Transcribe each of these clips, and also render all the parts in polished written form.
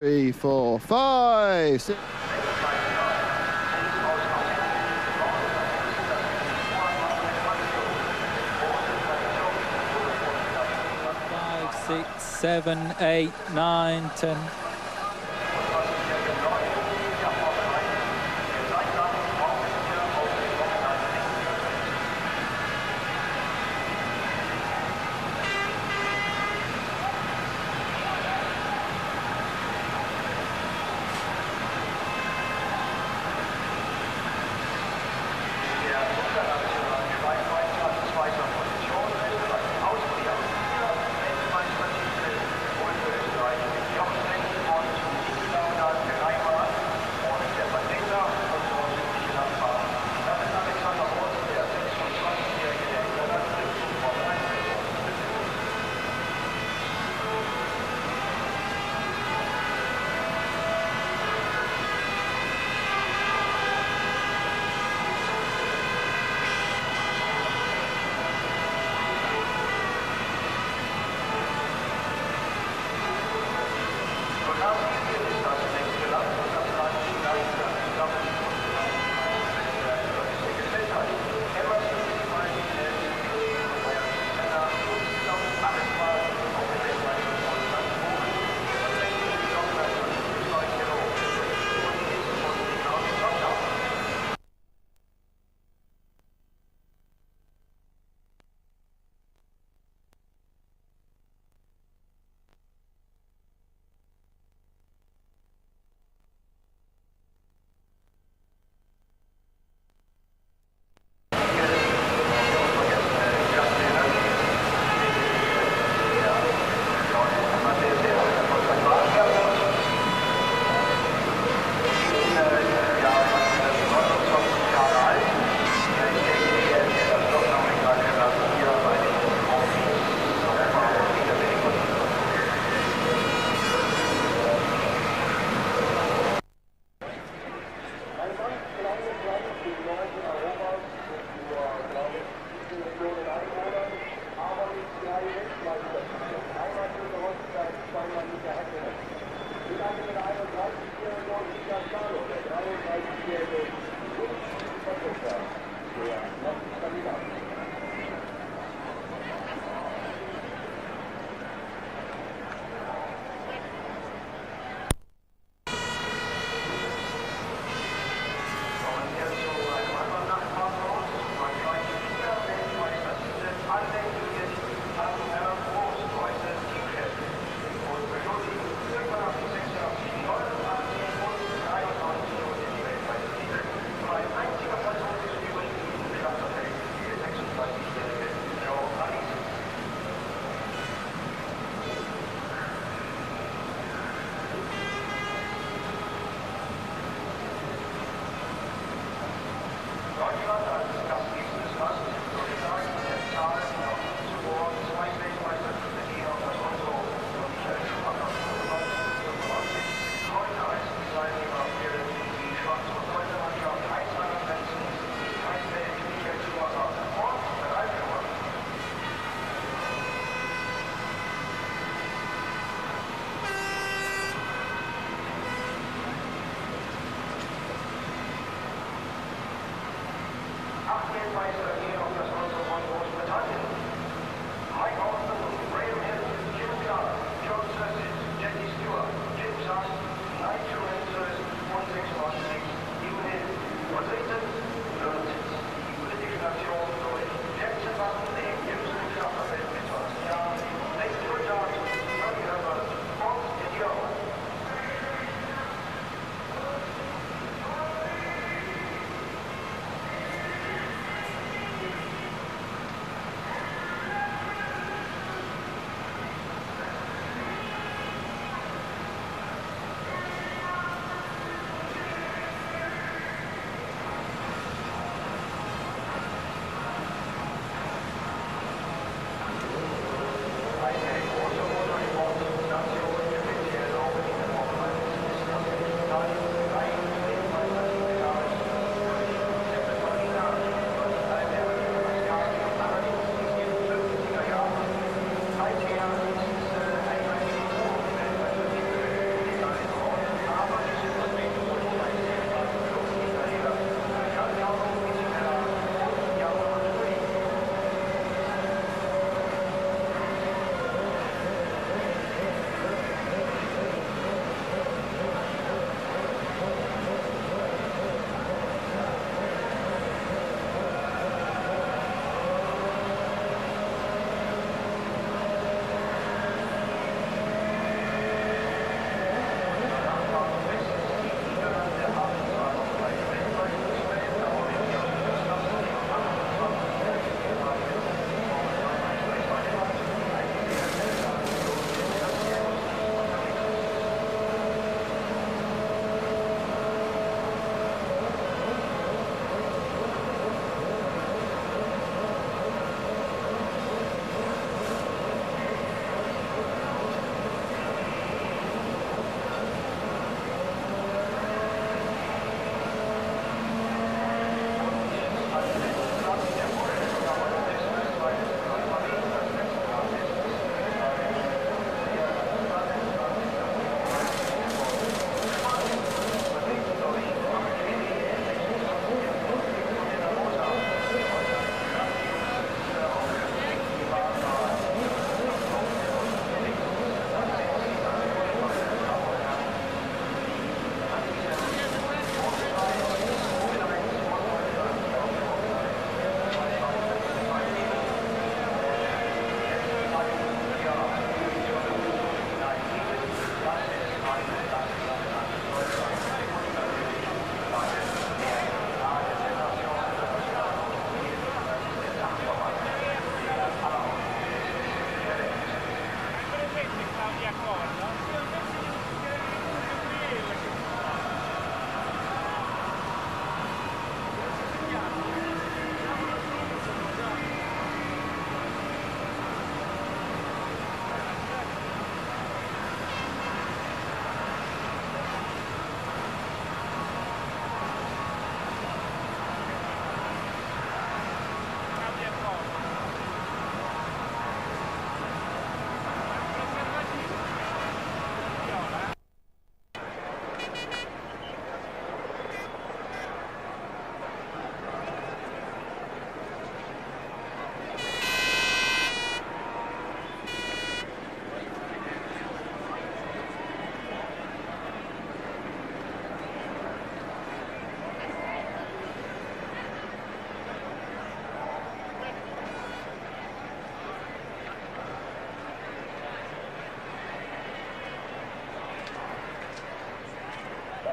3, 4, 5, 6. Six, 7, 8, 9, 10.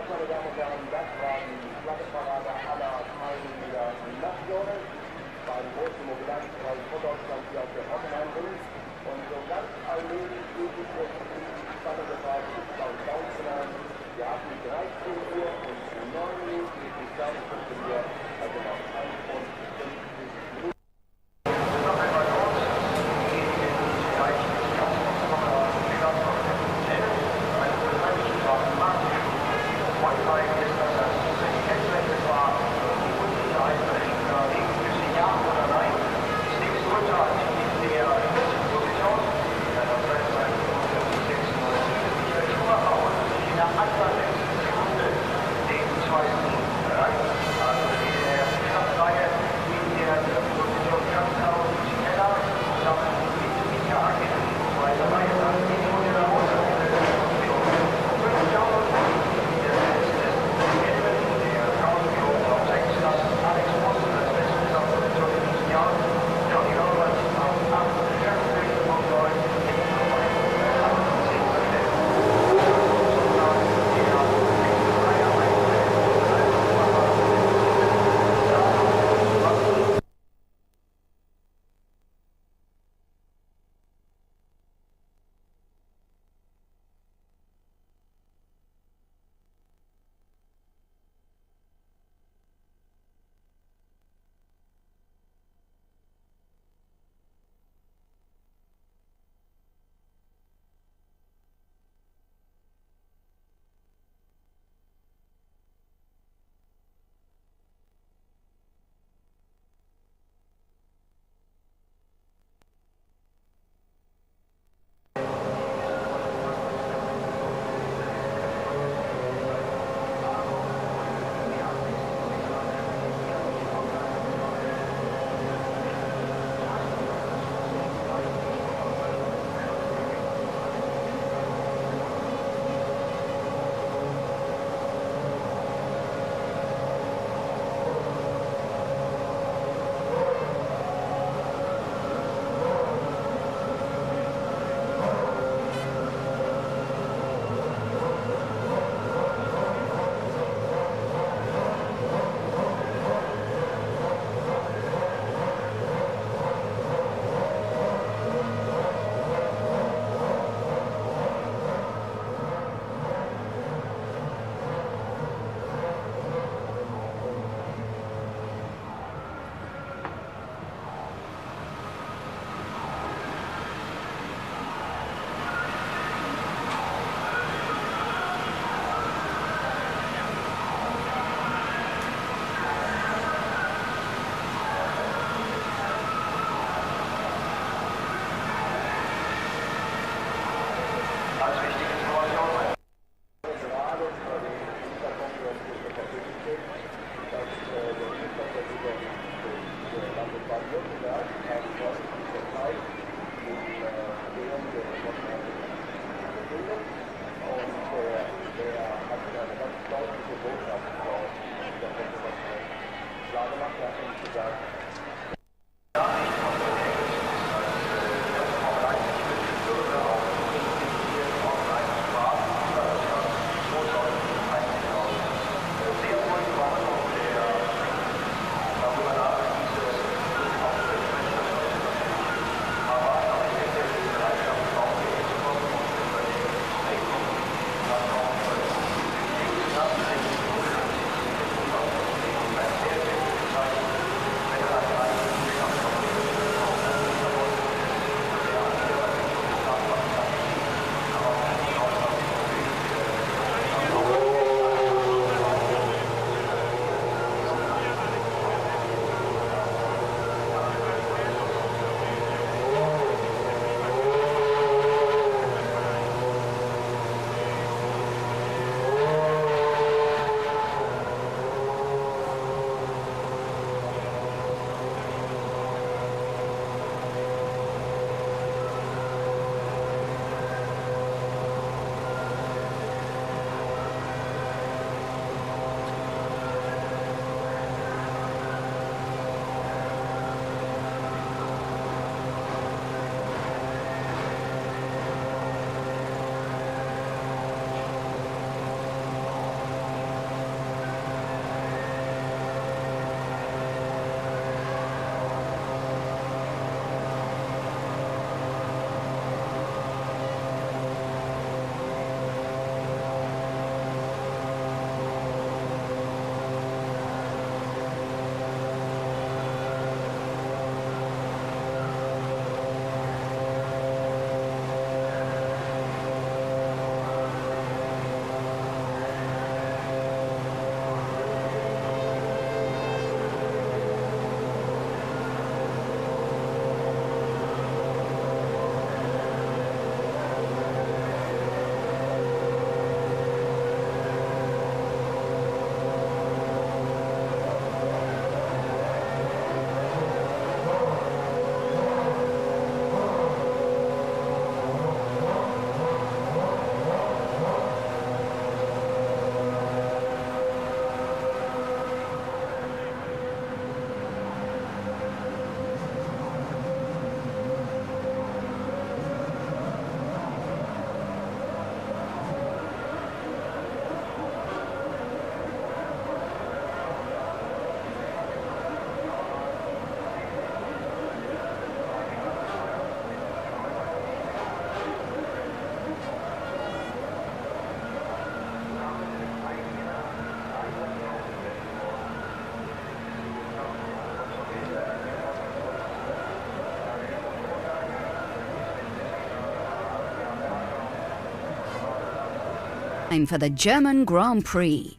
Das, meine Damen und Herren, das war die Flaggenparade aller Teilnehmer Nationen beim großen Mobilitätspreis von Deutschland hier auf der Hockenheimring. Und so ganz allmählich geht es jetzt in die spannende Phase des Countdowns. Wir hatten 13 Uhr und 9 Minuten die Startpunktlinie, also noch 51 Minuten. Time for the German Grand Prix.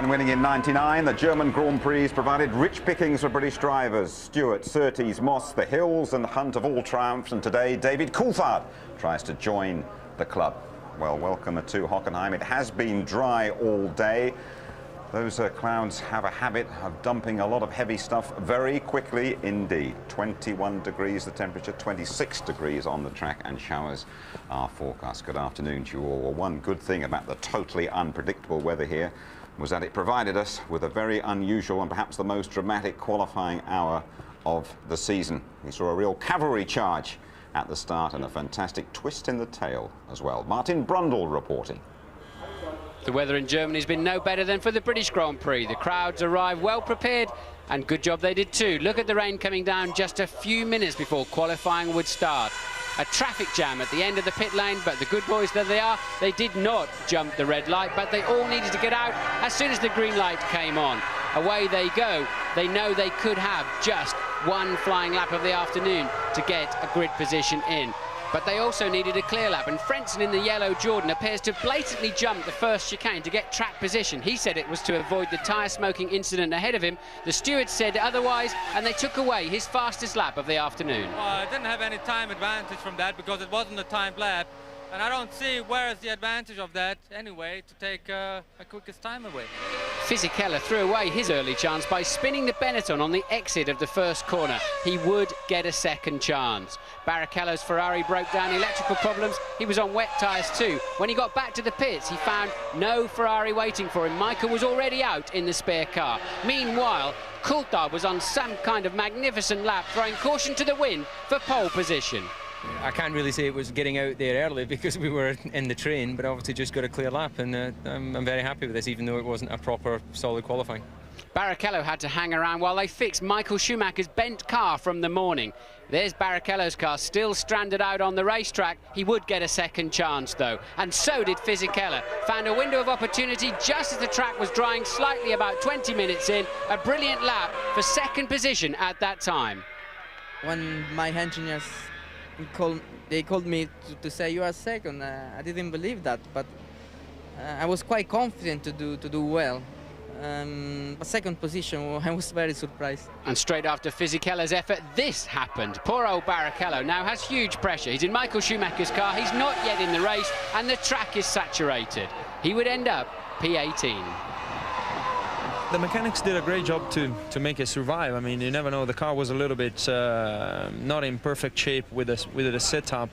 Winning in '99, the German Grand Prix provided rich pickings for British drivers. Stewart, Surtees, Moss, the Hills and the Hunt of all triumphs, and today David Coulthard tries to join the club. Well, welcome to Hockenheim. It has been dry all day. Those clouds have a habit of dumping a lot of heavy stuff very quickly indeed. 21 degrees the temperature, 26 degrees on the track, and showers are forecast. Good afternoon to you all. Well, one good thing about the totally unpredictable weather here was that it provided us with a very unusual and perhaps the most dramatic qualifying hour of the season. We saw a real cavalry charge at the start and a fantastic twist in the tail as well. Martin Brundle reporting. The weather in Germany has been no better than for the British Grand Prix. The crowds arrived well prepared, and good job they did too. Look at the rain coming down just a few minutes before qualifying would start. A traffic jam at the end of the pit lane, but the good boys that they are, they did not jump the red light, but they all needed to get out as soon as the green light came on. Away they go. They know they could have just one flying lap of the afternoon to get a grid position in. But they also needed a clear lap, and Frentzen in the yellow Jordan appears to blatantly jump the first chicane to get track position. He said it was to avoid the tyre smoking incident ahead of him. The steward said otherwise, and they took away his fastest lap of the afternoon. Well, I didn't have any time advantage from that because it wasn't a timed lap. And I don't see where is the advantage of that anyway to take a quickest time away. Fisichella threw away his early chance by spinning the Benetton on the exit of the first corner. He would get a second chance. Barrichello's Ferrari broke down electrical problems. He was on wet tyres too. When he got back to the pits, he found no Ferrari waiting for him. Michael was already out in the spare car. Meanwhile, Coulthard was on some kind of magnificent lap, throwing caution to the wind for pole position. I can't really say it was getting out there early because we were in the train, but obviously just got a clear lap, and I'm very happy with this, even though it wasn't a proper, solid qualifying. Barrichello had to hang around while they fixed Michael Schumacher's bent car from the morning. There's Barrichello's car still stranded out on the racetrack. He would get a second chance though, and so did Fisichella. Found a window of opportunity just as the track was drying slightly about 20 minutes in. A brilliant lap for second position at that time. When my engineers called me to say you are second, I didn't believe that, but I was quite confident to do well. But second position, I was very surprised. And straight after Fisichella's effort, this happened. Poor old Barrichello now has huge pressure. He's in Michael Schumacher's car, he's not yet in the race, and the track is saturated. He would end up P18. the mechanics did a great job to make it survive. I mean, you never know. The car was a little bit not in perfect shape with the setup,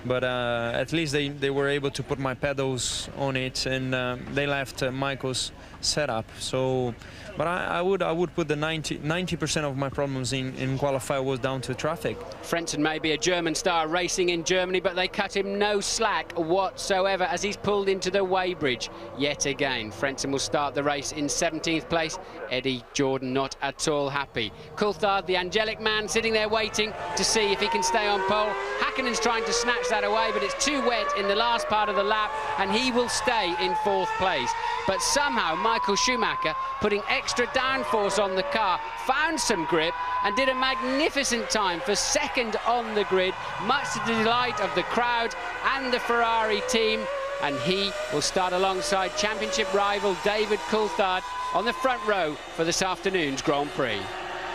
but at least they were able to put my pedals on it, and they left Michael's setup. So, but I would put the 90% of my problems in qualify was down to traffic. Frentzen may be a German star racing in Germany, but they cut him no slack whatsoever as he's pulled into the weighbridge yet again. Frentzen will start the race in 17th place. Eddie Jordan not at all happy. Coulthard, the angelic man, sitting there waiting to see if he can stay on pole. Hakkinen's trying to snatch that away, but it's too wet in the last part of the lap, and he will stay in 4th place. But somehow Michael Schumacher, putting extra downforce on the car, found some grip and did a magnificent time for 2nd on the grid, much to the delight of the crowd and the Ferrari team. And he will start alongside championship rival David Coulthard on the front row for this afternoon's Grand Prix.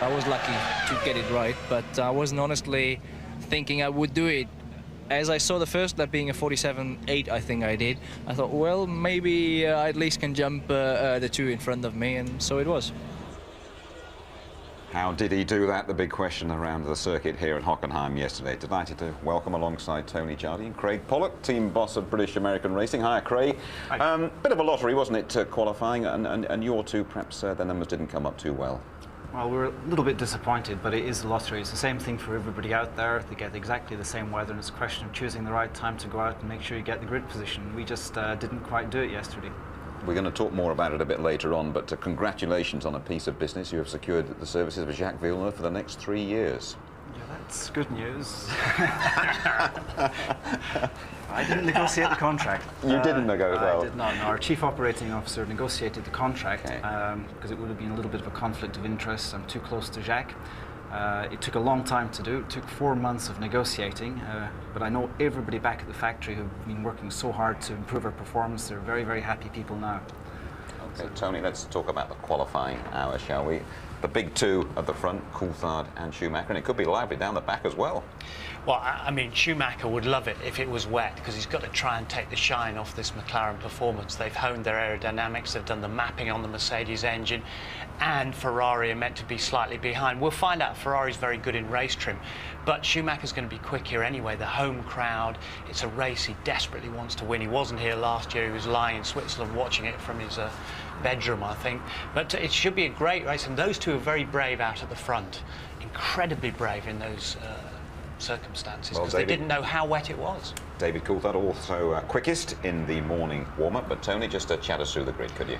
I was lucky to get it right, but I wasn't honestly thinking I would do it. As I saw the first lap being a 47.8, I think I did, I thought, well, maybe I at least can jump the 2 in front of me, and so it was. How did he do that? The big question around the circuit here at Hockenheim yesterday. Delighted to welcome alongside Tony Jardy and Craig Pollock, team boss of British American Racing. Hi, Craig. Hi. Bit of a lottery, wasn't it, qualifying, and your two, perhaps the numbers didn't come up too well. Well, we're a little bit disappointed, but it is a lottery. It's the same thing for everybody out there. They get exactly the same weather, and it's a question of choosing the right time to go out and make sure you get the grid position. We just didn't quite do it yesterday. We're going to talk more about it a bit later on, but congratulations on a piece of business. You have secured the services of Jacques Villeneuve for the next 3 years. Yeah, that's good news. I didn't negotiate the contract. You didn't negotiate? I did not. No, our chief operating officer negotiated the contract because it would have been a little bit of a conflict of interest. I'm too close to Jacques. It took a long time to do. It took 4 months of negotiating, but I know everybody back at the factory who've been working so hard to improve our performance. They're very, very happy people now. Okay, Tony, let's talk about the qualifying hour, shall we? The big two at the front, Coulthard and Schumacher, and it could be lively down the back as well. Well, I mean, Schumacher would love it if it was wet, because he's got to try and take the shine off this McLaren performance. They've honed their aerodynamics, they've done the mapping on the Mercedes engine, and Ferrari are meant to be slightly behind. We'll find out. Ferrari's very good in race trim, but Schumacher's going to be quick here anyway. The home crowd, it's a race he desperately wants to win. He wasn't here last year. He was lying in Switzerland watching it from his bedroom, I think. But it should be a great race, and those two are very brave out at the front. Incredibly brave in those circumstances, because they didn't know how wet it was. David Coulthard also quickest in the morning warm-up, but Tony, just chat us through the grid, could you?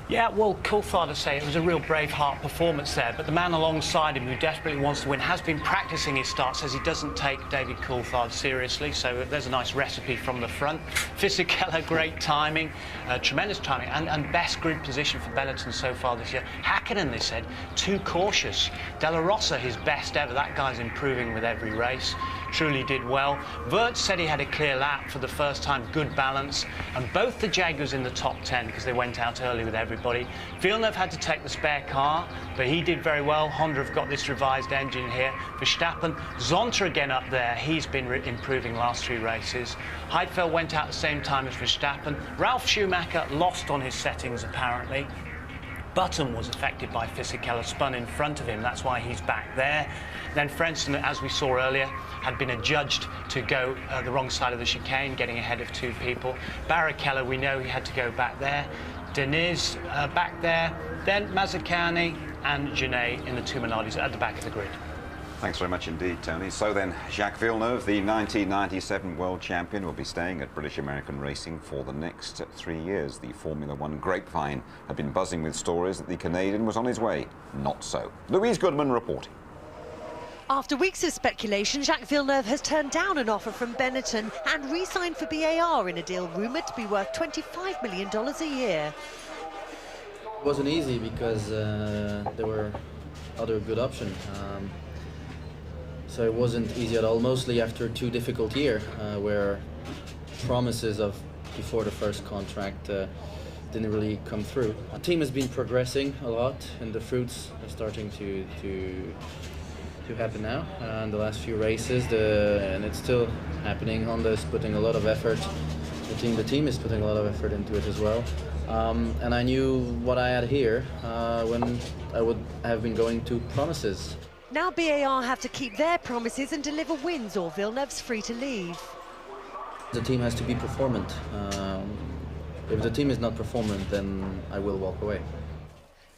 Yeah, well, Coulthard, I say, it was a real Braveheart performance there, but the man alongside him who desperately wants to win has been practicing his start, says he doesn't take David Coulthard seriously, so there's a nice recipe from the front. Fisichella, great timing, tremendous timing, and best grid position for Benetton so far this year. Hakkinen, they said, too cautious. Della Rosa, his best ever. That guy's improving with every race. Truly did well. Wirtz said he had a clear lap for the first time, good balance, and both the Jaguars in the top 10 because they went out early with everybody. Villeneuve had to take the spare car, but he did very well. Honda have got this revised engine here. Verstappen, Zonta again up there. He's been improving last 3 races. Heidfeld went out at the same time as Verstappen. Ralf Schumacher lost on his settings apparently. Button was affected by Fisichella, spun in front of him. That's why he's back there. Then Frentzen, as we saw earlier, had been adjudged to go the wrong side of the chicane, getting ahead of 2 people. Barrichello, we know he had to go back there. Deniz back there. Then Mazzacane and Genet in the 2 Minardis at the back of the grid. Thanks very much indeed, Tony. So then, Jacques Villeneuve, the 1997 world champion, will be staying at British American Racing for the next 3 years. The Formula One grapevine had been buzzing with stories that the Canadian was on his way. Not so. Louise Goodman reporting. After weeks of speculation, Jacques Villeneuve has turned down an offer from Benetton and re-signed for BAR in a deal rumoured to be worth $25 million a year. It wasn't easy because there were other good options. So it wasn't easy at all, mostly after 2 difficult years where promises of before the first contract didn't really come through. The team has been progressing a lot and the fruits are starting to happen now in the last few races, and it's still happening. Honda's putting a lot of effort The team is putting a lot of effort into it as well. And I knew what I had here when I would have been going to promises. Now BAR have to keep their promises and deliver wins, or Villeneuve's free to leave. The team has to be performant. If the team is not performant, then I will walk away.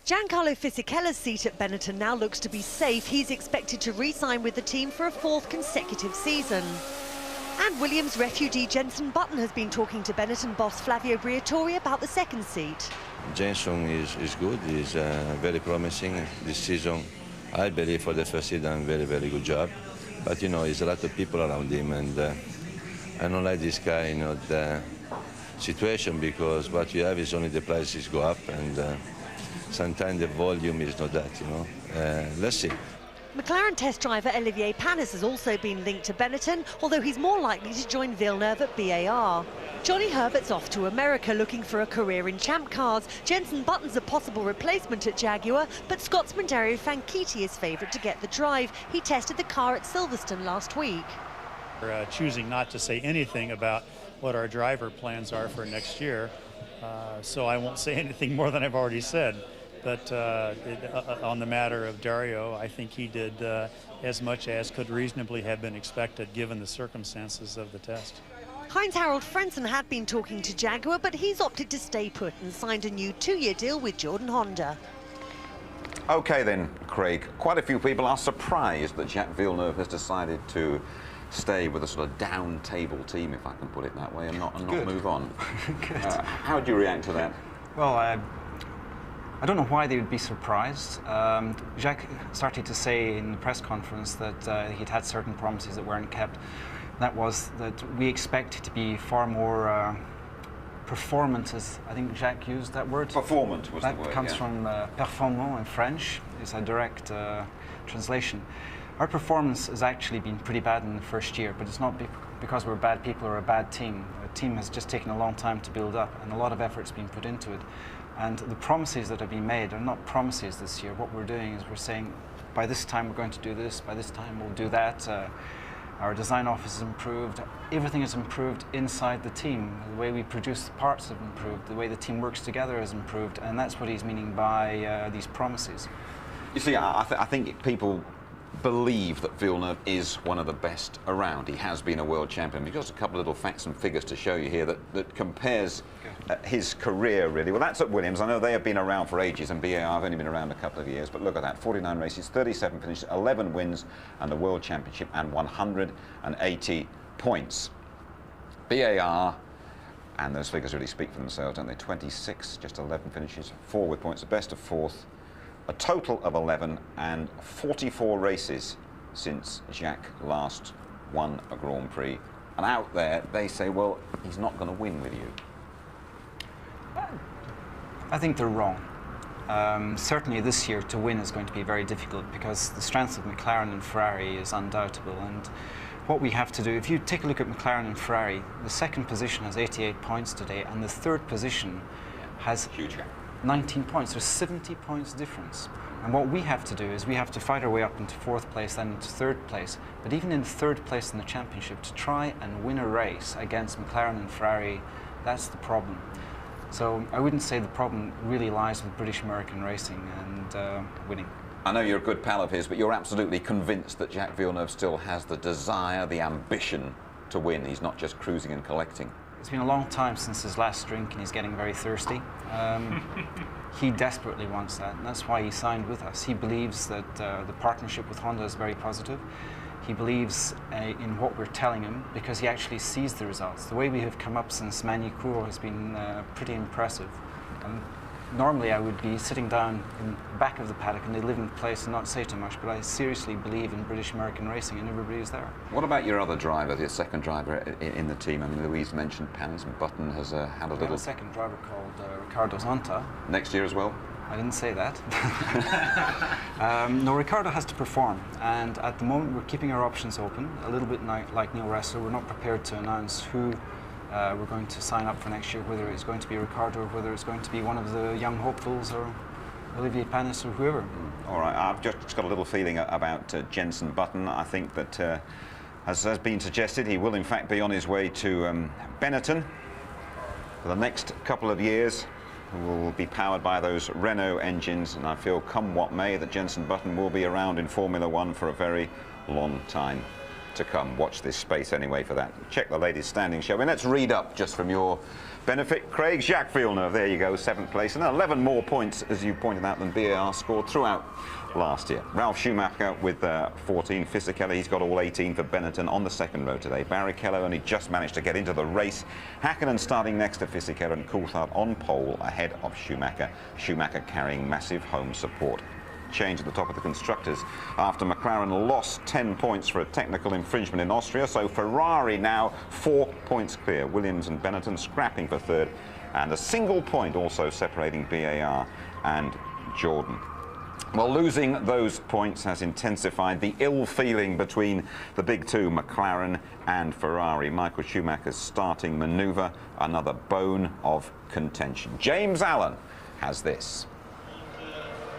Giancarlo Fisichella's seat at Benetton now looks to be safe. He's expected to re-sign with the team for a 4th consecutive season. And Williams refugee Jenson Button has been talking to Benetton boss Flavio Briatore about the 2nd seat. Jenson is good, he's very promising this season. I believe for the first season, very, very good job. But, you know, there's a lot of people around him, and I don't like this kind of situation, because what you have is only the prices go up, and sometimes the volume is not that, you know. Let's see. McLaren test driver Olivier Panis has also been linked to Benetton, although he's more likely to join Villeneuve at BAR. Johnny Herbert's off to America looking for a career in champ cars. Jenson Button's a possible replacement at Jaguar, but Scotsman Dario Franchitti is favourite to get the drive. He tested the car at Silverstone last week. We're choosing not to say anything about what our driver plans are for next year, so I won't say anything more than I've already said. But on the matter of Dario, I think he did as much as could reasonably have been expected given the circumstances of the test. Heinz-Harald Frentzen had been talking to Jaguar, but he's opted to stay put and signed a new 2-year deal with Jordan Honda. OK then, Craig, quite a few people are surprised that Jacques Villeneuve has decided to stay with a sort of down-table team, if I can put it that way, and not move on. How do you react to that? Well, I don't know why they would be surprised. Jacques started to say in the press conference that he'd had certain promises that weren't kept. That was that we expect to be far more performant, as I think Jacques used that word. Performant was the word, That comes from performant in French. It's a direct translation. Our performance has actually been pretty bad in the first year, but it's not because we're bad people or a bad team. The team has just taken a long time to build up, and a lot of effort's been put into it. And the promises that have been made are not promises this year. What we're doing is we're saying, by this time we're going to do this, by this time we'll do that. Our design office has improved. Everything has improved inside the team. The way we produce the parts have improved. The way the team works together has improved. And that's what he's meaning by these promises. You see, I think people believe that Villeneuve is one of the best around. He has been a world champion. We've got a couple of little facts and figures to show you here that compares his career, really. Well, that's at Williams. I know they have been around for ages, and BAR have only been around a couple of years, but look at that. 49 races, 37 finishes, 11 wins, and the World Championship, and 180 points. BAR, and those figures really speak for themselves, don't they? 26, just 11 finishes, 4 with points, the best of 4th. A total of 11 and 44 races since Jacques last won a Grand Prix. And out there, they say, well, he's not going to win with you. I think they're wrong. Certainly this year to win is going to be very difficult because the strength of McLaren and Ferrari is undoubtable. And what we have to do, if you take a look at McLaren and Ferrari, the 2nd position has 88 points today, and the 3rd position has huge gap. 19 points. There's 70 points difference. And what we have to do is we have to fight our way up into 4th place, then into 3rd place. But even in 3rd place in the championship, to try and win a race against McLaren and Ferrari, that's the problem. So I wouldn't say the problem really lies with British American racing and winning. I know you're a good pal of his, but you're absolutely convinced that Jacques Villeneuve still has the desire, the ambition to win. He's not just cruising and collecting. It's been a long time since his last drink and he's getting very thirsty. He desperately wants that, and that's why he signed with us. He believes that the partnership with Honda is very positive. He believes in what we're telling him because he actually sees the results. The way we have come up since Magny-Cours has been pretty impressive. And normally I would be sitting down in the back of the paddock and they live in place and not say too much, but I seriously believe in British American racing and everybody's there. What about your other driver, the 2nd driver in the team? I mean, Louise mentioned Panis, and Button has had a little... a 2nd driver called Ricardo Zonta. Next year as well? I didn't say that. No, Ricardo has to perform, and at the moment we're keeping our options open, a little bit like Neil Ressler. We're not prepared to announce who we're going to sign up for next year, whether it's going to be Ricardo or whether it's going to be one of the young hopefuls or Olivier Panis or whoever. All right, I've just got a little feeling about Jenson Button. I think that, as has been suggested, he will in fact be on his way to Benetton. for the next couple of years will be powered by those Renault engines, and I feel, come what may, that Jenson Button will be around in Formula One for a very long time to come. Watch this space anyway for that. Check the latest standings, shall we? Let's read up just from your benefit. Craig, Jacques Villeneuve, there you go, 7th place, and 11 more points, as you pointed out, than BAR scored throughout last year. Ralf Schumacher with 14, Fisichella, he's got all 18 for Benetton on the second row today. Barrichello only just managed to get into the race. Hakkinen starting next to Fisichella, and Coulthard on pole ahead of Schumacher. Schumacher carrying massive home support. Change at the top of the constructors after McLaren lost 10 points for a technical infringement in Austria, so Ferrari now 4 points clear. Williams and Benetton scrapping for third, and a single point also separating BAR and Jordan. Well, losing those points has intensified the ill feeling between the big two, McLaren and Ferrari. Michael Schumacher's starting manoeuvre, another bone of contention. James Allen has this.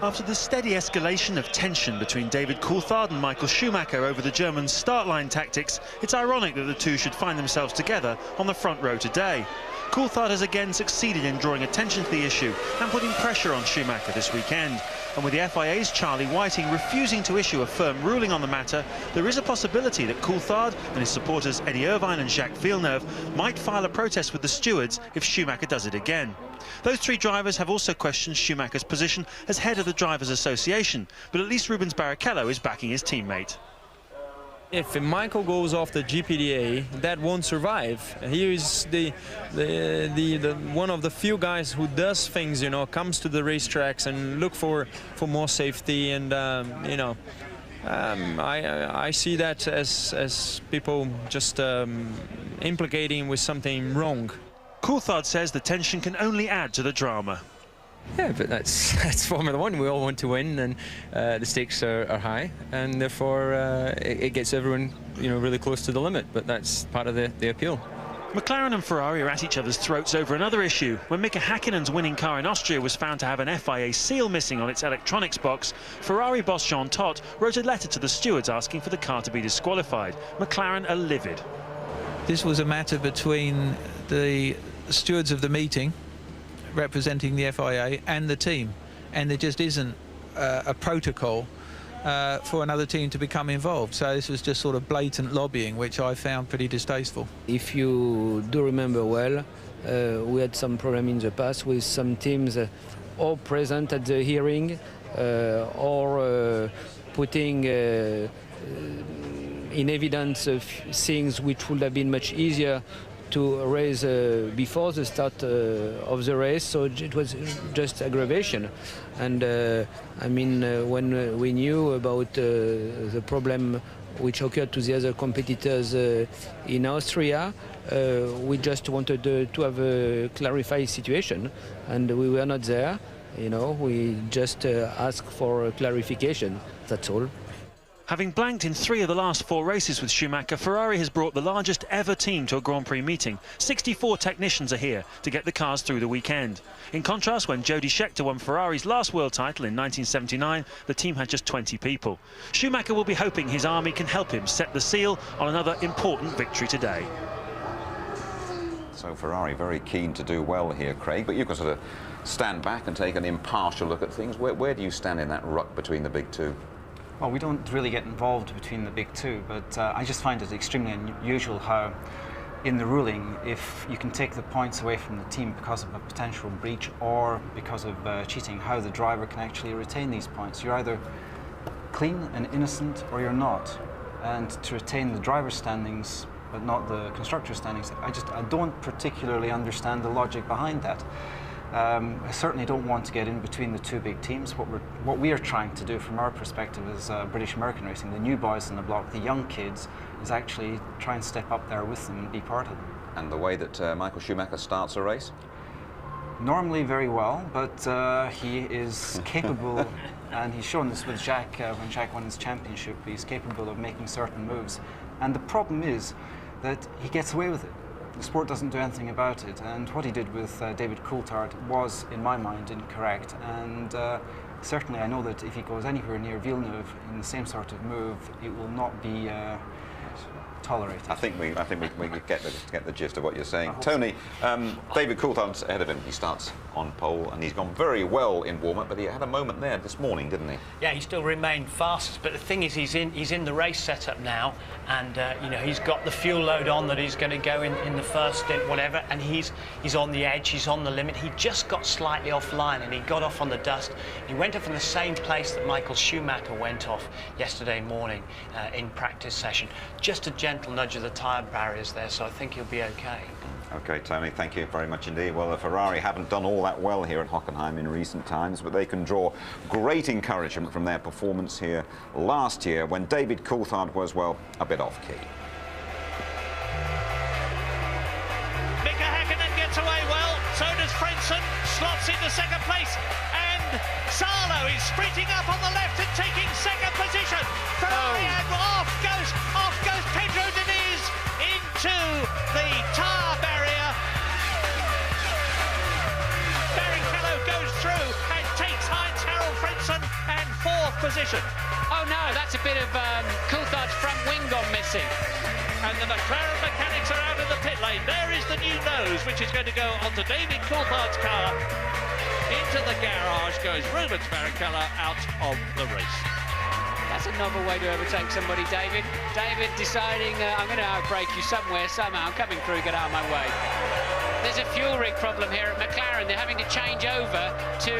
After the steady escalation of tension between David Coulthard and Michael Schumacher over the German start line tactics, it's ironic that the two should find themselves together on the front row today. Coulthard has again succeeded in drawing attention to the issue and putting pressure on Schumacher this weekend. And with the FIA's Charlie Whiting refusing to issue a firm ruling on the matter, there is a possibility that Coulthard and his supporters Eddie Irvine and Jacques Villeneuve might file a protest with the stewards if Schumacher does it again. Those three drivers have also questioned Schumacher's position as head of the Drivers' Association, but at least Rubens Barrichello is backing his teammate. If Michael goes off the GPDA, that won't survive. He is the one of the few guys who does things, you know, comes to the racetracks and look for more safety, and you know, I see that as people just implicating with something wrong. Coulthard says the tension can only add to the drama. Yeah, but that's Formula One. We all want to win, and the stakes are high, and therefore it gets everyone, you know, really close to the limit. But that's part of the appeal. McLaren and Ferrari are at each other's throats over another issue. When Mika Häkkinen's winning car in Austria was found to have an FIA seal missing on its electronics box, Ferrari boss Jean Todt wrote a letter to the stewards asking for the car to be disqualified. McLaren are livid. This was a matter between the stewards of the meeting, representing the FIA, and the team, and there just isn't a protocol for another team to become involved. So this was just sort of blatant lobbying, which I found pretty distasteful. If you do remember well, we had some problem in the past with some teams all present at the hearing or putting in evidence things which would have been much easier to raise before the start of the race, so it was just aggravation. And I mean, when we knew about the problem which occurred to the other competitors in Austria, we just wanted to have a clarified situation, and we were not there. You know, we just asked for a clarification, that's all. Having blanked in 3 of the last 4 races with Schumacher, Ferrari has brought the largest ever team to a Grand Prix meeting. 64 technicians are here to get the cars through the weekend. In contrast, when Jody Scheckter won Ferrari's last world title in 1979, the team had just 20 people. Schumacher will be hoping his army can help him set the seal on another important victory today. So Ferrari very keen to do well here, Craig, but you've got to sort of stand back and take an impartial look at things. Where do you stand in that ruck between the big two? Well, we don't really get involved between the big two, but I just find it extremely unusual how in the ruling, if you can take the points away from the team because of a potential breach or because of cheating, how the driver can actually retain these points. You're either clean and innocent or you're not. And to retain the driver's standings but not the constructor's standings, I don't particularly understand the logic behind that. I certainly don't want to get in between the two big teams. What we are trying to do from our perspective as British American Racing, the new boys on the block, the young kids, is actually try and step up there with them and be part of them. And the way that Michael Schumacher starts a race? Normally very well, but he is capable, and he's shown this with Jacques when Jacques won his championship. He's capable of making certain moves. And the problem is that he gets away with it. The sport doesn't do anything about it, and what he did with David Coulthard was, in my mind, incorrect. And certainly I know that if he goes anywhere near Villeneuve in the same sort of move, it will not be tolerate it. I think we get the gist of what you're saying. Tony, David Coulthard's ahead of him. He starts on pole, and he's gone very well in warm-up, but he had a moment there this morning, didn't he? Yeah, he still remained fastest, but the thing is, he's in the race setup now, and you know, he's got the fuel load on that he's going to go in the first stint, whatever, and he's on the edge, he's on the limit. He just got slightly offline, and he got off on the dust. He went off in the same place that Michael Schumacher went off yesterday morning in practice session. Just a gentle nudge of the tyre barriers there, so I think he'll be okay. OK, Tony, thank you very much indeed. Well, the Ferrari haven't done all that well here at Hockenheim in recent times, but they can draw great encouragement from their performance here last year when David Coulthard was, well, a bit off-key. Mika Häkkinen gets away well, so does Frentzen, slots into second place, and Salo is sprinting up on the left and taking second position. Ferrari and off goes Pedro Diniz into the tyre barrier. Barrichello goes through and takes Heinz-Harald Frentzen and fourth position. Oh no, that's a bit of Coulthard's front wing gone missing. And the McLaren mechanics are out of the pit lane. There is the new nose, which is going to go onto David Coulthard's car. Into the garage goes Rubens Barrichello out of the race. That's a novel way to overtake somebody, David. David deciding, I'm going to outbrake you somewhere, somehow. I'm coming through, get out of my way. There's a fuel rig problem here at McLaren. They're having to change over to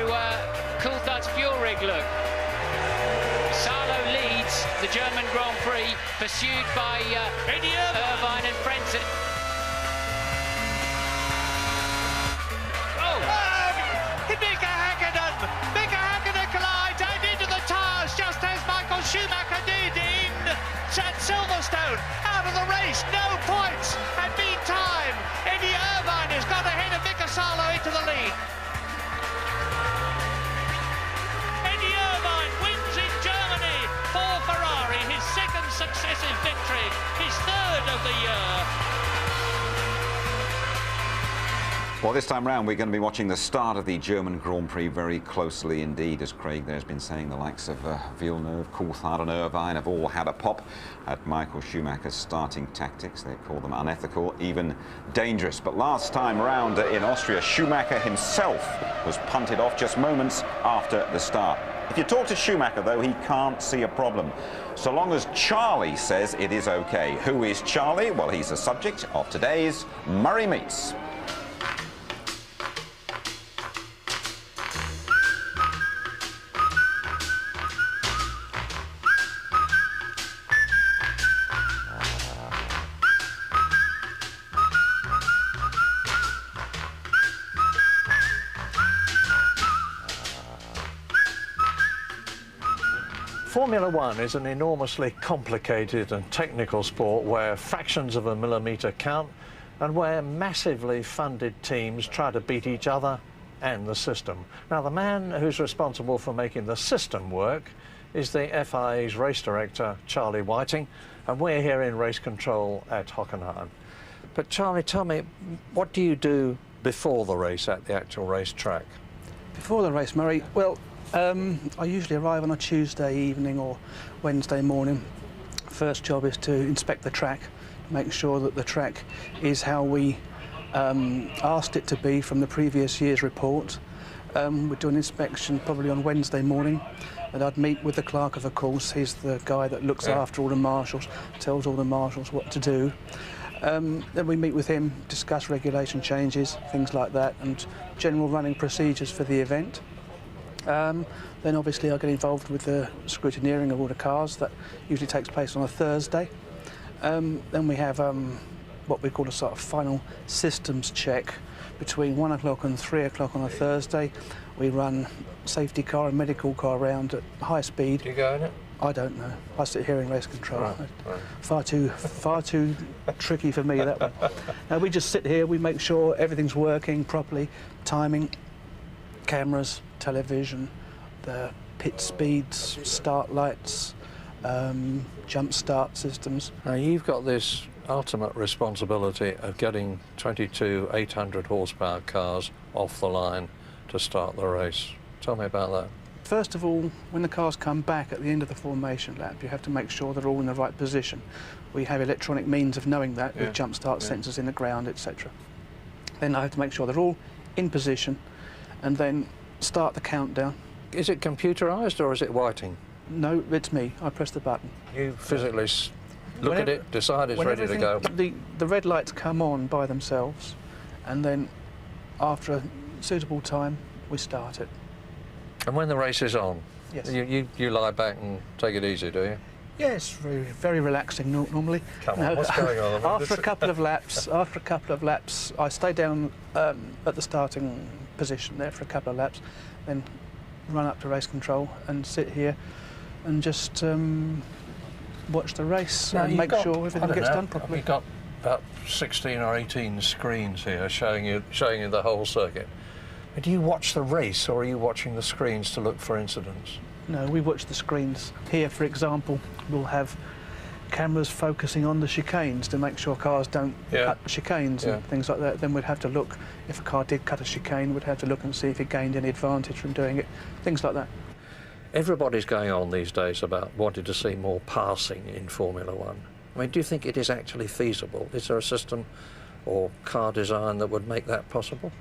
Coulthard's fuel rig, look. Salo leads the German Grand Prix, pursued by Irvine and Frentzen. Mika Häkkinen collides and into the tyres, just as Michael Schumacher did at Silverstone. Out of the race, no points. And meantime, Eddie Irvine has got ahead of Mika Salo into the lead. Eddie Irvine wins in Germany for Ferrari, his second successive victory, his third of the year. Well, this time round, we're going to be watching the start of the German Grand Prix very closely indeed. As Craig there's been saying, the likes of Villeneuve, Coulthard and Irvine have all had a pop at Michael Schumacher's starting tactics. They call them unethical, even dangerous. But last time round in Austria, Schumacher himself was punted off just moments after the start. If you talk to Schumacher, though, he can't see a problem, so long as Charlie says it is OK. Who is Charlie? Well, he's the subject of today's Murray Meets. Formula One is an enormously complicated and technical sport where fractions of a millimetre count and where massively funded teams try to beat each other and the system. Now, the man who's responsible for making the system work is the FIA's race director, Charlie Whiting, and we're here in race control at Hockenheim. But Charlie, tell me, what do you do before the race at the actual race track? Before the race, Murray, well, I usually arrive on a Tuesday evening or Wednesday morning. First job is to inspect the track, make sure that the track is how we asked it to be from the previous year's report. We'd do an inspection probably on Wednesday morning, and I'd meet with the clerk of the course. He's the guy that looks after all the marshals, tells all the marshals what to do. Then we meet with him, discuss regulation changes, things like that, and general running procedures for the event. Then obviously I get involved with the scrutineering of all the cars. That usually takes place on a Thursday. Then we have what we call a sort of final systems check between 1 o'clock and 3 o'clock on a Thursday. We run safety car and medical car around at high speed. Do you go in it? I don't know. I sit here in race control. Right. Far too tricky for me, that one. Now we just sit here, we make sure everything's working properly, timing, cameras, television, the pit speeds, start lights, jump start systems. Now you've got this ultimate responsibility of getting 22 800 horsepower cars off the line to start the race. Tell me about that. first of all, when the cars come back at the end of the formation lap, you have to make sure they're all in the right position. We have electronic means of knowing that with jump start sensors in the ground, etc. Then I have to make sure they're all in position and then start the countdown. Is it computerised or is it whiting? No, it's me. I press the button. You physically look at it, decide it's ready to go. The red lights come on by themselves, and then after a suitable time, we start it. And when the race is on, yes. you lie back and take it easy, do you? Yes, very relaxing normally. Come on, what's going on? After a couple of laps, I stay down at the starting position there for a couple of laps, then run up to race control and sit here and just watch the race and make sure everything gets done properly. You've got about 16 or 18 screens here showing you the whole circuit. But do you watch the race or are you watching the screens to look for incidents? No, we watch the screens. Here, for example, we'll have cameras focusing on the chicanes to make sure cars don't cut the chicanes and things like that. Then we'd have to look, if a car did cut a chicane, we'd have to look and see if it gained any advantage from doing it, things like that. Everybody's going on these days about wanting to see more passing in Formula One. I mean, do you think it is actually feasible? Is there a system or car design that would make that possible?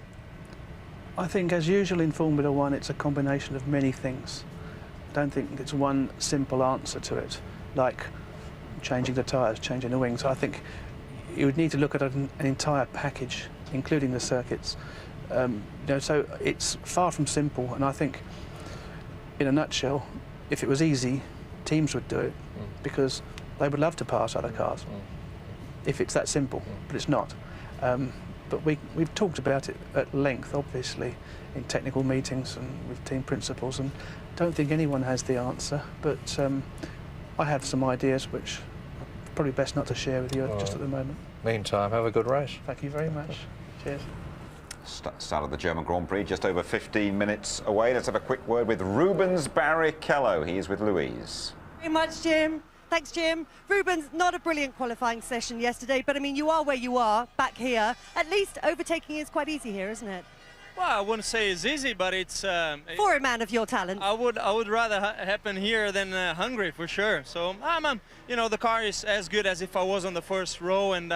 I think, as usual in Formula One, it's a combination of many things. I don't think it's one simple answer to it, like changing the tyres, changing the wings. I think you would need to look at an entire package, including the circuits. So it's far from simple, and I think, in a nutshell, if it was easy, teams would do it, because they would love to pass other cars, if it's that simple, but it's not. But we've talked about it at length, obviously, in technical meetings and with team principals, and don't think anyone has the answer, but I have some ideas which are probably best not to share with you just at the moment. Meantime, have a good race. Thank you very much. Cheers. Start of the German Grand Prix, just over 15 minutes away. Let's have a quick word with Rubens Barrichello. He is with Louise. Very much, Jim. Thanks, Jim. Rubens, not a brilliant qualifying session yesterday, but I mean, you are where you are, back here. At least overtaking is quite easy here, isn't it? Well, I wouldn't say it's easy, but it's... for a man of your talent. I would rather happen here than Hungary, for sure. So, you know, the car is as good as if I was on the first row, and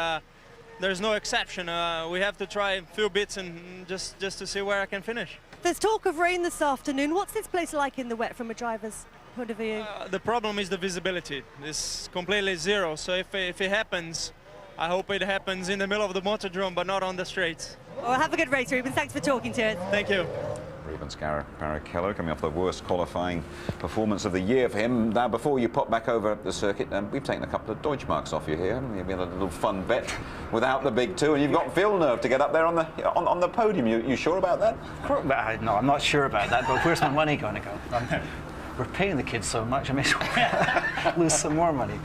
there's no exception. We have to try a few bits and just to see where I can finish. There's talk of rain this afternoon. What's this place like in the wet from a driver's point of view? The problem is the visibility. It's completely zero. So if it happens, I hope it happens in the middle of the motordrome, but not on the straights. Well, have a good race, Rubens. Thanks for talking to us. Thank you. Rubens Barrichello coming off the worst qualifying performance of the year for him. Now, before you pop back over the circuit, we've taken a couple of Deutschmarks off you here. You've had a little fun bet without the big two, and you've got Villeneuve to get up there on the podium. You sure about that? No, I'm not sure about that, but where's my money going to go? We're paying the kids so much, I may as well lose some more money.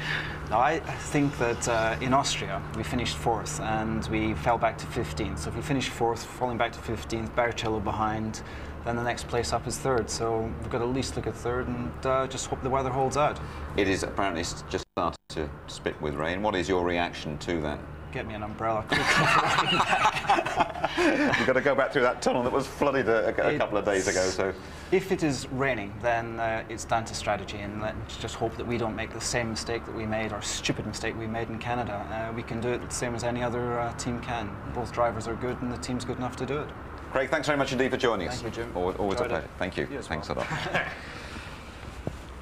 Now, I think that in Austria, we finished 4th and we fell back to 15th. So if we finish 4th, falling back to 15th, Barrichello behind, then the next place up is 3rd. So we've got to at least look at 3rd and just hope the weather holds out. It is apparently just started to spit with rain. What is your reaction to that? Get me an umbrella. You've got to go back through that tunnel that was flooded a couple of days ago. So, if it is raining, then it's down to strategy, and let's just hope that we don't make the same mistake that we made, or stupid mistake we made in Canada. We can do it the same as any other team can. Both drivers are good, and the team's good enough to do it. Craig, thanks very much indeed for joining us. Thank you, Jim. Always a pleasure. Thank you. Thanks a lot.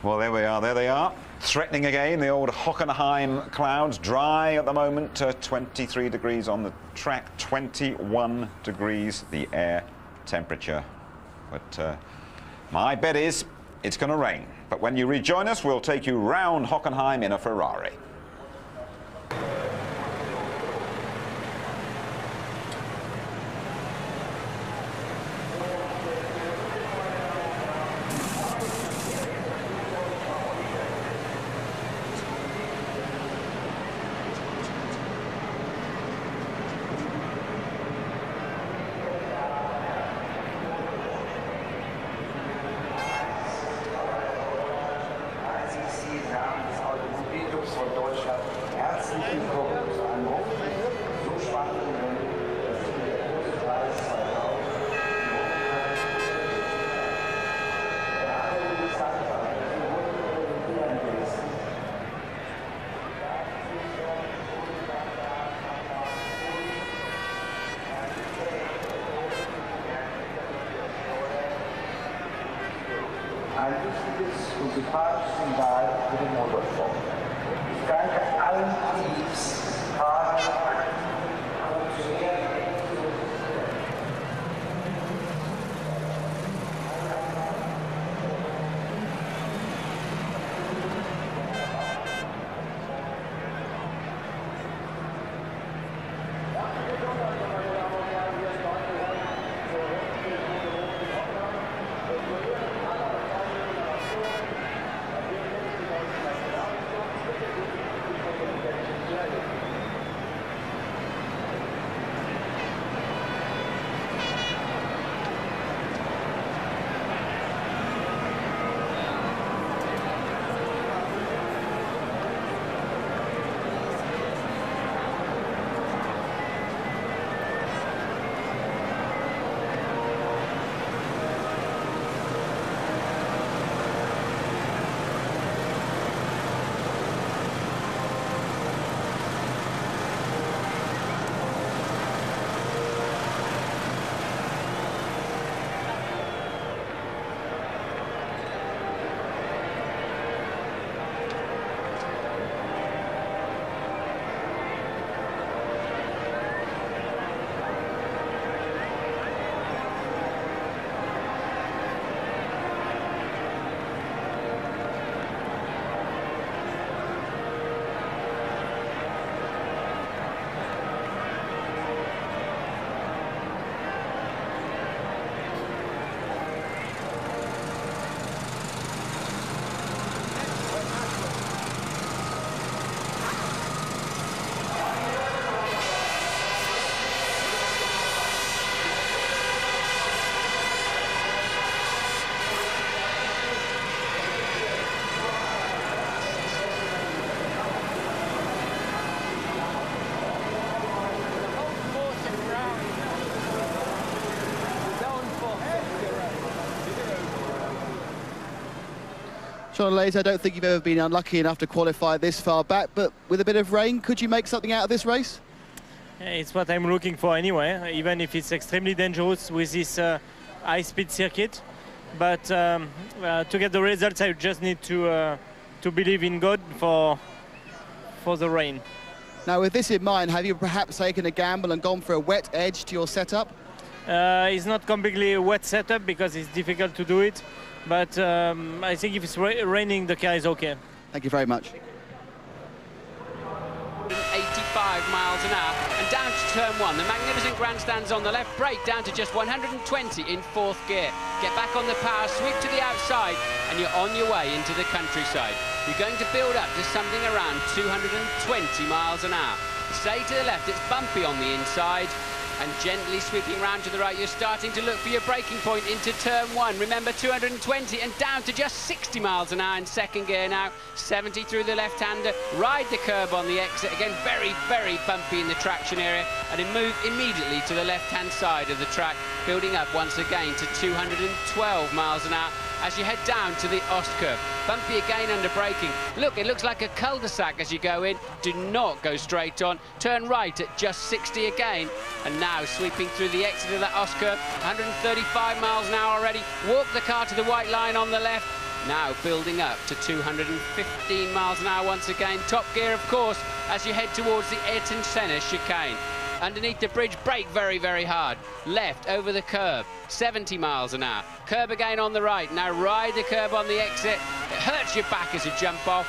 Well, there we are. There they are. Threatening again, the old Hockenheim clouds. Dry at the moment, 23 degrees on the track, 21 degrees the air temperature. But my bet is it's going to rain. But when you rejoin us, we'll take you round Hockenheim in a Ferrari. Videos von Einrichtiges und sympathisches Signal für den Motorsport. Ich danke allen Teams, Fahrern, Funktionären. Sean Laser, I don't think you've ever been unlucky enough to qualify this far back, but with a bit of rain, could you make something out of this race? Yeah, it's what I'm looking for anyway, even if it's extremely dangerous with this high-speed circuit. But to get the results, I just need to believe in God for the rain. Now, with this in mind, have you perhaps taken a gamble and gone for a wet edge to your setup? It's not completely a wet setup because it's difficult to do it. But I think if it's raining, the car is okay. Thank you very much. 85 miles an hour and down to turn one. The magnificent grandstands on the left, brake down to just 120 in fourth gear. Get back on the power, sweep to the outside, and you're on your way into the countryside. You're going to build up to something around 220 miles an hour. Stay to the left, it's bumpy on the inside. And gently sweeping round to the right, you're starting to look for your braking point into turn one. Remember, 220 and down to just 60 miles an hour in second gear now. 70 through the left-hander. Ride the curb on the exit. Again, very, very bumpy in the traction area. And then move immediately to the left-hand side of the track, building up once again to 212 miles an hour as you head down to the Ost curve. Bumpy again under braking. Look, it looks like a cul-de-sac as you go in. Do not go straight on. Turn right at just 60 again. And now sweeping through the exit of that Ost curve, 135 miles an hour already. Walk the car to the white line on the left. Now building up to 215 miles an hour once again. Top gear, of course, as you head towards the Ayrton Senna chicane. Underneath the bridge, brake very, very hard. Left over the curb, 70 miles an hour. Curb again on the right. Now ride the curb on the exit. It hurts your back as you jump off.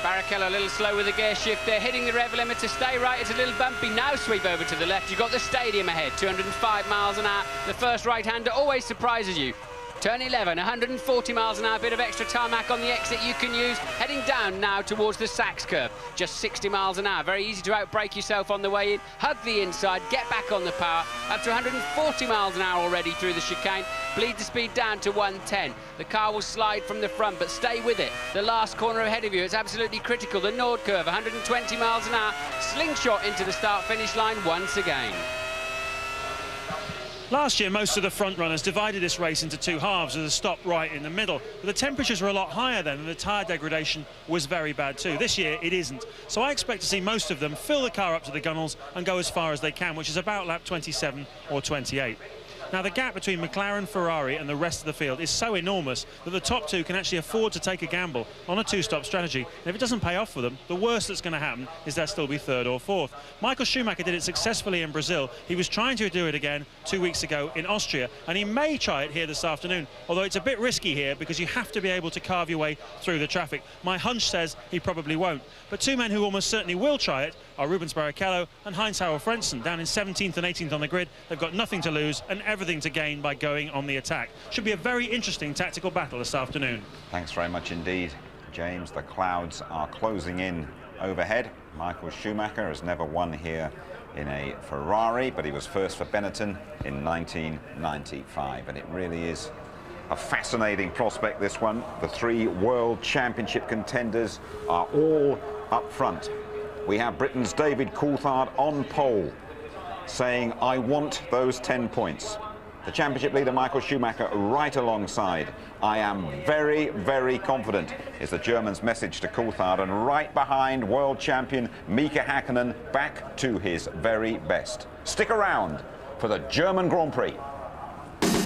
Barrichello a little slow with the gear shift there, hitting the rev limiter. Stay right, it's a little bumpy. Now sweep over to the left. You've got the stadium ahead, 205 miles an hour. The first right-hander always surprises you. Turn 11, 140 miles an hour, bit of extra tarmac on the exit you can use. Heading down now towards the Sachs curve, just 60 miles an hour. Very easy to outbrake yourself on the way in. Hug the inside, get back on the power. Up to 140 miles an hour already through the chicane. Bleed the speed down to 110. The car will slide from the front, but stay with it. The last corner ahead of you, it's absolutely critical. The Nord curve, 120 miles an hour. Slingshot into the start-finish line once again. Last year, most of the front runners divided this race into two halves with a stop right in the middle. But the temperatures were a lot higher then, and the tyre degradation was very bad too. This year, it isn't. So I expect to see most of them fill the car up to the gunnels and go as far as they can, which is about lap 27 or 28. Now, the gap between McLaren, Ferrari and the rest of the field is so enormous that the top two can actually afford to take a gamble on a two-stop strategy. And if it doesn't pay off for them, the worst that's going to happen is they'll still be third or fourth. Michael Schumacher did it successfully in Brazil. He was trying to do it again 2 weeks ago in Austria, and he may try it here this afternoon, although it's a bit risky here because you have to be able to carve your way through the traffic. My hunch says he probably won't. But two men who almost certainly will try it are Rubens Barrichello and Heinz-Harald Frentzen, down in 17th and 18th on the grid. They've got nothing to lose and everything to gain by going on the attack. Should be a very interesting tactical battle this afternoon. Thanks very much indeed, James. The clouds are closing in overhead. Michael Schumacher has never won here in a Ferrari, but he was first for Benetton in 1995, and it really is a fascinating prospect, this one. The three World Championship contenders are all up front. We have Britain's David Coulthard on pole, saying, I want those 10 points. The championship leader, Michael Schumacher, right alongside. I am very, very confident, is the German's message to Coulthard, and right behind world champion Mika Häkkinen, back to his very best. Stick around for the German Grand Prix.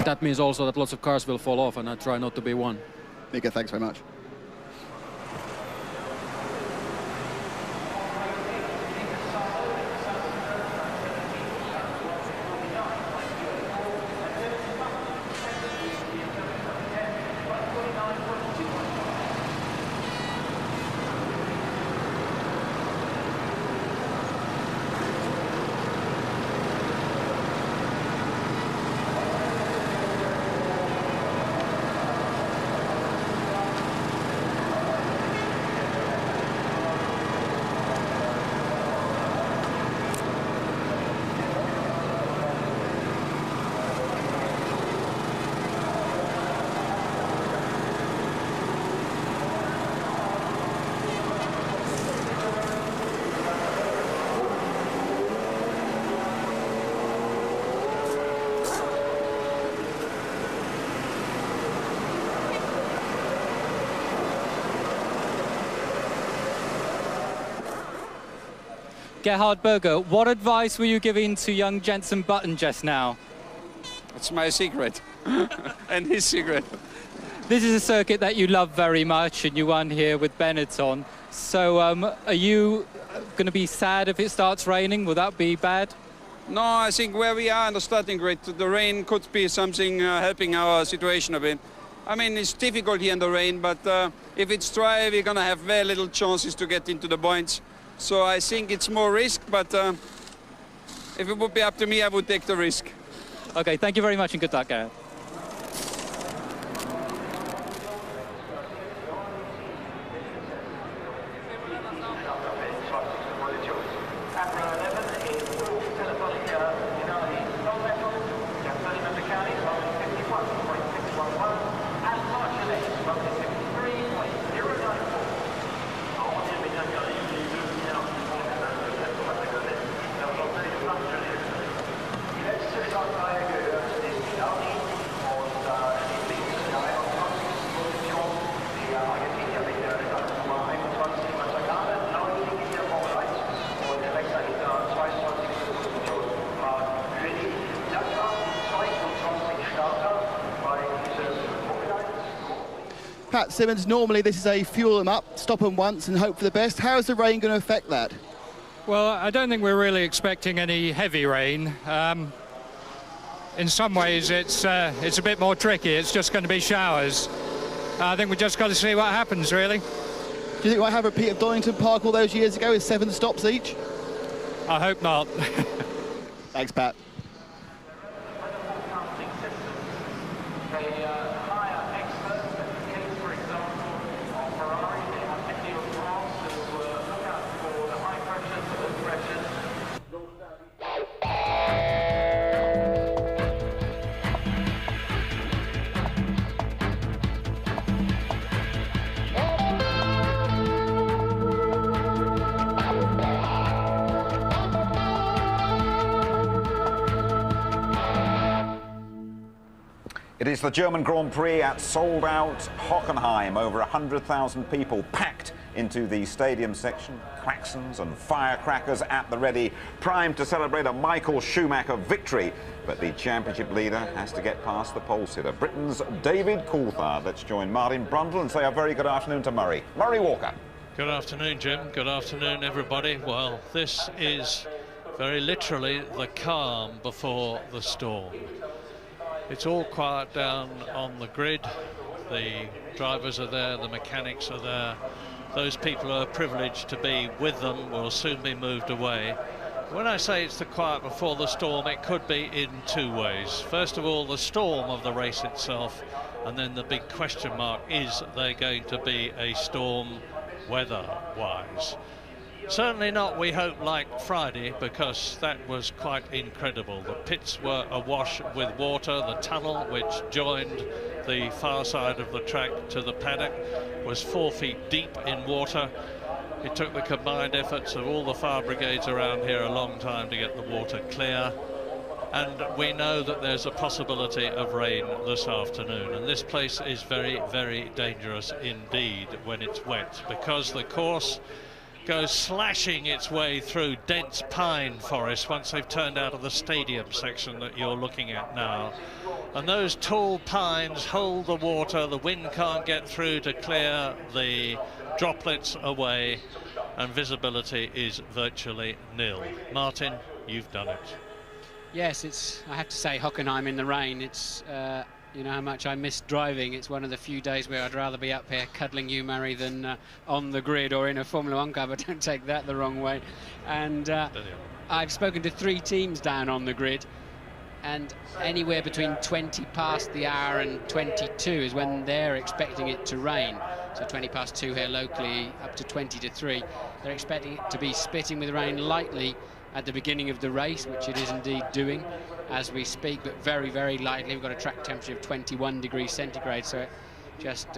That means also that lots of cars will fall off, and I try not to be one. Mika, thanks very much. Gerhard Berger, what advice were you giving to young Jenson Button just now? It's my secret and his secret. This is a circuit that you love very much and you won here with Benetton. So are you going to be sad if it starts raining? Will that be bad? No, I think where we are in the starting grid, the rain could be something helping our situation a bit. I mean, it's difficult here in the rain, but if it's dry, we're going to have very little chances to get into the points. So I think it's more risk, but if it would be up to me, I would take the risk. Okay, thank you very much and good luck, Gareth. Pat Simmons, normally this is a fuel them up, stop them once and hope for the best. How is the rain going to affect that? Well, I don't think we're really expecting any heavy rain. In some ways it's a bit more tricky. It's just going to be showers. I think we've just got to see what happens, really. Do you think we'll have a repeat of Donington Park all those years ago with 7 stops each? I hope not. Thanks, Pat. It is the German Grand Prix at sold-out Hockenheim. Over 100,000 people packed into the stadium section. Klaxons and firecrackers at the ready, primed to celebrate a Michael Schumacher victory. But the championship leader has to get past the pole sitter, Britain's David Coulthard. Let's join Martin Brundle and say a very good afternoon to Murray. Murray Walker. Good afternoon, Jim. Good afternoon, everybody. Well, this is very literally the calm before the storm. It's all quiet down on the grid. The drivers are there, the mechanics are there. Those people who are privileged to be with them will soon be moved away. When I say it's the quiet before the storm, it could be in two ways. First of all, the storm of the race itself, and then the big question mark, is there going to be a storm weather-wise? Certainly not, we hope, like Friday, because that was quite incredible. The pits were awash with water. The tunnel, which joined the far side of the track to the paddock, was 4 feet deep in water. It took the combined efforts of all the fire brigades around here a long time to get the water clear. And we know that there's a possibility of rain this afternoon. And this place is very, very dangerous indeed when it's wet, because the course goes slashing its way through dense pine forest once they've turned out of the stadium section that you're looking at now. And those tall pines hold the water. The wind can't get through to clear the droplets away, and visibility is virtually nil. Martin, you've done it. Yes, it's, I have to say, Hockenheim in the rain. It's, you know how much I miss driving. It's one of the few days where I'd rather be up here cuddling you, Murray, than on the grid or in a Formula 1 car, but don't take that the wrong way. And I've spoken to 3 teams down on the grid, and anywhere between 20 past the hour and 22 is when they're expecting it to rain. So 20 past 2 here locally, up to 20 to 3. They're expecting it to be spitting with rain lightly at the beginning of the race, which it is indeed doing as we speak, but very, very lightly. We've got a track temperature of 21 degrees centigrade, so it just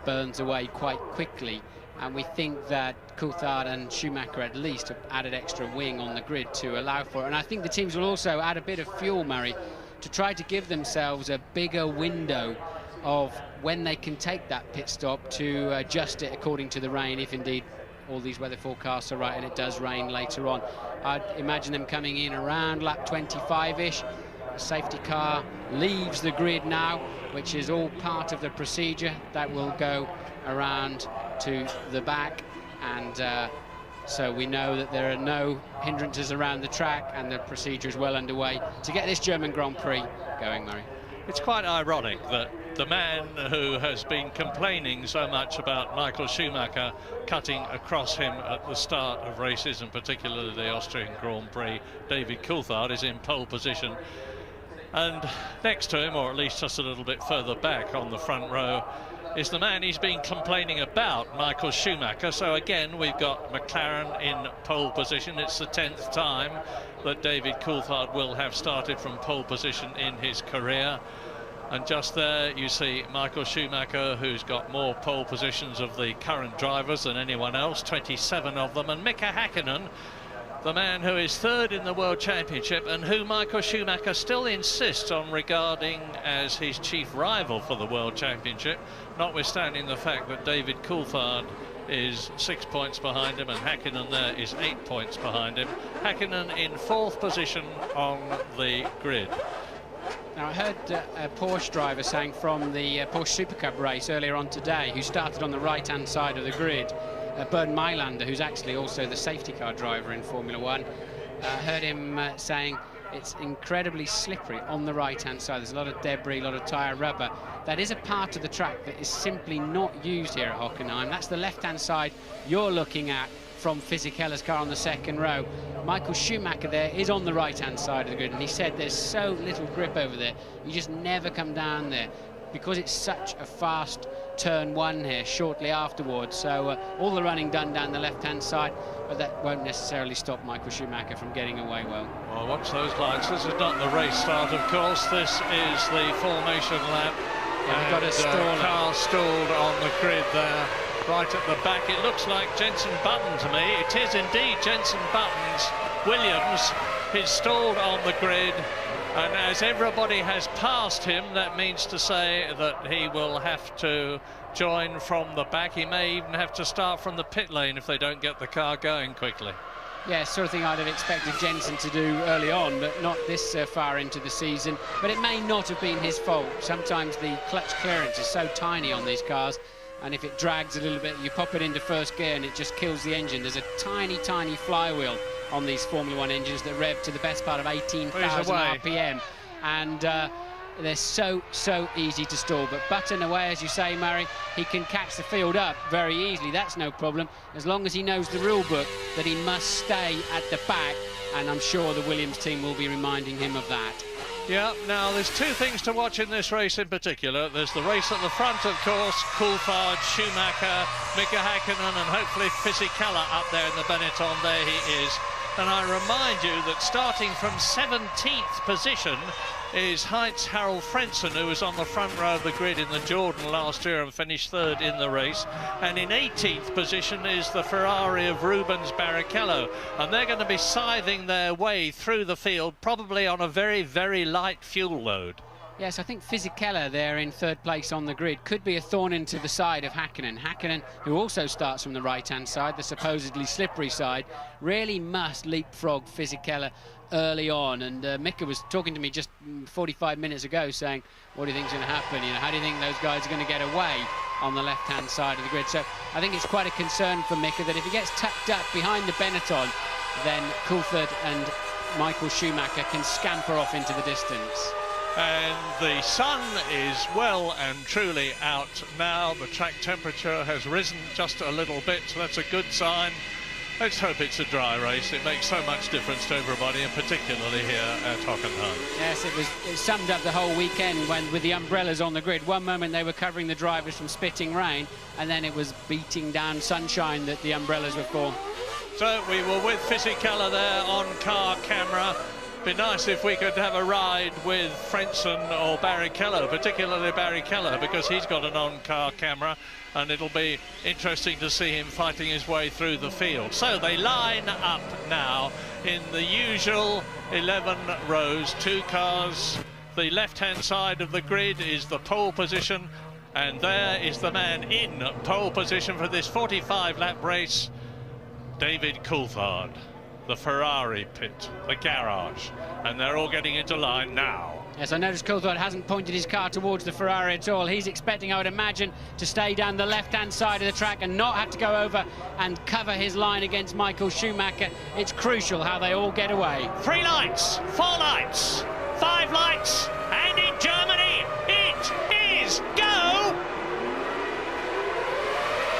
burns away quite quickly. And we think that Coulthard and Schumacher at least have added extra wing on the grid to allow for it. And I think the teams will also add a bit of fuel, Murray, to try to give themselves a bigger window of when they can take that pit stop to adjust it according to the rain, if indeed all these weather forecasts are right and it does rain later on. I'd imagine them coming in around lap 25-ish. The safety car leaves the grid now, which is all part of the procedure. That will go around to the back, and so we know that there are no hindrances around the track, and the procedure is well underway to get this German Grand Prix going, Murray. It's quite ironic that the man who has been complaining so much about Michael Schumacher cutting across him at the start of races, and particularly the Austrian Grand Prix, David Coulthard, is in pole position. And next to him, or at least just a little bit further back on the front row, is the man he's been complaining about, Michael Schumacher. So again, we've got McLaren in pole position. It's the 10th time that David Coulthard will have started from pole position in his career. And just there you see Michael Schumacher, who's got more pole positions of the current drivers than anyone else, 27 of them, and Mika Häkkinen, the man who is 3rd in the World Championship and who Michael Schumacher still insists on regarding as his chief rival for the World Championship, notwithstanding the fact that David Coulthard is 6 points behind him and Häkkinen there is 8 points behind him. Häkkinen in 4th position on the grid. Now, I heard a Porsche driver saying from the Porsche Super Cup race earlier on today, who started on the right-hand side of the grid, Bernd Mailander, who's actually also the safety car driver in Formula 1, heard him saying it's incredibly slippery on the right-hand side. There's a lot of debris, a lot of tyre rubber. That is a part of the track that is simply not used here at Hockenheim. That's the left-hand side you're looking at from Fisichella's car on the 2nd row. Michael Schumacher there is on the right-hand side of the grid, and he said there's so little grip over there, you just never come down there, because it's such a fast turn 1 here shortly afterwards. So all the running done down the left-hand side, but that won't necessarily stop Michael Schumacher from getting away well. Well, watch those lights. This is not the race start, of course. This is the formation lap. Yeah, we've got a staller. Car stalled on the grid there, right at the back. It looks like Jenson Button to me. It is indeed Jenson Button's Williams He's stalled on the grid, and as everybody has passed him, that means to say that he will have to join from the back. He may even have to start from the pit lane if they don't get the car going quickly. Yeah, sort of thing I'd have expected Jensen to do early on, but not this far into the season. But it may not have been his fault. Sometimes the clutch clearance is so tiny on these cars, and if it drags a little bit, you pop it into first gear and it just kills the engine. There's a tiny, tiny flywheel on these Formula One engines that rev to the best part of 18,000 RPM, and they're so easy to stall. But Button away, as you say, Murray, he can catch the field up very easily. That's no problem, as long as he knows the rule book that he must stay at the back, and I'm sure the Williams team will be reminding him of that. Yeah, now there's two things to watch in this race in particular. There's the race at the front, of course, Coulthard, Schumacher, Mika Häkkinen, and hopefully Fisichella up there in the Benetton. There he is. And I remind you that starting from 17th position is Heinz-Harald Frentzen, who was on the front row of the grid in the Jordan last year and finished third in the race. And in 18th position is the Ferrari of Rubens Barrichello. And they're going to be scything their way through the field, probably on a very, very light fuel load. Yes, I think Fisichella there in third place on the grid could be a thorn into the side of Häkkinen. Häkkinen, who also starts from the right-hand side, the supposedly slippery side, really must leapfrog Fisichella early on. And Mika was talking to me just 45 minutes ago saying, what do you think is going to happen? You know, how do you think those guys are going to get away on the left-hand side of the grid? So I think it's quite a concern for Mika that if he gets tucked up behind the Benetton, then Coulthard and Michael Schumacher can scamper off into the distance. And the sun is well and truly out now. The track temperature has risen just a little bit, so that's a good sign. Let's hope it's a dry race. It makes so much difference to everybody, and particularly here at Hockenheim. Yes, it summed up the whole weekend when, with the umbrellas on the grid. One moment they were covering the drivers from spitting rain, and then it was beating down sunshine that the umbrellas were for. So we were with Fisichella there on car camera. Be nice if we could have a ride with Frentzen or Barrichello, particularly Barrichello, because he's got an on-car camera, and it'll be interesting to see him fighting his way through the field. So they line up now in the usual 11 rows, two cars. The left-hand side of the grid is the pole position, and there is the man in pole position for this 45-lap race, David Coulthard. The Ferrari pit, the garage, and they're all getting into line now. Yes, I noticed Coulthard hasn't pointed his car towards the Ferrari at all. He's expecting, I would imagine, to stay down the left-hand side of the track and not have to go over and cover his line against Michael Schumacher. It's crucial how they all get away. 3 lights, 4 lights, 5 lights, and in Germany, it is go!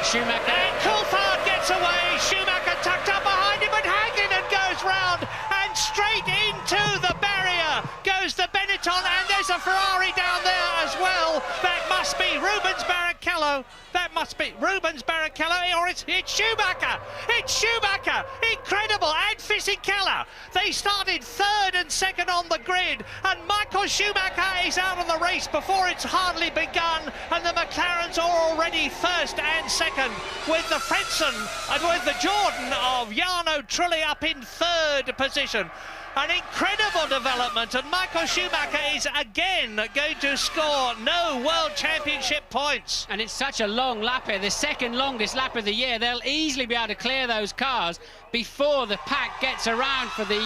Schumacher. And Coulthard gets away. Schumacher tucked up behind him, and Häkkinen goes round and straight into the barrier goes the Benetton, and there's a Ferrari down there as well. That must be Rubens Barrichello. That must be Rubens Barrichello, or it's Schumacher. It's Schumacher. Incredible. And Fisichella. They started third and second on the grid, and Michael Schumacher is out of the race before it's hardly begun, and the McLarens are already first and second, with the Frentzen and with the Jordan of Jarno Trulli up in third position. An incredible development, and Michael Schumacher is again going to score no World Championship points. And it's such a long lap here, the second longest lap of the year. They'll easily be able to clear those cars before the pack gets around for the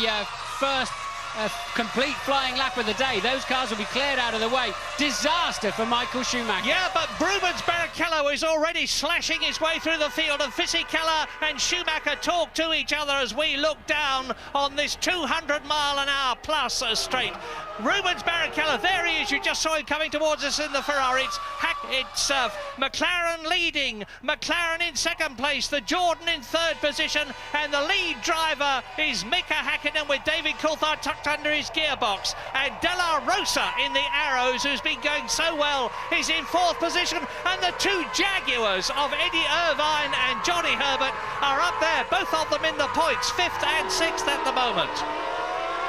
first complete flying lap of the day. Those cars will be cleared out of the way. Disaster for Michael Schumacher. Yeah, but Rubens Barrichello is already slashing his way through the field, and Fisichella and Schumacher talk to each other as we look down on this 200-mile-an-hour plus straight. Rubens Barrichello, there he is. You just saw him coming towards us in the Ferrari. It's McLaren leading, McLaren in second place, the Jordan in third position, and the lead driver is Mika Häkkinen with David Coulthard tucked under his gearbox, and De La Rosa in the Arrows, who's been going so well, is in fourth position, and the two Jaguars of Eddie Irvine and Johnny Herbert are up there, both of them in the points, 5th and 6th at the moment.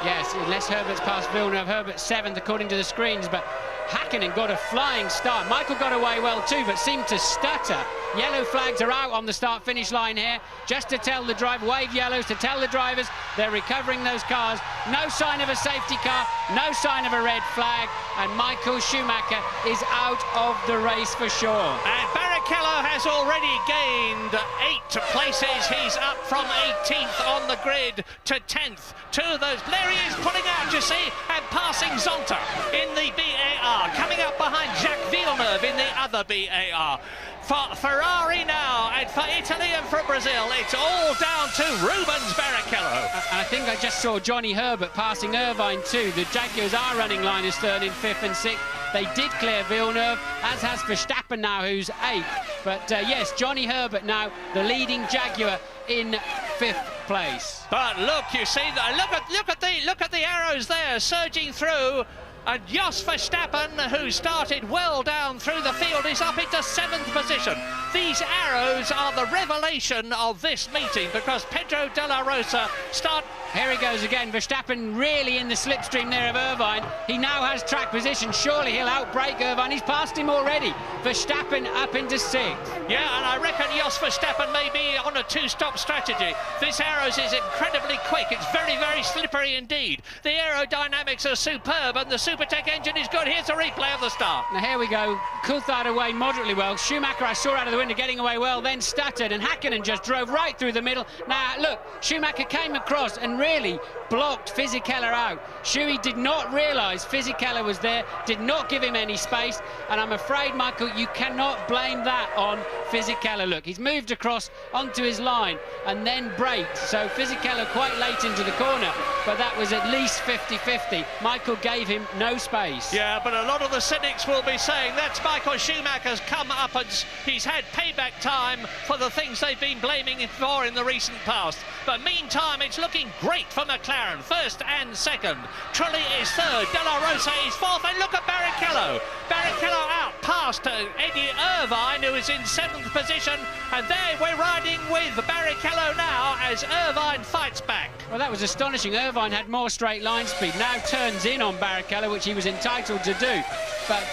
Yes, unless Herbert's past Villeneuve. Herbert's 7th according to the screens, but Hakkinen got a flying start. Michael got away well too, but seemed to stutter. Yellow flags are out on the start-finish line here, just to tell the driver, wave yellows to tell the drivers they're recovering those cars. No sign of a safety car, no sign of a red flag, and Michael Schumacher is out of the race for sure. And Barrichello has already gained 8 places. He's up from 18th on the grid to 10th. 2 of those, there he is pulling out, you see, and passing Zonta in the BAR, coming up behind Jacques Villeneuve in the other BAR. For Ferrari now, and for Italy and for Brazil, it's all down to Rubens Barrichello. And I think I just saw Johnny Herbert passing Irvine too. The Jaguars are running Linus third in 5th and 6th. They did clear Villeneuve, as has Verstappen now, who's 8th. But yes, Johnny Herbert now the leading Jaguar in 5th place. But look, you see, look at the arrows there surging through. And Jos Verstappen, who started well down through the field, is up into 7th position. These arrows are the revelation of this meeting, because Pedro de la Rosa start... Here he goes again. Verstappen really in the slipstream there of Irvine. He now has track position. Surely he'll outbrake Irvine. He's passed him already. Verstappen up into 6th. Yeah, and I reckon Jos Verstappen may be on a 2-stop strategy. This arrows is incredibly quick. It's very, very slippery indeed. The aerodynamics are superb, and the Supertech engine is good. Here's a replay of the start. Now here we go. Coulthard away moderately well. Schumacher I saw out of the window getting away well, then stuttered, and Hakkinen just drove right through the middle. Now look, Schumacher came across and really blocked Fisichella out. Schuey did not realise Fisichella was there, did not give him any space, and I'm afraid, Michael, you cannot blame that on Fisichella. Look, he's moved across onto his line and then braked, so Fisichella quite late into the corner, but that was at least 50-50. Michael gave him no space. Yeah, but a lot of the cynics will be saying that's Michael Schumacher's come up and he's had payback time for the things they've been blaming him for in the recent past. But meantime, it's looking great for McLaren, 1st and 2nd. Trulli is 3rd, De La Rosa is 4th, and look at Barrichello. Barrichello out past Eddie Irvine, who is in 7th position, and there we're riding with Barrichello now as Irvine fights back. Well, that was astonishing. Irvine had more straight line speed, now turns in on Barrichello, which he was entitled to do. But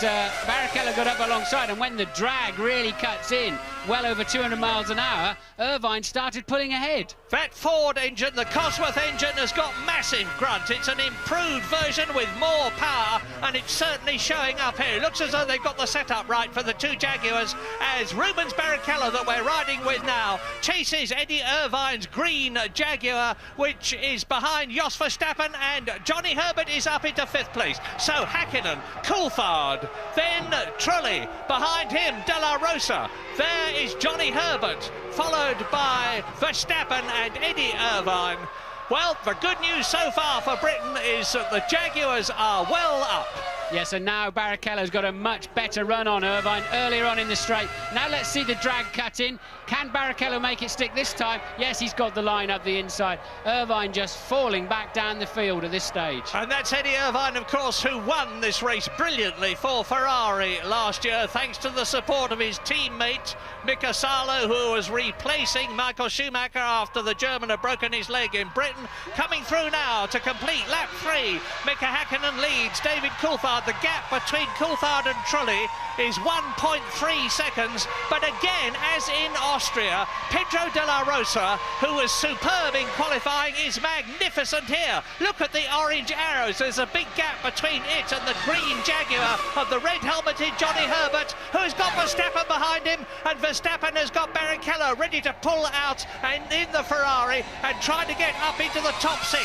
Barrichello got up alongside, and when the drag really cuts in, well over 200 miles an hour, Irvine started pulling ahead. That Ford engine, the Cosworth engine, has got massive grunt. It's an improved version with more power, and it's certainly showing up here. It looks as though they've got the setup right for the 2 Jaguars, as Rubens Barrichello, that we're riding with now, chases Eddie Irvine's green Jaguar, which is behind Jos Verstappen, and Johnny Herbert is up into 5th place. So Hakkinen, Coulthard, then Trulli, behind him De La Rosa. There is Johnny Herbert, followed by Verstappen and Eddie Irvine. Well, the good news so far for Britain is that the Jaguars are well up. Yes, and now Barrichello's got a much better run on Irvine earlier on in the straight. Now let's see the drag cut in. Can Barrichello make it stick this time? Yes, he's got the line up the inside. Irvine just falling back down the field at this stage. And that's Eddie Irvine, of course, who won this race brilliantly for Ferrari last year, thanks to the support of his teammate, Mika Salo, who was replacing Michael Schumacher after the German had broken his leg in Britain. Coming through now to complete lap 3. Mika Hakkinen leads David Coulthard. The gap between Coulthard and Trulli is 1.3 seconds, but again, as in Austria, Pedro de la Rosa, who was superb in qualifying, is magnificent here. Look at the orange arrows. There's a big gap between it and the green Jaguar of the red-helmeted Johnny Herbert, who has got Verstappen behind him, and Verstappen has got Barrichello ready to pull out and in the Ferrari and try to get up into the top 6.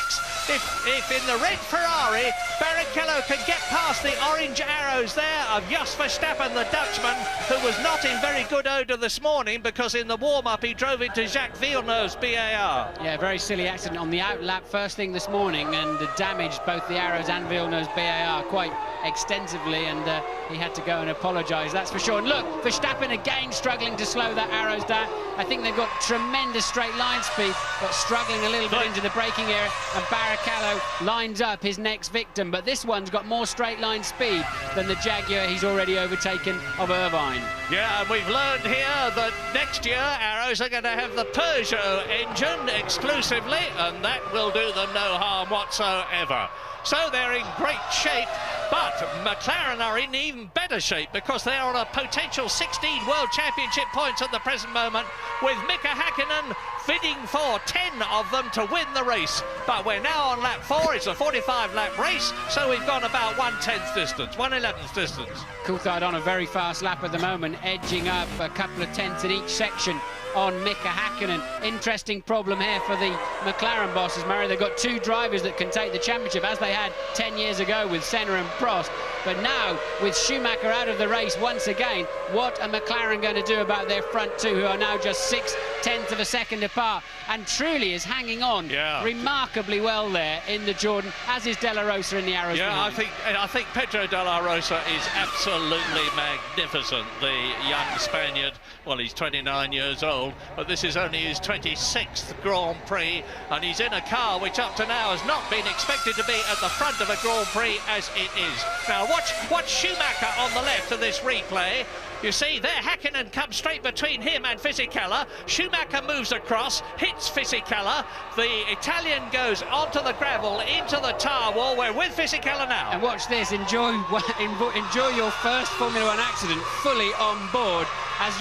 If in the red Ferrari, Barrichello can get past the orange arrows there of Jos Verstappen, the Dutchman, who was not in very good odour this morning because in the warm-up he drove into Jacques Villeneuve's BAR. Yeah, very silly accident on the outlap first thing this morning, and damaged both the arrows and Villeneuve's BAR quite extensively, and he had to go and apologise, that's for sure. And look, Verstappen again struggling to slow that arrows down. I think they've got tremendous straight line speed, but struggling a little bit into the braking area, and Barrichello lines up his next victim, but this one's got more straight line speed than the Jaguar he's already overtaken of Irvine. Yeah, and we've learned here that next year Arrows are going to have the Peugeot engine exclusively, and that will do them no harm whatsoever. So they're in great shape But McLaren are in even better shape because they are on a potential 16 World Championship points at the present moment, with Mika Häkkinen bidding for 10 of them to win the race. But we're now on lap 4. It's a 45-lap race, so we've gone about 1/10th distance, 1/11th distance. Coulthard on a very fast lap at the moment, edging up a couple of tenths in each section on Mika Häkkinen. Interesting problem here for the McLaren bosses, Murray. They've got two drivers that can take the championship, as they had 10 years ago with Senna and Prost. But now, with Schumacher out of the race once again, what are McLaren going to do about their front two, who are now just 0.6 of a second apart? And Trulli is hanging on remarkably well there in the Jordan, as is De La Rosa in the arrows behind. I think Pedro De La Rosa is absolutely magnificent, the young Spaniard. Well, he's 29 years old, but this is only his 26th Grand Prix, and he's in a car which up to now has not been expected to be at the front of a Grand Prix as it is. Now watch Schumacher on the left of this replay. You see there, Häkkinen comes straight between him and Fisichella. Schumacher moves across, hits Fisichella. The Italian goes onto the gravel, into the tar wall. We're with Fisichella now. And watch this, enjoy your first Formula One accident fully on board as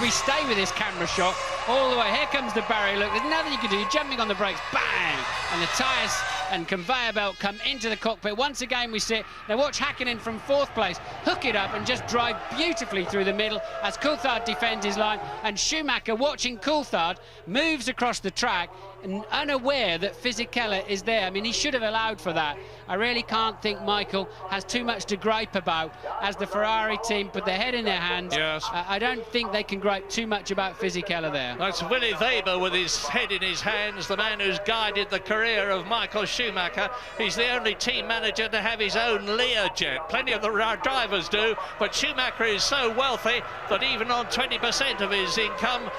we stay with this camera shot all the way. Here comes the barrier. Look, there's nothing you can do. You're jumping on the brakes, bang! And the tyres and conveyor belt come into the cockpit. Once again, we sit. Now watch Häkkinen from 4th place hook it up and just drive beautifully through the middle as Coulthard defends his line, and Schumacher, watching Coulthard, moves across the track and unaware that Fisichella is there. I mean, he should have allowed for that. I really can't think Michael has too much to gripe about as the Ferrari team put their head in their hands. Yes. I don't think they can gripe too much about Fisichella there. That's Willy Weber with his head in his hands, the man who's guided the career of Michael Schumacher. He's the only team manager to have his own Learjet. Plenty of the drivers do, but Schumacher is so wealthy that even on 20% of his income,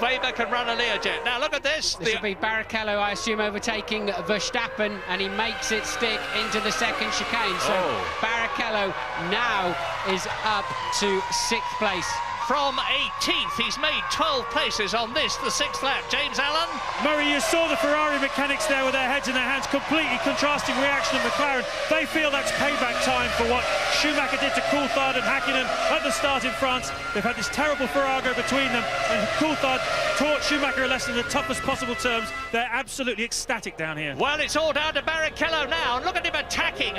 Weber can run a Learjet. Now look at this. This will be Barrichello, I assume, overtaking Verstappen, and he makes it stick into the second chicane. So Barrichello now is up to 6th place. From 18th, he's made 12 places on this, the 6th lap. James Allen? Murray, you saw the Ferrari mechanics there with their heads in their hands, completely contrasting reaction of McLaren. They feel that's payback time for what Schumacher did to Coulthard and Häkkinen at the start in France. They've had this terrible farrago between them, and Coulthard taught Schumacher a lesson in the toughest possible terms. They're absolutely ecstatic down here. Well, it's all down to Barrichello now, and look at him attacking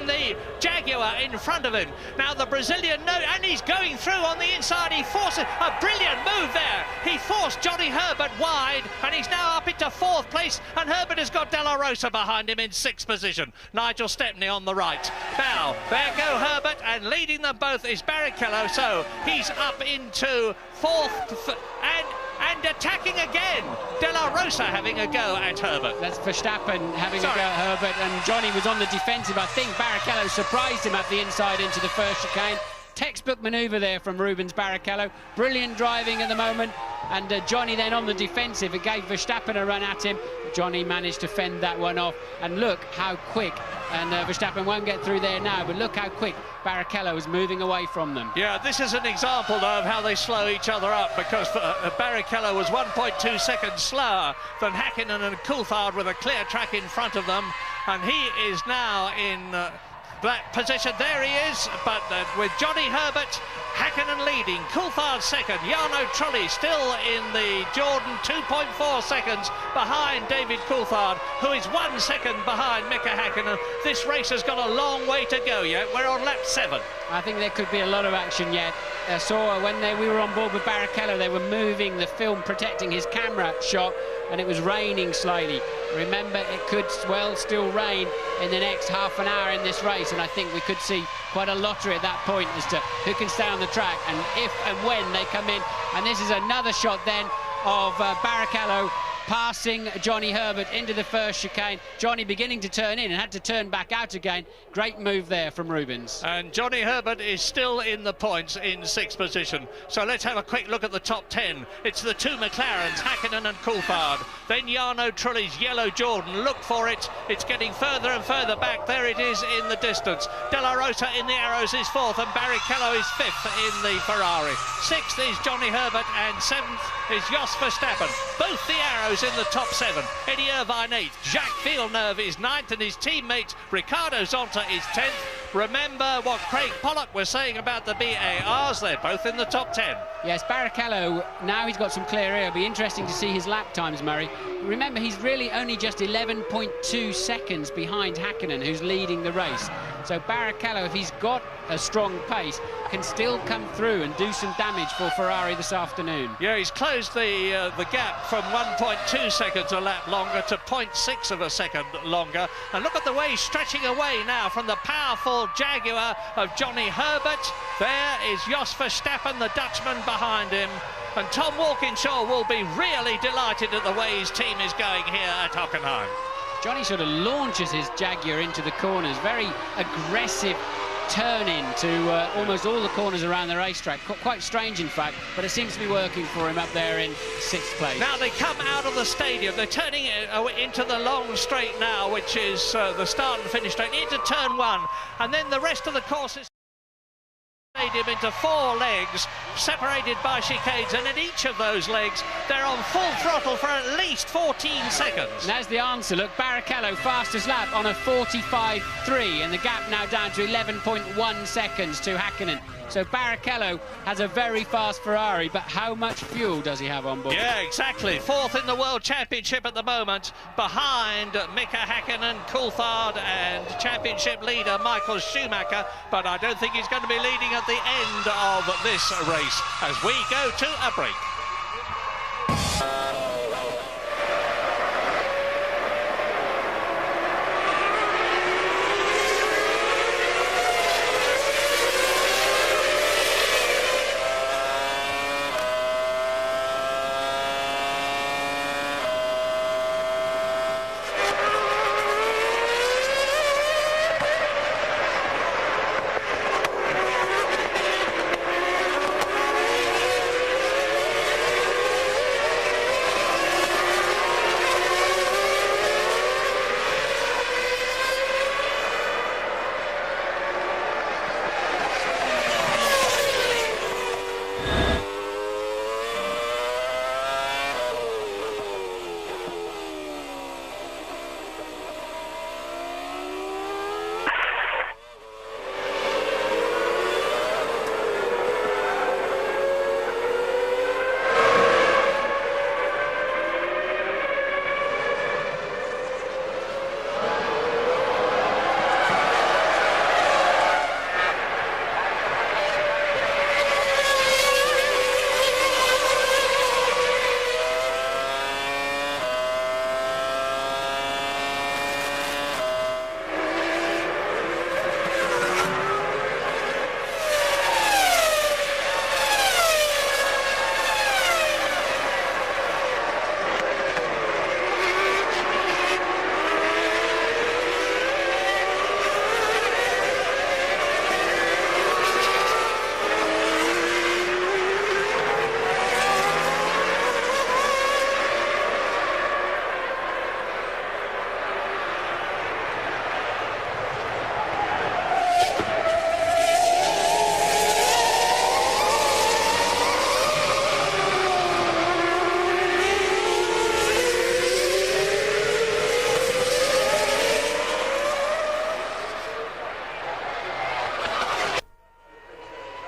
the Jaguar in front of him. Now the Brazilian, and he's going through on the inside. He forces a brilliant move there. He forced Johnny Herbert wide, and he's now up into 4th place, and Herbert has got De La Rosa behind him in 6th position. Nigel Stepney on the right. Now, there go Herbert, and leading them both is Barrichello, so he's up into 4th, and attacking again. De La Rosa having a go at Herbert. That's Verstappen having a go at Herbert, and Johnny was on the defensive. I think Barrichello surprised him at the inside into the first chicane. Textbook manoeuvre there from Rubens Barrichello. Brilliant driving at the moment, and Johnny then on the defensive. It gave Verstappen a run at him. Johnny managed to fend that one off, and look how quick, and Verstappen won't get through there now, but look how quick Barrichello is moving away from them. Yeah, this is an example, though, of how they slow each other up, because Barrichello was 1.2 seconds slower than Häkkinen and Coulthard with a clear track in front of them, and he is now in black position. There he is, but with Johnny Herbert, Häkkinen leading, Coulthard second, Jarno Trulli still in the Jordan, 2.4 seconds behind David Coulthard, who is 1 second behind Mika Häkkinen. This race has got a long way to go yet. We're on lap 7. I think there could be a lot of action yet. I saw when we were on board with Barrichello, they were moving the film, protecting his camera shot, and it was raining slightly. Remember, it could well still rain in the next half an hour in this race, and I think we could see quite a lottery at that point as to who can stay on the track and if and when they come in. And this is another shot then of Barrichello passing Johnny Herbert into the first chicane. Johnny beginning to turn in and had to turn back out again. Great move there from Rubens. And Johnny Herbert is still in the points in 6th position. So let's have a quick look at the top 10. It's the two McLarens, Häkkinen and Coulthard. Then Jarno Trulli's yellow Jordan. Look for it. It's getting further and further back. There it is in the distance. De La Rosa in the arrows is 4th, and Barrichello is 5th in the Ferrari. 6th is Johnny Herbert, and 7th is Jos Verstappen. Both the arrows Arrows in the top 7. Eddie Irvine 8th. Jacques Villeneuve is 9th, and his teammate Ricardo Zonta is 10th. Remember what Craig Pollock was saying about the BARs. They're both in the top 10. Yes, Barrichello, now he's got some clear air. It'll be interesting to see his lap times, Murray. Remember, he's really only just 11.2 seconds behind Häkkinen, who's leading the race. So Barrichello, if he's got a strong pace, can still come through and do some damage for Ferrari this afternoon. Yeah, he's closed the gap from 1.2 seconds a lap longer to 0.6 of a second longer. And look at the way he's stretching away now from the powerful Jaguar of Johnny Herbert. There is Jos Verstappen, the Dutchman, behind him. And Tom Walkinshaw will be really delighted at the way his team is going here at Hockenheim. Johnny sort of launches his Jaguar into the corners, very aggressive turn in to almost all the corners around the racetrack. Quite strange, in fact, but it seems to be working for him up there in 6th place. Now they come out of the stadium. They're turning into the long straight now, which is the start and finish straight, into turn 1. And then the rest of the course is stadium into 4 legs, separated by chicanes, and in each of those legs they're on full throttle for at least 14 seconds. And there's the answer. Look, Barrichello fastest lap on a 45.3, and the gap now down to 11.1 seconds to Häkkinen. So Barrichello has a very fast Ferrari, but how much fuel does he have on board? Yeah, exactly. 4th in the World Championship at the moment, behind Mika Häkkinen, Coulthard, and championship leader Michael Schumacher. But I don't think he's going to be leading at the end of this race as we go to a break.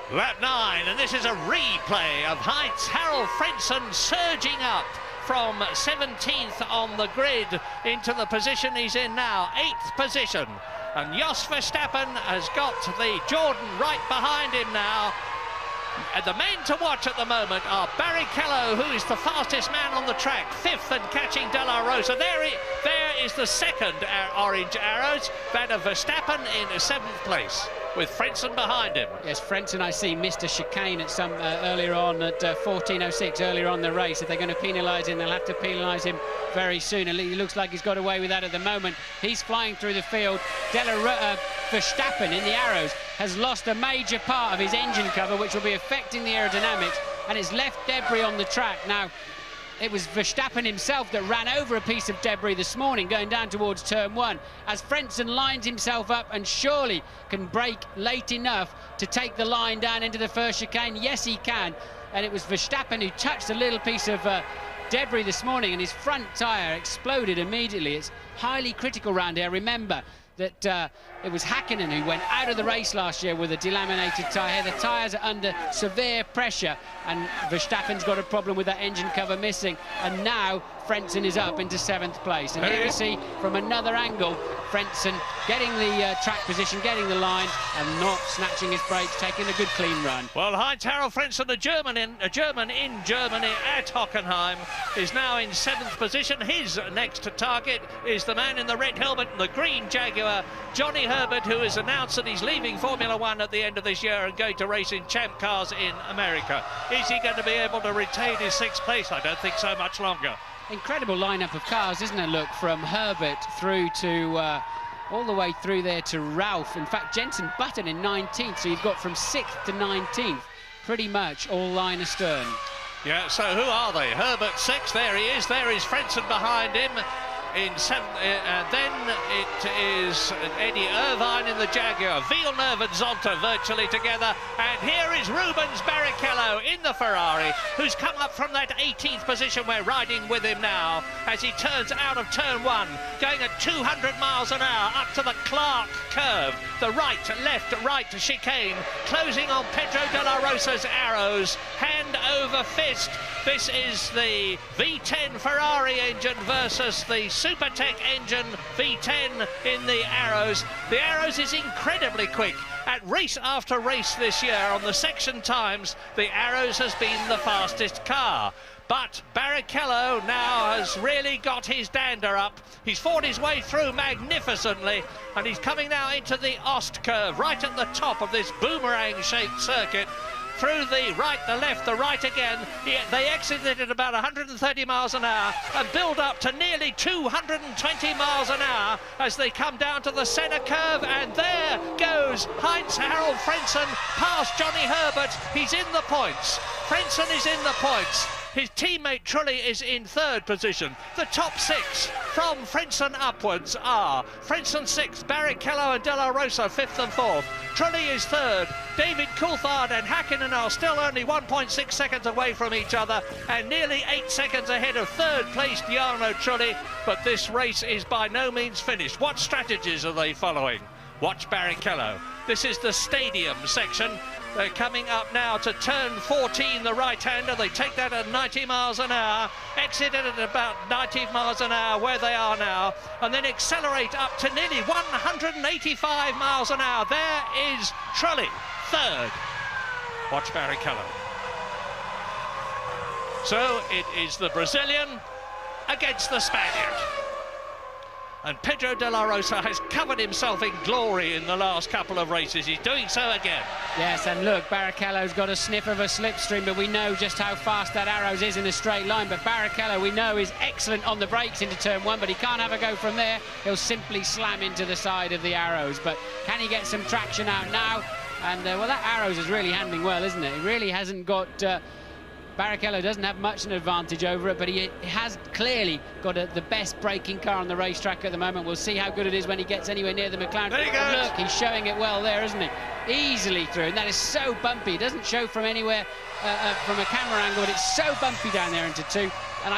Lap 9, and this is a replay of Heinz-Harald Frentzen surging up from 17th on the grid into the position he's in now, 8th position. And Jos Verstappen has got the Jordan right behind him now. And the men to watch at the moment are Barrichello, who is the fastest man on the track, 5th and catching De La Rosa. There is the second orange arrows, that of Verstappen in 7th place, with Frentzen behind him. Yes, Frentzen, I see, missed a chicane at some earlier on at 14.06 earlier on the race. If they're going to penalise him, they'll have to penalise him very soon. He looks like he's got away with that at the moment. He's flying through the field. Verstappen in the arrows has lost a major part of his engine cover, which will be affecting the aerodynamics, and it's left debris on the track. Now, it was Verstappen himself that ran over a piece of debris this morning going down towards turn 1, as Frentzen lines himself up and surely can brake late enough to take the line down into the first chicane. Yes, he can. And it was Verstappen who touched a little piece of debris this morning, and his front tyre exploded immediately. It's highly critical round here. Remember that it was Hakkinen who went out of the race last year with a delaminated tyre. The tyres are under severe pressure, and Verstappen's got a problem with that engine cover missing, and now Frentzen is up into 7th place. And here we see from another angle Frentzen getting the track position, getting the line, and not snatching his brakes, taking a good clean run. Well, Heinz-Harald Frentzen, a German in Germany at Hockenheim, is now in 7th position. His next target is the man in the red helmet and the green Jaguar, Johnny Herbert, who has announced that he's leaving Formula One at the end of this year and going to race in champ cars in America. Is he going to be able to retain his 6th place? I don't think so much longer. Incredible lineup of cars, isn't it? Look, from Herbert through to all the way through there to Ralph. In fact, Jenson Button in 19th, so you've got from 6th to 19th, pretty much all line astern. Yeah, so who are they? Herbert 6th, there he is. There is Frentzen behind him in 7th, and then it is Eddie Irvine in the Jaguar, Villeneuve and Zonta virtually together, and here is Rubens Barrichello in the Ferrari, who's come up from that 18th position. We're riding with him now as he turns out of turn 1, going at 200 miles an hour up to the Clark curve, the right, left, right chicane, closing on Pedro de la Rosa's arrows, hand over fist. This is the V10 Ferrari engine versus the Supertech engine V10 in the Arrows. The Arrows is incredibly quick. At race after race this year on the section times, the Arrows has been the fastest car. But Barrichello now has really got his dander up. He's fought his way through magnificently, and he's coming now into the Ost curve, right at the top of this boomerang-shaped circuit. Through the right, the left, the right again. They exited at about 130 miles an hour and build up to nearly 220 miles an hour as they come down to the centre curve, and there goes Heinz-Harald Frentzen past Johnny Herbert. He's in the points. Frentzen is in the points. His teammate Trulli is in 3rd position. The top 6 from Frentzen upwards are Frentzen 6th, Barrichello and De La Rosa 5th and 4th. Trulli is 3rd. David Coulthard and Hakkinen are still only 1.6 seconds away from each other and nearly 8 seconds ahead of 3rd placed Jarno Trulli. But this race is by no means finished. What strategies are they following? Watch Barrichello. This is the stadium section. They're coming up now to turn 14, the right-hander. They take that at 90 miles an hour, exit it at about 90 miles an hour where they are now, and then accelerate up to nearly 185 miles an hour. There is Trulli, 3rd. Watch Barrichello. So it is the Brazilian against the Spaniard. And Pedro de la Rosa has covered himself in glory in the last couple of races. He's doing so again. Yes, and look, Barrichello's got a sniff of a slipstream, but we know just how fast that Arrows is in a straight line. But Barrichello, we know, is excellent on the brakes into turn 1, but he can't have a go from there. He'll simply slam into the side of the Arrows. But can he get some traction out now? And, well, that Arrows is really handling well, isn't it? He really hasn't got... Barrichello doesn't have much an advantage over it, but he has clearly got the best braking car on the racetrack at the moment. We'll see how good it is when he gets anywhere near the McLaren. There he goes. Look, he's showing it well there, isn't he? Easily through, and that is so bumpy. It doesn't show from anywhere, from a camera angle, but it's so bumpy down there into 2. And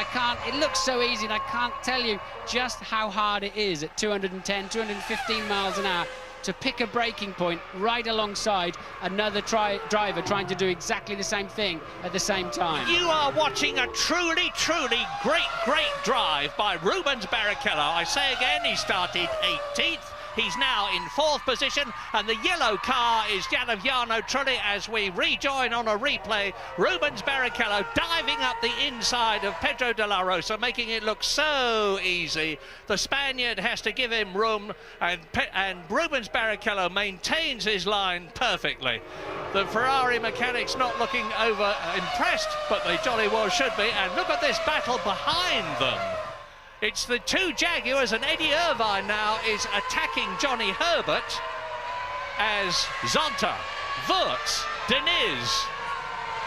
it looks so easy, and I can't tell you just how hard it is at 210, 215 miles an hour to pick a braking point right alongside another driver trying to do exactly the same thing at the same time. You are watching a truly, truly great drive by Rubens Barrichello. I say again, he started 18th. He's now in 4th position, and the yellow car is that of Jarno Trulli as we rejoin on a replay. Rubens Barrichello diving up the inside of Pedro de la Rosa, making it look so easy. The Spaniard has to give him room, and Rubens Barrichello maintains his line perfectly. The Ferrari mechanics not looking over impressed, but they jolly well should be. And look at this battle behind them. It's the 2 Jaguars, and Eddie Irvine now is attacking Johnny Herbert as Zonta, Wurz, Deniz,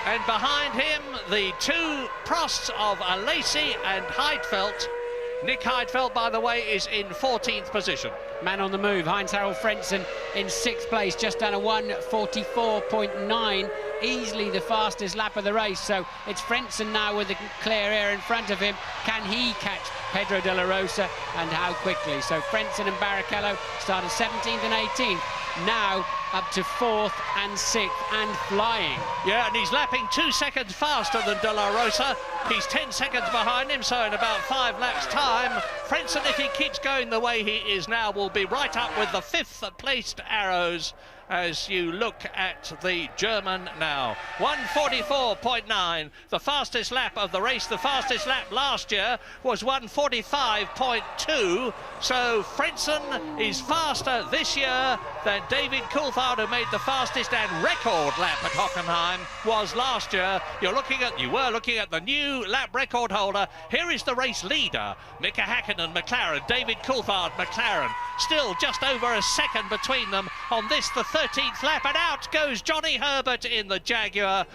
and behind him the 2 Prosts of Alesi and Heidfeld. Nick Heidfeld, by the way, is in 14th position. man on the move. Heinz-Harald Frentzen in 6th place, just done a 1:44.9, easily the fastest lap of the race. So it's Frentzen now with the clear air in front of him. Can he catch Pedro de la Rosa, and how quickly? So Frentzen and Barrichello started 17th and 18th, now up to 4th and 6th and flying. Yeah, and he's lapping 2 seconds faster than De La Rosa. He's 10 seconds behind him, so in about 5 laps' time, Frentzen, if he keeps going the way he is now, will be right up with the 5th placed Arrows as you look at the German now. 1:44.9, the fastest lap of the race. The fastest lap last year was 1:45.2, so Frentzen is faster this year than David Coulthard, who made the fastest and record lap at Hockenheim, was last year. You were looking at the new lap record holder. Here is the race leader, Mika Häkkinen, McLaren, David Coulthard, McLaren. Still just over a second between them on this, the 13th lap, and out goes Johnny Herbert in the Jaguar.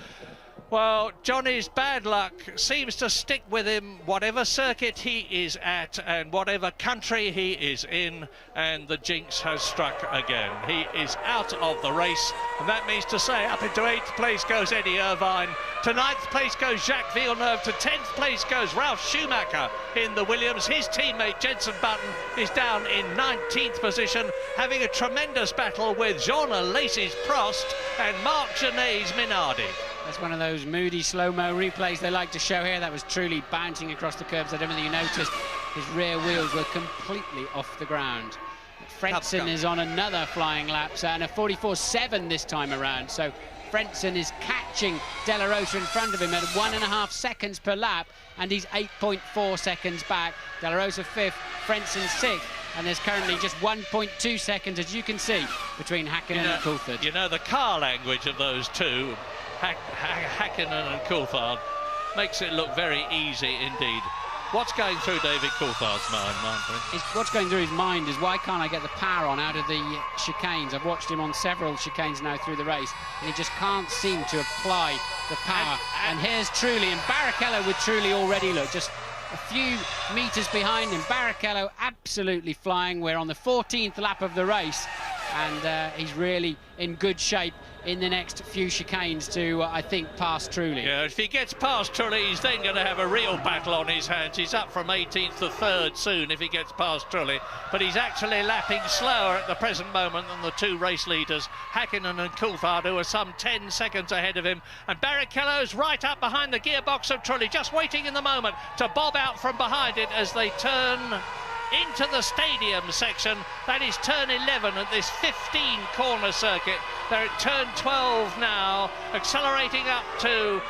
Well, Johnny's bad luck seems to stick with him, whatever circuit he is at and whatever country he is in, and the jinx has struck again. He is out of the race, and that means to say up into 8th place goes Eddie Irvine, to 9th place goes Jacques Villeneuve, to 10th place goes Ralf Schumacher in the Williams. His teammate Jenson Button is down in 19th position, having a tremendous battle with Jean Alesi's Prost and Marc Gené's Minardi. That's one of those moody slow-mo replays they like to show here. That was truly bouncing across the curbs. I don't know whether you noticed his rear wheels were completely off the ground. Frentzen is on another flying lap, and a 44.7 this time around. So Frentzen is catching De La Rosa in front of him at 1.5 seconds per lap, and he's 8.4 seconds back. De La Rosa 5th, Frentzen 6th. And there's currently just 1.2 seconds, as you can see, between Häkkinen and Coulthard. You know, the car language of those two, Häkkinen and Coulthard, makes it look very easy indeed. What's going through David Coulthard's mind, Manfred? What's going through his mind is, why can't I get the power on out of the chicanes? I've watched him on several chicanes now through the race, and he just can't seem to apply the power. And here's Trulli, and Barrichello with Trulli already, look, just a few meters behind him. Barrichello absolutely flying. We're on the 14th lap of the race, and he's really in good shape in the next few chicanes to, I think, pass Trulli. Yeah, if he gets past Trulli, he's then going to have a real battle on his hands. He's up from 18th to 3rd soon if he gets past Trulli, but he's actually lapping slower at the present moment than the two race leaders, Häkkinen and Coulthard, who are some 10 seconds ahead of him. And Barrichello's right up behind the gearbox of Trulli, just waiting in the moment to bob out from behind it as they turn into the stadium section. That is turn 11 at this 15-corner circuit. They're at turn 12 now, accelerating up to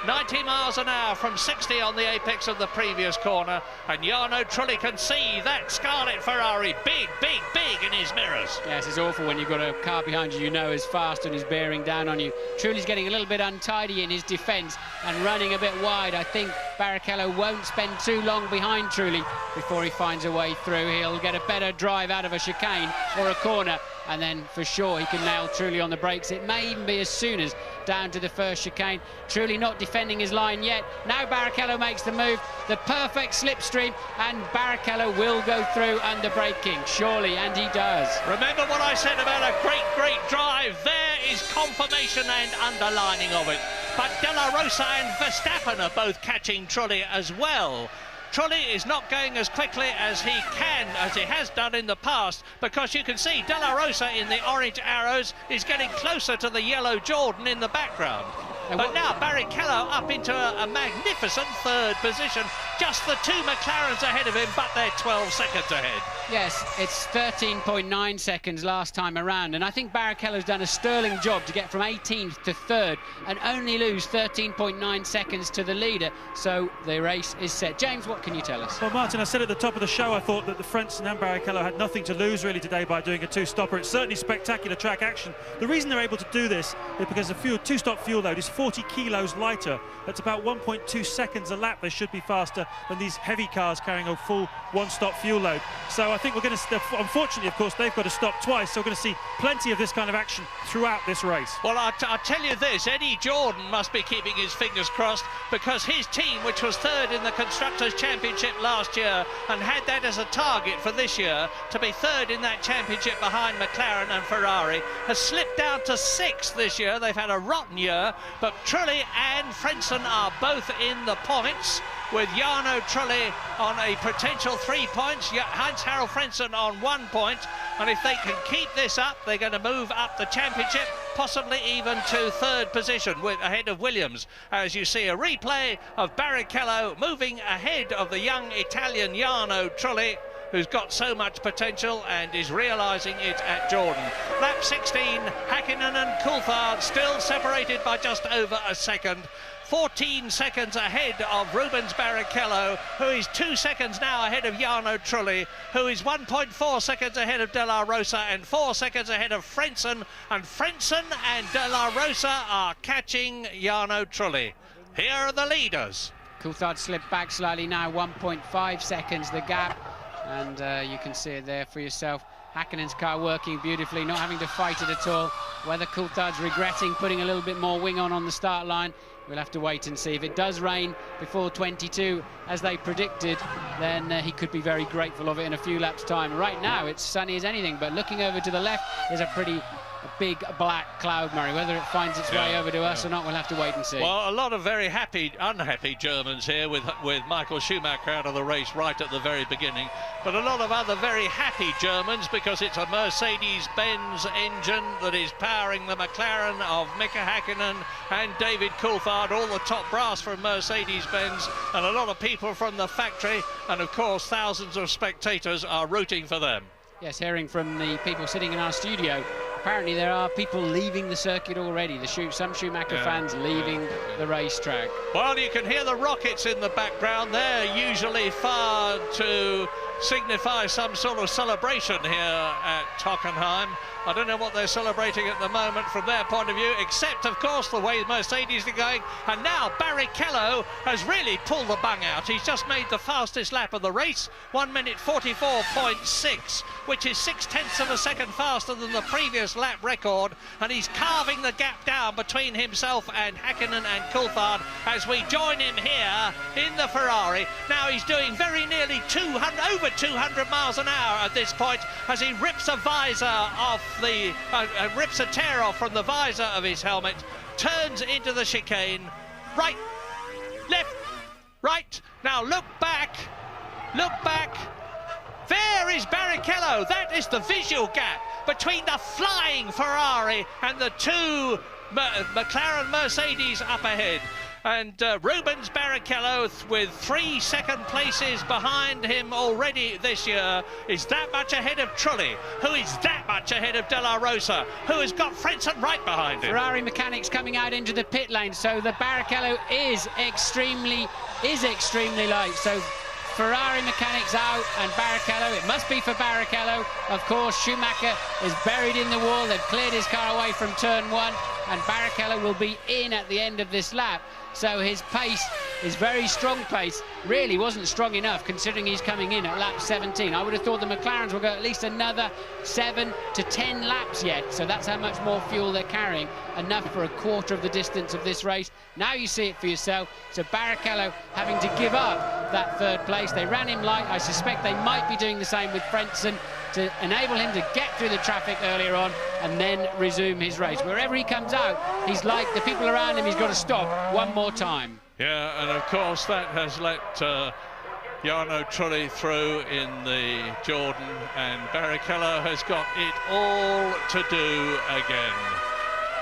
90 miles an hour from 60 on the apex of the previous corner, and Jarno Trulli can see that Scarlet Ferrari big, big, big in his mirrors. Yes, it's awful when you've got a car behind you know is fast and is bearing down on you. Trulli's getting a little bit untidy in his defence and running a bit wide. I think Barrichello won't spend too long behind Trulli before he finds a way through. He'll get a better drive out of a chicane or a corner, and then for sure he can nail Trulli on the brakes. It may even be as soon as down to the first chicane. Trulli not defending his line yet. Now Barrichello makes the move, the perfect slipstream, and Barrichello will go under under braking, surely, and he does. Remember what I said about a great, great drive? There is confirmation and underlining of it. But De La Rosa and Verstappen are both catching Trulli as well. Trulli is not going as quickly as he has done in the past, because you can see De La Rosa in the orange arrows is getting closer to the yellow Jordan in the background. But now Barrichello up into a magnificent 3rd position. Just the two McLarens ahead of him, but they're 12 seconds ahead. Yes, it's 13.9 seconds last time around, and I think Barrichello's done a sterling job to get from 18th to 3rd and only lose 13.9 seconds to the leader, so the race is set. James, what can you tell us? Well, Martin, I said at the top of the show I thought that the Frentzen and Barrichello had nothing to lose really today by doing a two-stopper. It's certainly spectacular track action. The reason they're able to do this is because the two-stop fuel load is 40 kilos lighter. That's about 1.2 seconds a lap. They should be faster than these heavy cars carrying a full one-stop fuel load. So I think we're going to, unfortunately, of course, they've got to stop twice, so we're going to see plenty of this kind of action throughout this race. Well, I'll tell you this, Eddie Jordan must be keeping his fingers crossed, because his team, which was third in the Constructors' Championship last year and had that as a target for this year, to be third in that championship behind McLaren and Ferrari, has slipped down to 6th this year. They've had a rotten year, but Trulli and Frentzen are both in the points, with Jarno Trulli on a potential 3 points, Heinz-Harald Frentzen on 1 point, and if they can keep this up, they're going to move up the championship, possibly even to 3rd position, ahead of Williams, as you see a replay of Barrichello moving ahead of the young Italian Jarno Trulli, who's got so much potential and is realising it at Jordan. Lap 16, Häkkinen and Coulthard still separated by just over a second. 14 seconds ahead of Rubens Barrichello, who is 2 seconds now ahead of Jarno Trulli, who is 1.4 seconds ahead of De La Rosa and 4 seconds ahead of Frentzen. And Frentzen and De La Rosa are catching Jarno Trulli. Here are the leaders. Coulthard slipped back slightly now, 1.5 seconds the gap, and you can see it there for yourself. Häkkinen's car working beautifully, not having to fight it at all. Whether Coulthard's regretting putting a little bit more wing on the start line, we'll have to wait and see. If it does rain before 22, as they predicted, then he could be very grateful of it in a few laps' time. Right now, it's sunny as anything, but looking over to the left is a big black cloud, Murray. Whether it finds its way over to us or not, we'll have to wait and see. Well, a lot of very unhappy Germans here with Michael Schumacher out of the race right at the very beginning, but a lot of other very happy Germans, because it's a Mercedes-Benz engine that is powering the McLaren of Mika Häkkinen and David Coulthard, all the top brass from Mercedes-Benz, and a lot of people from the factory, and of course thousands of spectators are rooting for them. Yes, hearing from the people sitting in our studio, apparently there are people leaving the circuit already. Some Schumacher fans leaving the racetrack. Well, you can hear the rockets in the background. They're usually fired to signify some sort of celebration here at Hockenheim. I don't know what they're celebrating at the moment from their point of view, except, of course, the way Mercedes are going. And now Barrichello has really pulled the bung out. He's just made the fastest lap of the race, 1 minute 44.6, which is 0.6 of a second faster than the previous lap record. And he's carving the gap down between himself and Häkkinen and Coulthard as we join him here in the Ferrari. Now he's doing very nearly over 200 miles an hour at this point, as he rips a visor off rips a tear off from the visor of his helmet, turns into the chicane, right, left, right. Now look back, there is Barrichello. That is the visual gap between the flying Ferrari and the two McLaren Mercedes up ahead. And Rubens Barrichello, with 3 second places behind him already this year, is that much ahead of Trulli, who is that much ahead of De La Rosa, who has got Frentzen right behind him. Ferrari mechanics coming out into the pit lane, so the Barrichello is extremely light. So Ferrari mechanics out, and Barrichello, it must be for Barrichello. Of course, Schumacher is buried in the wall. They've cleared his car away from turn 1, and Barrichello will be in at the end of this lap. So his pace, his very strong pace, really wasn't strong enough considering he's coming in at lap 17. I would have thought the McLarens will go at least another 7 to 10 laps yet. So that's how much more fuel they're carrying, enough for a quarter of the distance of this race. Now you see it for yourself. So Barrichello having to give up that 3rd place. They ran him light. I suspect they might be doing the same with Frentzen to enable him to get through the traffic earlier on and then resume his race. Wherever he comes out, he's like the people around him, he's got to stop one more time. Yeah, and of course that has let Jarno Trulli through in the Jordan, and Barrichello has got it all to do again.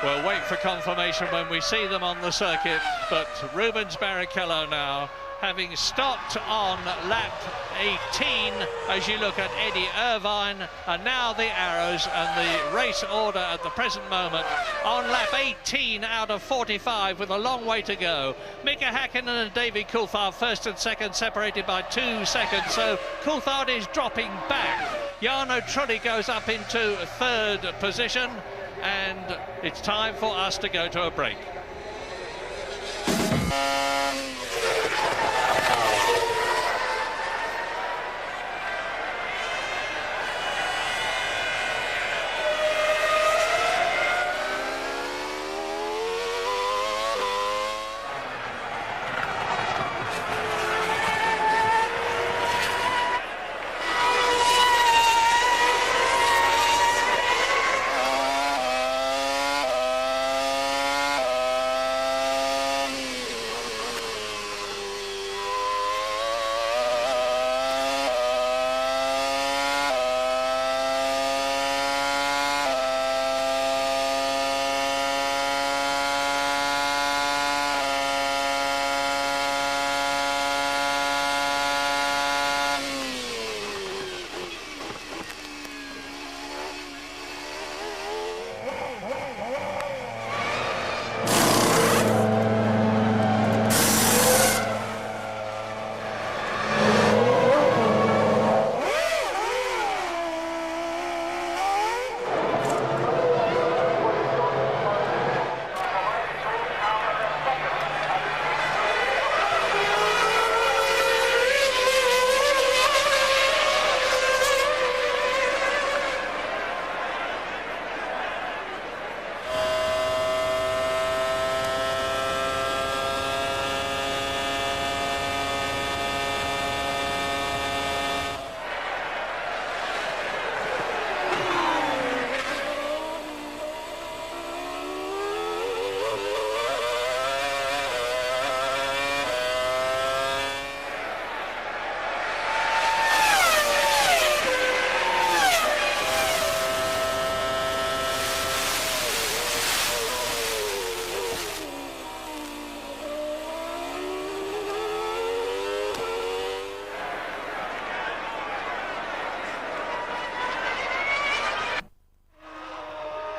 We'll wait for confirmation when we see them on the circuit, but Rubens Barrichello now, having stopped on lap 18, as you look at Eddie Irvine, and now the arrows and the race order at the present moment on lap 18 out of 45 with a long way to go. Mika Häkkinen and David Coulthard first and second, separated by 2 seconds, so Coulthard is dropping back. Jarno Trulli goes up into 3rd position, and it's time for us to go to a break.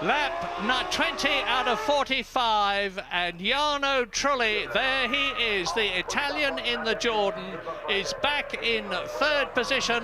Lap 20 out of 45, and Jarno Trulli, there he is, the Italian in the Jordan, is back in third position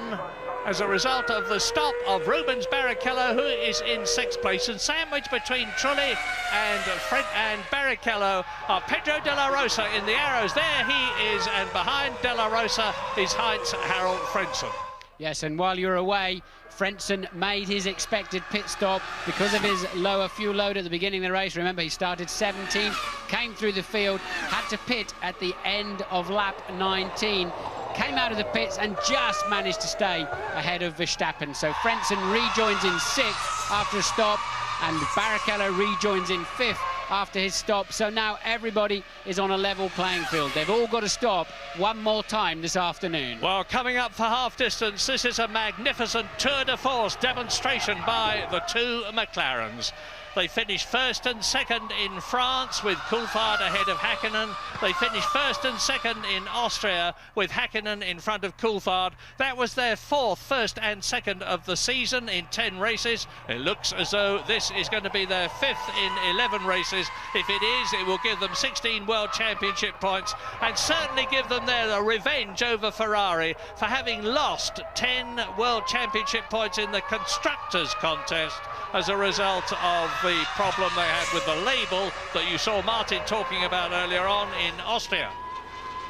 as a result of the stop of Rubens Barrichello, who is in sixth place. And sandwiched between Trulli and Barrichello are Pedro de la Rosa in the arrows. There he is, and behind de la Rosa is Heinz-Harald Frentzen. Yes, and while you're away, Frentzen made his expected pit stop because of his lower fuel load at the beginning of the race. Remember, he started 17th, came through the field, had to pit at the end of lap 19, came out of the pits and just managed to stay ahead of Verstappen. So Frentzen rejoins in 6th after a stop, and Barrichello rejoins in 5th after his stop. So now everybody is on a level playing field. They've all got to stop one more time this afternoon. Well, coming up for half distance, this is a magnificent tour de force demonstration by the two McLarens. They finished first and second in France with Coulthard ahead of Häkkinen. They finished first and second in Austria with Häkkinen in front of Coulthard. That was their fourth first and second of the season in 10 races. It looks as though this is going to be their 5th in 11 races. If it is, it will give them 16 World Championship points and certainly give them their revenge over Ferrari for having lost 10 World Championship points in the Constructors' contest as a result of the problem they had with the label that you saw Martin talking about earlier on in Austria.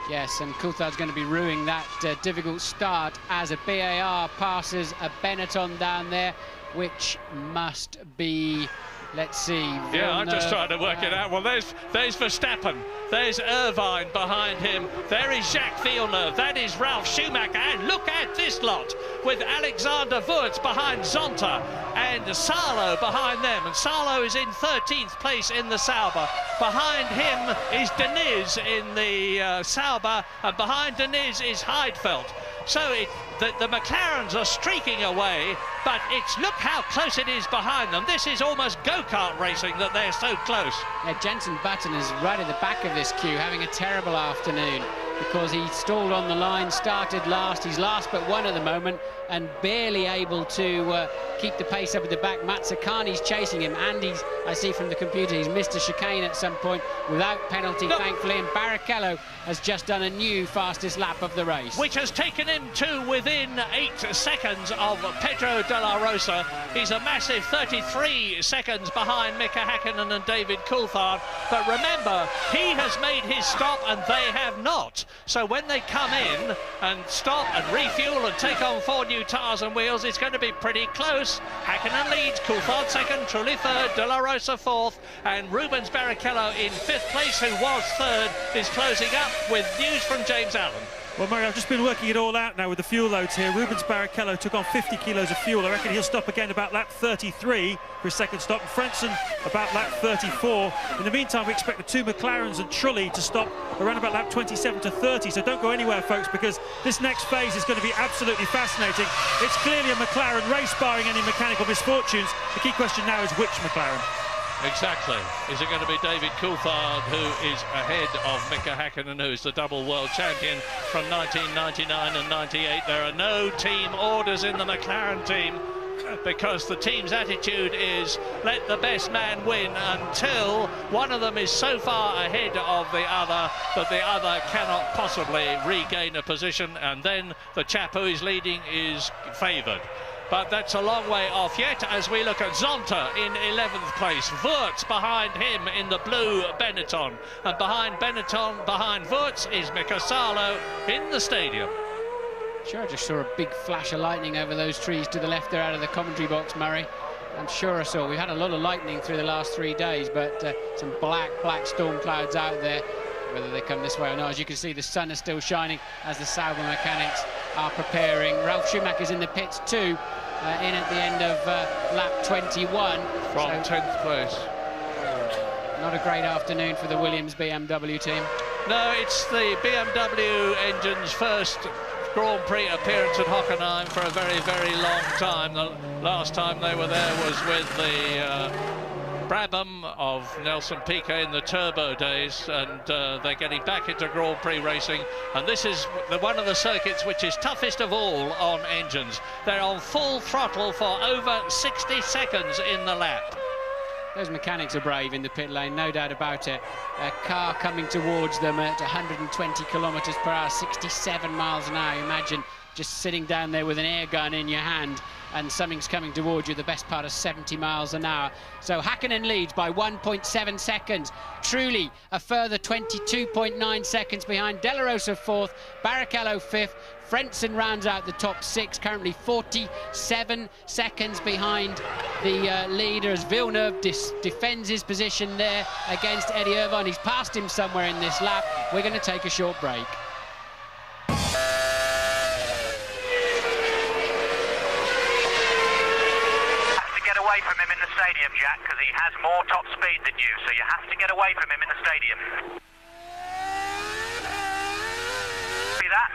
Yes, and Coulthard's going to be ruining that difficult start as a BAR passes a Benetton down there, which must be, let's see. Yeah, I'm just trying to work it out. Well, there's Verstappen. There's Irvine behind him. There is Jacques Villeneuve. That is Ralf Schumacher. And look at this lot with Alexander Wurz behind Zonta and Salo behind them. And Salo is in 13th place in the Sauber. Behind him is Deniz in the Sauber. And behind Deniz is Heidfeld. So the McLarens are streaking away, but look how close it is behind them. This is almost go-kart racing that they're so close. Yeah, Jenson Button is right at the back of this queue, having a terrible afternoon because he stalled on the line, started last. He's last but one at the moment and barely able to keep the pace up at the back. Mazzacani's chasing him, and I see from the computer, he's missed a chicane at some point without penalty, thankfully, and Barrichello has just done a new fastest lap of the race. Which has taken him to within 8 seconds of Pedro de la Rosa. He's a massive 33 seconds behind Mika Häkkinen and David Coulthard. But remember, he has made his stop and they have not. So when they come in and stop and refuel and take on 4 new tyres and wheels, it's going to be pretty close. Häkkinen leads, Coulthard second, Trulli third, de la Rosa fourth, and Rubens Barrichello in 5th place, who was third, is closing up with news from James Allen. Well, Murray, I've just been working it all out now with the fuel loads here. Rubens Barrichello took on 50 kilos of fuel. I reckon he'll stop again about lap 33 for his second stop. And Frentzen about lap 34. In the meantime, we expect the two McLarens and Trulli to stop around about lap 27 to 30. So don't go anywhere, folks, because this next phase is going to be absolutely fascinating. It's clearly a McLaren race, barring any mechanical misfortunes. The key question now is which McLaren? Exactly. Is it going to be David Coulthard, who is ahead of Mika Häkkinen, who is the double world champion from 1999 and 98? There are no team orders in the McLaren team because the team's attitude is let the best man win until one of them is so far ahead of the other that the other cannot possibly regain a position, and then the chap who is leading is favoured. But that's a long way off yet as we look at Zonta in 11th place. Wurz behind him in the blue Benetton. And behind Benetton, behind Wurz, is Mika Salo in the stadium. Sure, I just saw a big flash of lightning over those trees to the left there out of the commentary box, Murray. I'm sure I saw. We've had a lot of lightning through the last 3 days, but some black storm clouds out there. Whether they come this way or not, as you can see, the sun is still shining as the Sauber mechanics are preparing. Ralf Schumacher's in the pits too, in at the end of lap 21. From 10th place. Not a great afternoon for the Williams BMW team. No, it's the BMW engine's first Grand Prix appearance at Hockenheim for a very, very long time. The last time they were there was with the Brabham of Nelson Piquet in the turbo days, and they're getting back into Grand Prix racing, and this is one of the circuits which is toughest of all on engines. They're on full throttle for over 60 seconds in the lap. Those mechanics are brave in the pit lane, no doubt about it. A car coming towards them at 120 kilometres per hour, 67 miles an hour. Imagine just sitting down there with an air gun in your hand and something's coming towards you, the best part of 70 miles an hour. So Häkkinen leads by 1.7 seconds. Truly a further 22.9 seconds behind. De La Rosa fourth, Barrichello fifth. Frentzen rounds out the top six, currently 47 seconds behind the leader as Villeneuve defends his position there against Eddie Irvine. He's passed him somewhere in this lap. We're going to take a short break. Away from him in the stadium, Jack, because he has more top speed than you, so you have to get away from him in the stadium. See that?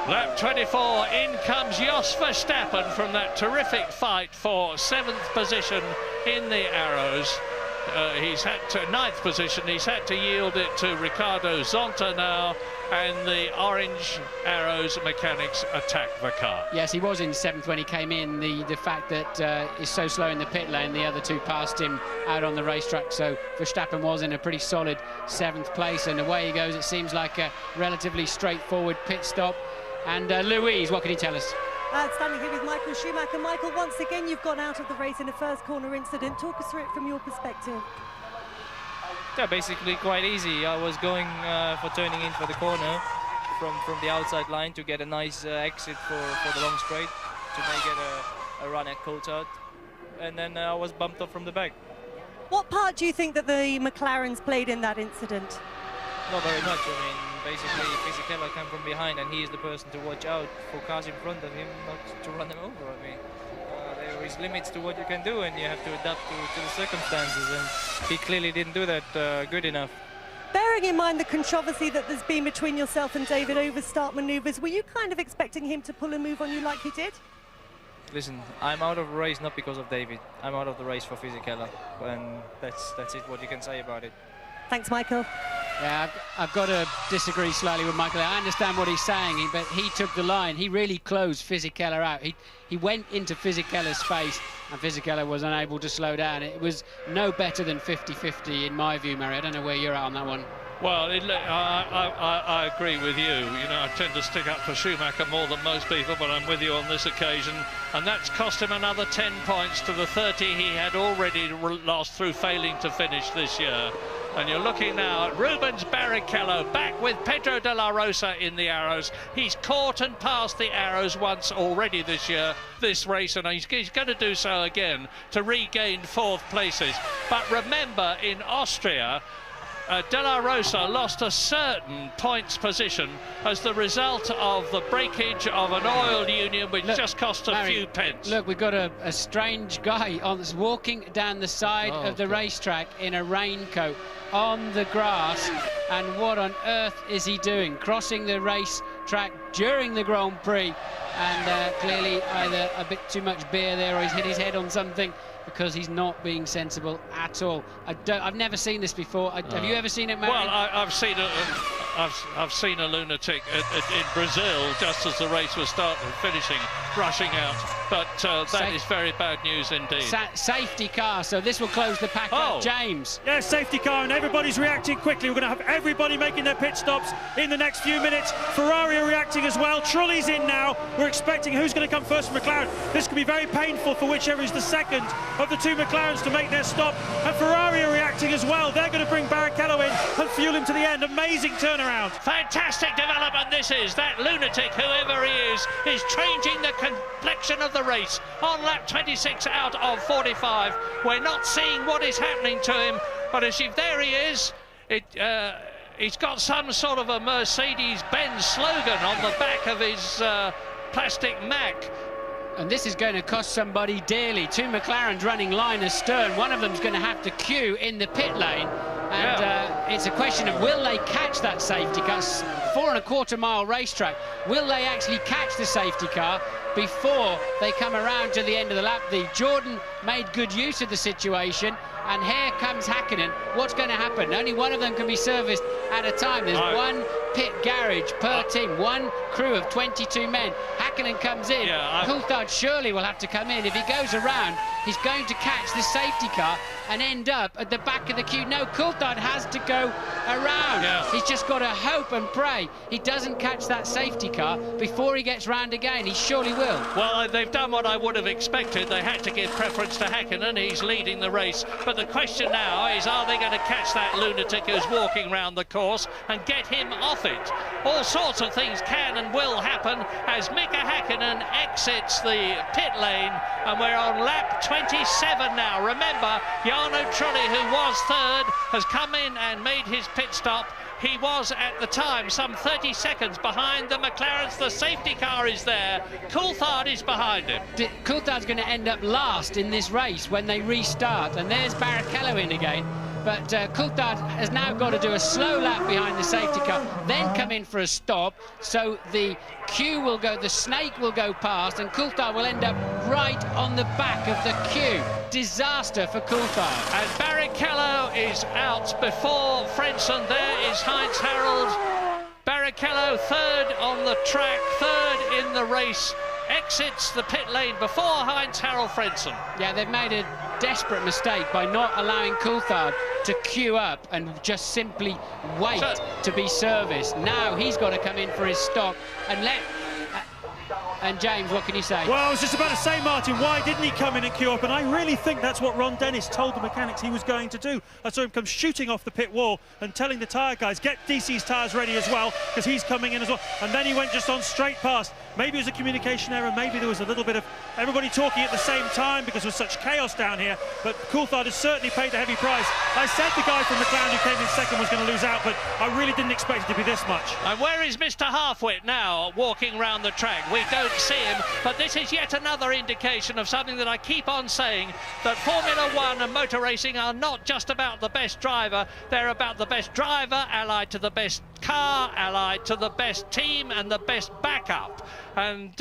Lap 24, in comes Jos Verstappen from that terrific fight for 7th position in the Arrows. He's had to 9th position, he's had to yield it to Ricardo Zonta now, and the orange Arrows mechanics attack the car. Yes, he was in 7th when he came in. The fact that he's so slow in the pit lane, the other two passed him out on the racetrack, so Verstappen was in a pretty solid 7th place, and away he goes. It seems like a relatively straightforward pit stop. And Louise, what can you tell us? Standing here with Michael Schumacher. Michael, once again, you've gone out of the race in a first corner incident. Talk us through it from your perspective. Yeah, basically quite easy. I was going for turning in for the corner from the outside line to get a nice exit for the long straight to make it a run at Coulthard. And then I was bumped off from the back. What part do you think that the McLarens played in that incident? Not very much. I mean, basically, Fisichella came from behind, and he is the person to watch out for cars in front of him, not to run them over. I mean, there is limits to what you can do, and you have to adapt to the circumstances, and he clearly didn't do that good enough. Bearing in mind the controversy that there's been between yourself and David over start manoeuvres, were you kind of expecting him to pull a move on you like he did? Listen, I'm out of the race not because of David. I'm out of the race for Fisichella, and that's it, what you can say about it. Thanks, Michael. Yeah, I've got to disagree slightly with Michael. I understand what he's saying, but he took the line. He really closed Fisichella out. He went into Fisichella's space, and Fisichella was unable to slow down. It was no better than 50-50 in my view, Murray. I don't know where you're at on that one. Well, I agree with you. You know, I tend to stick up for Schumacher more than most people, but I'm with you on this occasion. And that's cost him another 10 points to the 30 he had already lost through failing to finish this year. And you're looking now at Rubens Barrichello back with Pedro de la Rosa in the Arrows. He's caught and passed the Arrows once already this year, this race, and he's going to do so again to regain 4th places. But remember, in Austria, De La Rosa lost a certain points position as the result of the breakage of an oil union, which just cost a few pence. Look, we've got a strange guy walking down the side of the racetrack in a raincoat on the grass, and what on earth is he doing? Crossing the racetrack during the Grand Prix, and clearly either a bit too much beer there, or he's hit his head on something, because he's not being sensible at all. I've never seen this before. Have you ever seen it, Mary? Well, I've seen a lunatic in Brazil just as the race was finishing, rushing out. But that is very bad news indeed. Safety car, so this will close the pack up. James. Yeah, safety car, and everybody's reacting quickly. We're going to have everybody making their pit stops in the next few minutes. Ferrari are reacting as well. Trulli's in now. We're expecting who's going to come first from McLaren. This could be very painful for whichever is the second of the two McLarens to make their stop. And Ferrari are reacting as well. They're going to bring Barrichello in and fuel him to the end. Amazing turnaround. Fantastic development this is. That lunatic, whoever he is changing the complexion of the race on lap 26 out of 45. We're not seeing what is happening to him, but as if there he is, he's got some sort of a Mercedes-Benz slogan on the back of his plastic Mac. And this is going to cost somebody dearly. Two McLarens running line astern. One of them's going to have to queue in the pit lane. And it's a question of, will they catch that safety car? 4.25 mile racetrack. Will they actually catch the safety car before they come around to the end of the lap? The Jordan made good use of the situation. And here comes Häkkinen. What's going to happen? Only one of them can be serviced at a time. There's one pit garage per team, one crew of 22 men. Häkkinen comes in. Coulthard surely will have to come in. If he goes around, he's going to catch the safety car and end up at the back of the queue. No, Coulthard has to go around. He's just got to hope and pray he doesn't catch that safety car before he gets round again. He surely will. Well, they've done what I would have expected. They had to give preference to Häkkinen. He's leading the race. But the question now is, are they going to catch that lunatic who's walking round the course and get him off it? All sorts of things can and will happen as Mika Häkkinen exits the pit lane, and we're on lap 27 now. Remember, Jarno Trulli, who was third, has come in and made his pit stop. He was, at the time, some 30 seconds behind the McLarens. The safety car is there. Coulthard is behind him. Coulthard's going to end up last in this race when they restart. And there's Barrichello in again. But Coulthard has now got to do a slow lap behind the safety car, then come in for a stop. So the queue will go, the snake will go past, and Coulthard will end up right on the back of the queue. Disaster for Coulthard. And Barrichello is out before Frentzen. There is Heinz Harald. Barrichello third on the track, third in the race. Exits the pit lane before Heinz Harald Frentzen. Yeah, they've made a desperate mistake by not allowing Coulthard to queue up and just simply wait to be serviced. Now he's got to come in for his stop and let... And James, what can you say? Well, I was just about to say, Martin, why didn't he come in and queue up? And I really think that's what Ron Dennis told the mechanics he was going to do. I saw him come shooting off the pit wall and telling the tyre guys, get DC's tyres ready as well, because he's coming in as well. And then he went just on straight past. Maybe it was a communication error, maybe there was a little bit of everybody talking at the same time because there was such chaos down here. But Coulthard has certainly paid a heavy price. I said the guy from McLaren who came in second was going to lose out, but I really didn't expect it to be this much. And where is Mr. Halfwit now walking round the track? We don't see him, but this is yet another indication of something that I keep on saying, that Formula One and motor racing are not just about the best driver, they're about the best driver allied to the best car, allied to the best team and the best backup. And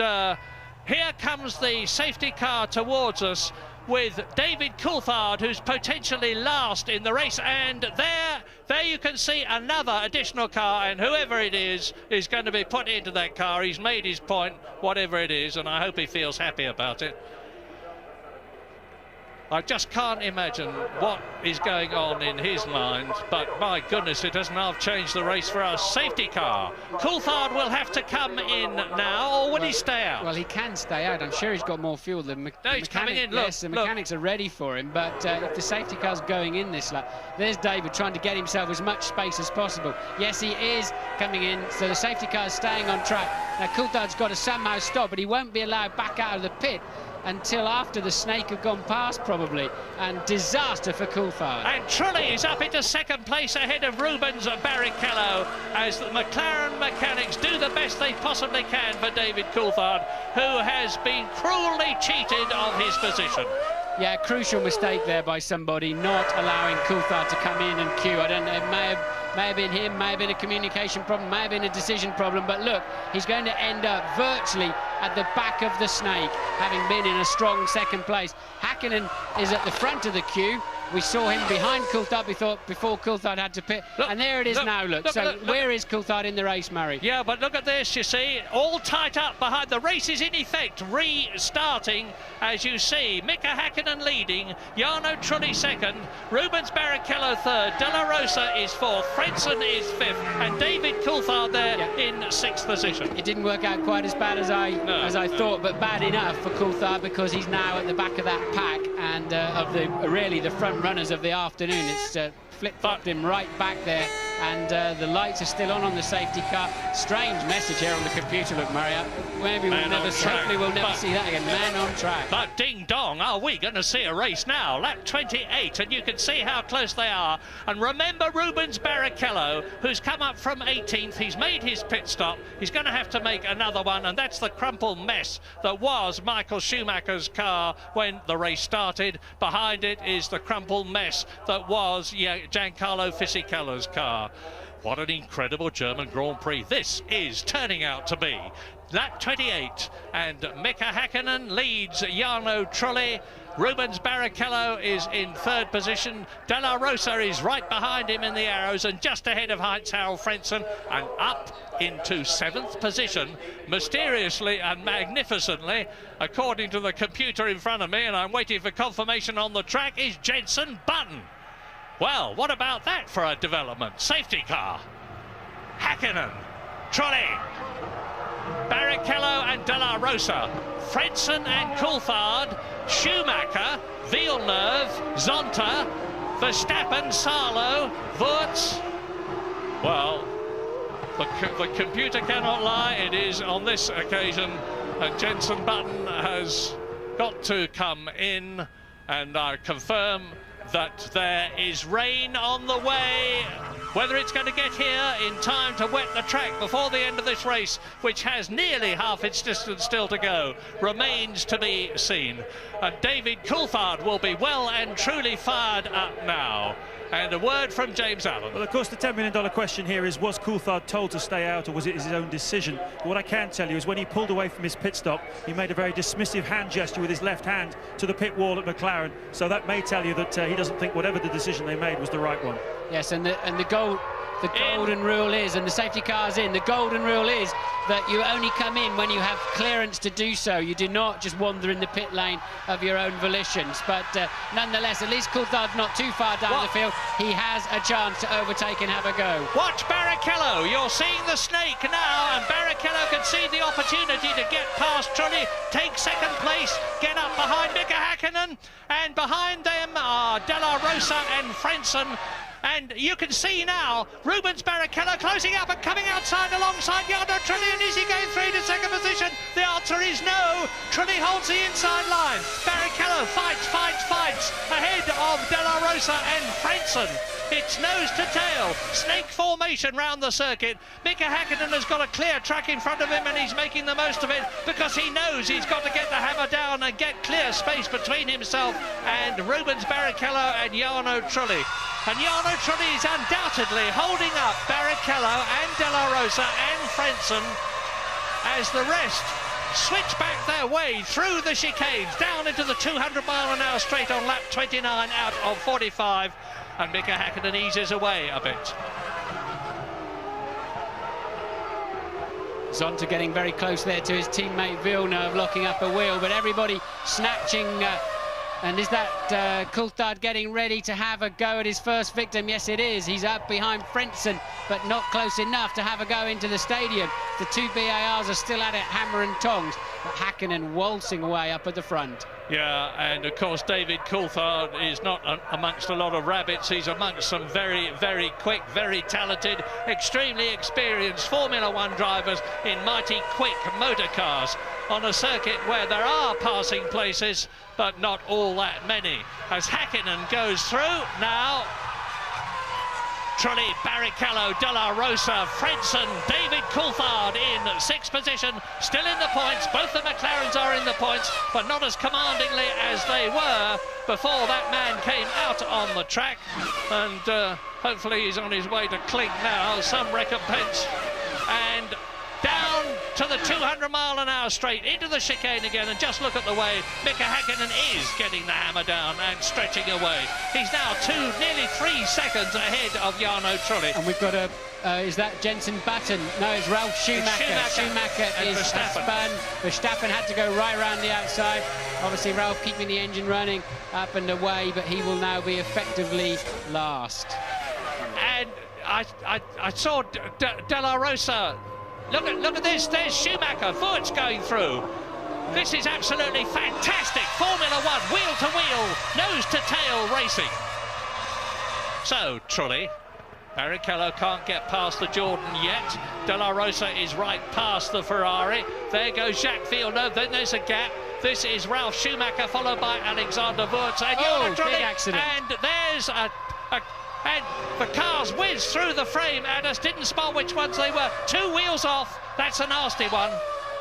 here comes the safety car towards us with David Coulthard, who's potentially last in the race, and there you can see another additional car, and whoever it is going to be put into that car. He's made his point, whatever it is, and I hope he feels happy about it. I just can't imagine what is going on in his mind, but my goodness, it has now changed the race for our safety car. Coulthard will have to come in now, or will he stay out? Well, he can stay out. I'm sure he's got more fuel than he's coming in. Look, yes, the mechanics are ready for him, but if the safety car's going in this lap, there's David trying to get himself as much space as possible. Yes, he is coming in, so the safety car's staying on track. Now, Coulthard's got to somehow stop, but he won't be allowed back out of the pit until after the snake had gone past, probably, and disaster for Coulthard. And Trulli is up into second place ahead of Rubens Barrichello as the McLaren mechanics do the best they possibly can for David Coulthard, who has been cruelly cheated of his position. Yeah, crucial mistake there by somebody, not allowing Coulthard to come in and queue. I don't know, it may have been him, may have been a communication problem, may have been a decision problem, but look, he's going to end up virtually at the back of the snake, having been in a strong second place. Hakkinen is at the front of the queue. We saw him behind Coulthard before Coulthard had to pit. Look, and there it is now, look. So where is Coulthard in the race, Murray? Yeah, but look at this, you see, all tight up behind. The race is in effect restarting, as you see. Mika Hakkinen leading, Jarno Trulli second, Rubens Barrichello third, De La Rosa is fourth, Frentzen is fifth, and David Coulthard there in sixth position. It didn't work out quite as bad as I thought, but bad enough for Coulthard, because he's now at the back of that pack and of the front runners of the afternoon. It's flip-flopped him right back there, and the lights are still on the safety car. Strange message here on the computer, look, Murray. Maybe hopefully we'll never see that again. Man on track. But ding dong, are we going to see a race now? Lap 28, and you can see how close they are. And remember Rubens Barrichello, who's come up from 18th. He's made his pit stop. He's going to have to make another one, and that's the crumpled mess that was Michael Schumacher's car when the race started. Behind it is the crumpled mess that was Giancarlo Fisichella's car. What an incredible German Grand Prix this is turning out to be. Lap 28, and Mika Hakkinen leads Jarno Trulli. Rubens Barrichello is in third position. De La Rosa is right behind him in the arrows and just ahead of Heinz-Harald Frentzen, and up into seventh position, mysteriously and magnificently, according to the computer in front of me, and I'm waiting for confirmation on the track, is Jenson Button. Well, what about that for a development? Safety car. Hakkinen, Trulli, Barrichello and De La Rosa, Frentzen and Coulthard, Schumacher, Villeneuve, Zonta, Verstappen, Salo, Wurz. Well, the computer cannot lie. It is on this occasion, and Jenson Button has got to come in, and I confirm that there is rain on the way. Whether it's going to get here in time to wet the track before the end of this race, which has nearly half its distance still to go, remains to be seen. And David Coulthard will be well and truly fired up now. And a word from James Allen. Well, of course, the $10 million question here is, was Coulthard told to stay out, or was it his own decision? But what I can tell you is when he pulled away from his pit stop, he made a very dismissive hand gesture with his left hand to the pit wall at McLaren. So that may tell you that he doesn't think whatever the decision they made was the right one. Yes, and the golden rule is, and the safety car's in, the golden rule is that you only come in when you have clearance to do so. You do not just wander in the pit lane of your own volitions. But nonetheless, at least Coulthard's not too far down the field. He has a chance to overtake and have a go. Watch Barrichello. You're seeing the snake now, and Barrichello can see the opportunity to get past Trulli, take second place, get up behind Mika Hakkinen, and behind them are De La Rosa and Frentzen. And you can see now Rubens Barrichello closing up and coming outside alongside Jarno Trulli. And is he going through to second position? The answer is no. Trulli holds the inside line. Barrichello fights ahead of De La Rosa and Frentzen. It's nose to tail, snake formation round the circuit. Mika Hakkinen has got a clear track in front of him, and he's making the most of it because he knows he's got to get the hammer down and get clear space between himself and Rubens Barrichello and Jarno Trulli. And Jarno Trulli is undoubtedly holding up Barrichello and De La Rosa and Frentzen as the rest switch back their way through the chicanes down into the 200-mile-an-hour straight on lap 29 out of 45. And Mika Hakkinen eases away a bit. Zonta getting very close there to his teammate Villeneuve, locking up a wheel, but everybody snatching. And is that Coulthard getting ready to have a go at his first victim? Yes, it is. He's up behind Frentzen, but not close enough to have a go into the stadium. The two BARs are still at it, hammer and tongs. but Häkkinen waltzing away up at the front. Yeah, and of course David Coulthard is not amongst a lot of rabbits. He's amongst some very, very quick, very talented, extremely experienced Formula One drivers in mighty quick motor cars on a circuit where there are passing places, but not all that many. As Häkkinen goes through now, Trulli, Barrichello, De La Rosa, Fredson, David Coulthard in sixth position, still in the points. Both the McLarens are in the points, but not as commandingly as they were before that man came out on the track. And hopefully he's on his way to clink now, some recompense. And down to the 200-mile-an-hour straight into the chicane again, and just look at the way Mika Häkkinen is getting the hammer down and stretching away. He's now nearly 3 seconds ahead of Jarno Trulli. And we've got a, is that Jensen Button? No, it's Ralf Schumacher. Schumacher is spun. Verstappen had to go right around the outside. Obviously Ralf keeping the engine running up and away, but he will now be effectively last. And I saw De La Rosa. Look at this, there's Schumacher, Wurz going through. This is absolutely fantastic. Formula One, wheel to wheel, nose to tail racing. So, Trulli, Barrichello can't get past the Jordan yet. De La Rosa is right past the Ferrari. There goes Jacques Villeneuve, then there's a gap. This is Ralf Schumacher, followed by Alexander Wurz. And Trulli, big accident. And there's and the cars whizzed through the frame and us didn't spot which ones they were. 2 wheels off, that's a nasty one.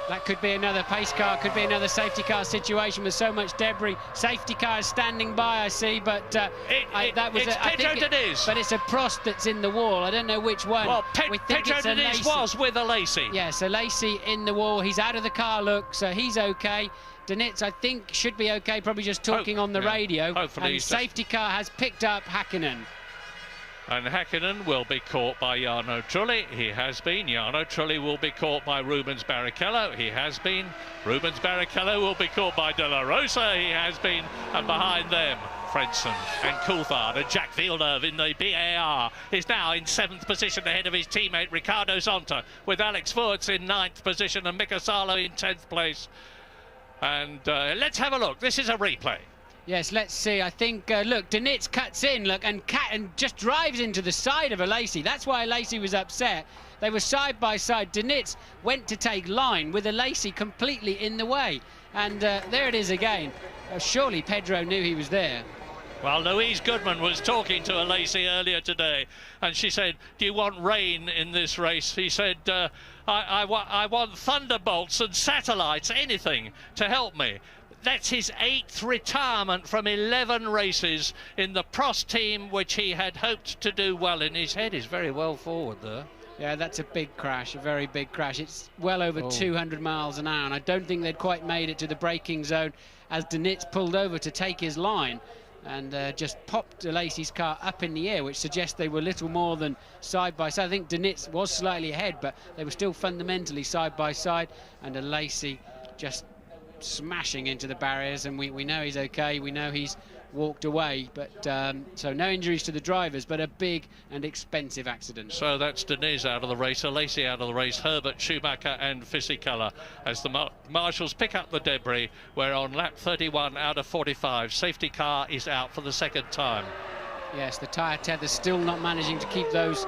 That could be another pace car, could be another safety car situation with so much debris. Safety car is standing by, I see, but that was it's Pedro Diniz. But it's a Prost that's in the wall. I don't know which one. Well, Pedro Diniz was with a Lacey. Yeah, so Lacey in the wall. He's out of the car, look, so he's okay. Diniz, I think, should be okay, probably just talking on the radio. Hopefully and safety car has picked up Häkkinen. And Häkkinen will be caught by Jarno Trulli. He has been. Jarno Trulli will be caught by Rubens Barrichello. He has been. Rubens Barrichello will be caught by De La Rosa. He has been. And behind them, Fredson and Coulthard and Jacques Villeneuve in the BAR is now in 7th position ahead of his teammate Ricardo Zonta, with Alex Wurz in 9th position and Mika Salo in 10th place. And let's have a look. This is a replay. Yes, let's see. I think, look, Diniz cuts in, look, and just drives into the side of a Lacey. That's why Lacey was upset. They were side by side. Diniz went to take line with a Lacey completely in the way. And there it is again. Surely Pedro knew he was there. Well, Louise Goodman was talking to a Lacey earlier today, and she said, do you want rain in this race? He said, I want thunderbolts and satellites, anything to help me. That's his 8th retirement from 11 races in the Prost team, which he had hoped to do well in. His head is very well forward there. Yeah, that's a big crash, a very big crash. It's well over 200 miles an hour, and I don't think they'd quite made it to the braking zone as Diniz pulled over to take his line and just popped Lacey's car up in the air, which suggests they were little more than side by side. I think Diniz was slightly ahead, but they were still fundamentally side by side, and a Lacey just smashing into the barriers, and we know he's okay, we know he's walked away, but so no injuries to the drivers, but a big and expensive accident. So that's Diniz out of the race, Lacey out of the race, Herbert, Schumacher and Fisichella as the marshals pick up the debris. We're on lap 31 out of 45. Safety car is out for the 2nd time. Yes, the tyre tether's still not managing to keep those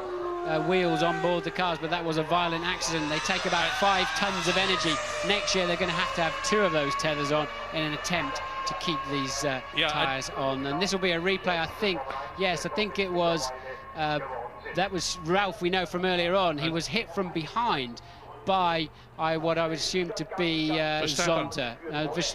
wheels on board the cars, but that was a violent accident. They take about 5 tons of energy. Next year they're going to have 2 of those tethers on in an attempt to keep these tyres on. And this will be a replay, I think. Yes, I think it was that was Ralf, we know from earlier on. He was hit from behind by what I would assume to be Zonta.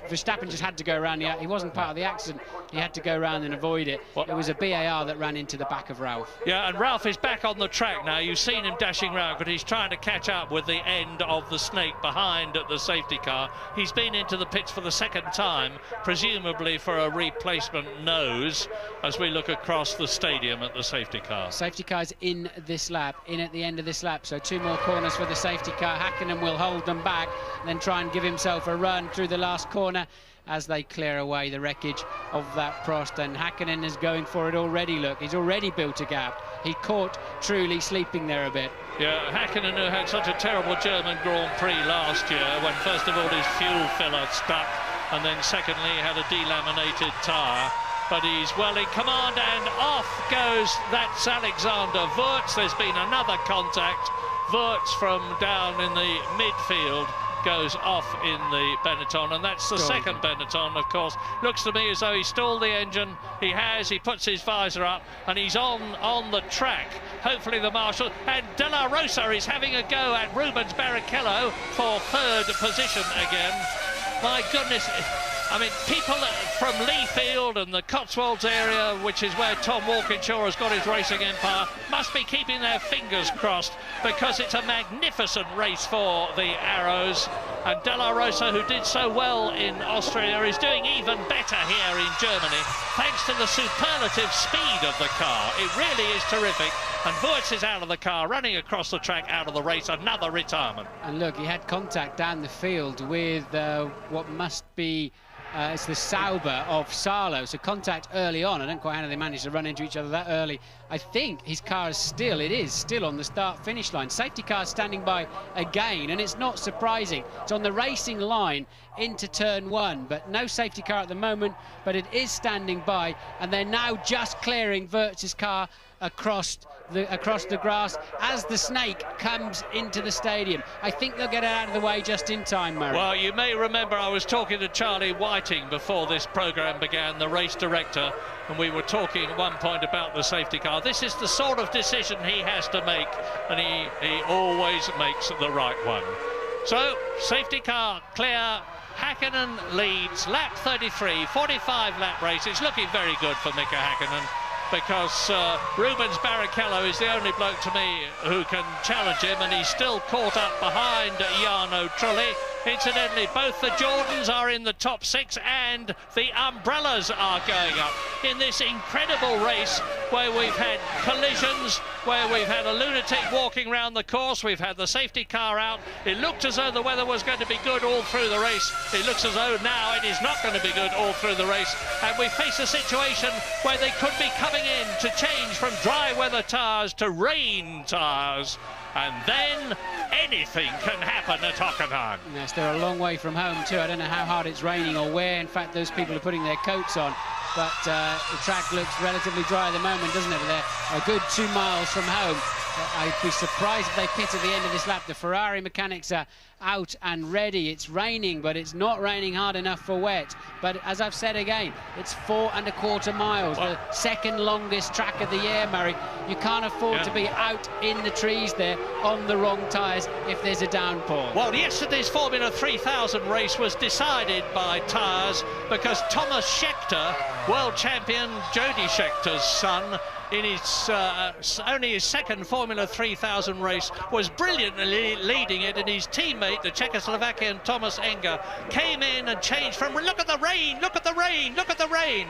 Verstappen just had to go around. He wasn't part of the accident. He had to go around and avoid it. It was a BAR that ran into the back of Ralf. Yeah, and Ralf is back on the track now. You've seen him dashing around, but he's trying to catch up with the end of the snake behind the safety car. He's been into the pits for the 2nd time, presumably for a replacement nose, as we look across the stadium at the safety car. Safety car's in this lap, in at the end of this lap, so 2 more corners for the safety car. Hakkinen will hold them back and then try and give himself a run through the last corner as they clear away the wreckage of that Prost. And Hakkinen is going for it already. Look, he's already built a gap. He caught Trulli sleeping there a bit. Yeah, Hakkinen, who had such a terrible German Grand Prix last year, when first of all his fuel filler stuck, and then secondly he had a delaminated tyre. But he's well in command, and off goes, that's Alexander Wurz. There's been another contact. Wurz from down in the midfield goes off in the Benetton, and that's the second Benetton, of course. Looks to me as though he stalled the engine. He puts his visor up, and he's on the track. Hopefully the marshal, and De La Rosa is having a go at Rubens Barrichello for third position again. My goodness, I mean, people from Lee Field and the Cotswolds area, which is where Tom Walkinshaw has got his racing empire, must be keeping their fingers crossed, because it's a magnificent race for the Arrows. And De La Rosa, who did so well in Austria, is doing even better here in Germany, thanks to the superlative speed of the car. It really is terrific. And Wurz is out of the car, running across the track, out of the race, another retirement. And look, he had contact down the field with what must be it's the Sauber of Salo, so contact early on. I don't quite know how they managed to run into each other that early. I think his car is still on the start-finish line. Safety car standing by again, and it's not surprising. It's on the racing line into turn 1, but no safety car at the moment, but it is standing by, and they're now just clearing Wurz's car across the grass as the snake comes into the stadium. I think they'll get it out of the way just in time, Murray. Well, you may remember I was talking to Charlie Whiting before this programme began, the race director, and we were talking at one point about the safety car. This is the sort of decision he has to make, and he always makes the right one. So, safety car clear. Hakkinen leads, lap 33, 45 lap race. It's looking very good for Mika Hakkinen, because Rubens Barrichello is the only bloke to me who can challenge him, and he's still caught up behind Jarno Trulli. Incidentally, both the Jordans are in the top 6, and the Umbrellas are going up in this incredible race where we've had collisions, where we've had a lunatic walking around the course, we've had the safety car out. It looked as though the weather was going to be good all through the race. It looks as though now it is not going to be good all through the race, and we face a situation where they could be coming in to change from dry weather tyres to rain tyres, and then anything can happen at Hockenheim. Yes, they're a long way from home too. I don't know how hard it's raining or where. In fact, those people are putting their coats on, but the track looks relatively dry at the moment, doesn't it? But they're a good 2 miles from home. I'd be surprised if they pit at the end of this lap. The Ferrari mechanics are out and ready. It's raining, but it's not raining hard enough for wet. But as I've said again, it's 4¼ miles, the second longest track of the year, Murray. You can't afford to be out in the trees there on the wrong tyres if there's a downpour. Well, yesterday's Formula 3000 race was decided by tyres, because Thomas Scheckter, world champion Jody Schecter's son, in his only his second Formula 3000 race, was brilliantly leading it, and his teammate, the Czechoslovakian Thomas Enger, came in and changed from look at the rain, look at the rain, look at the rain.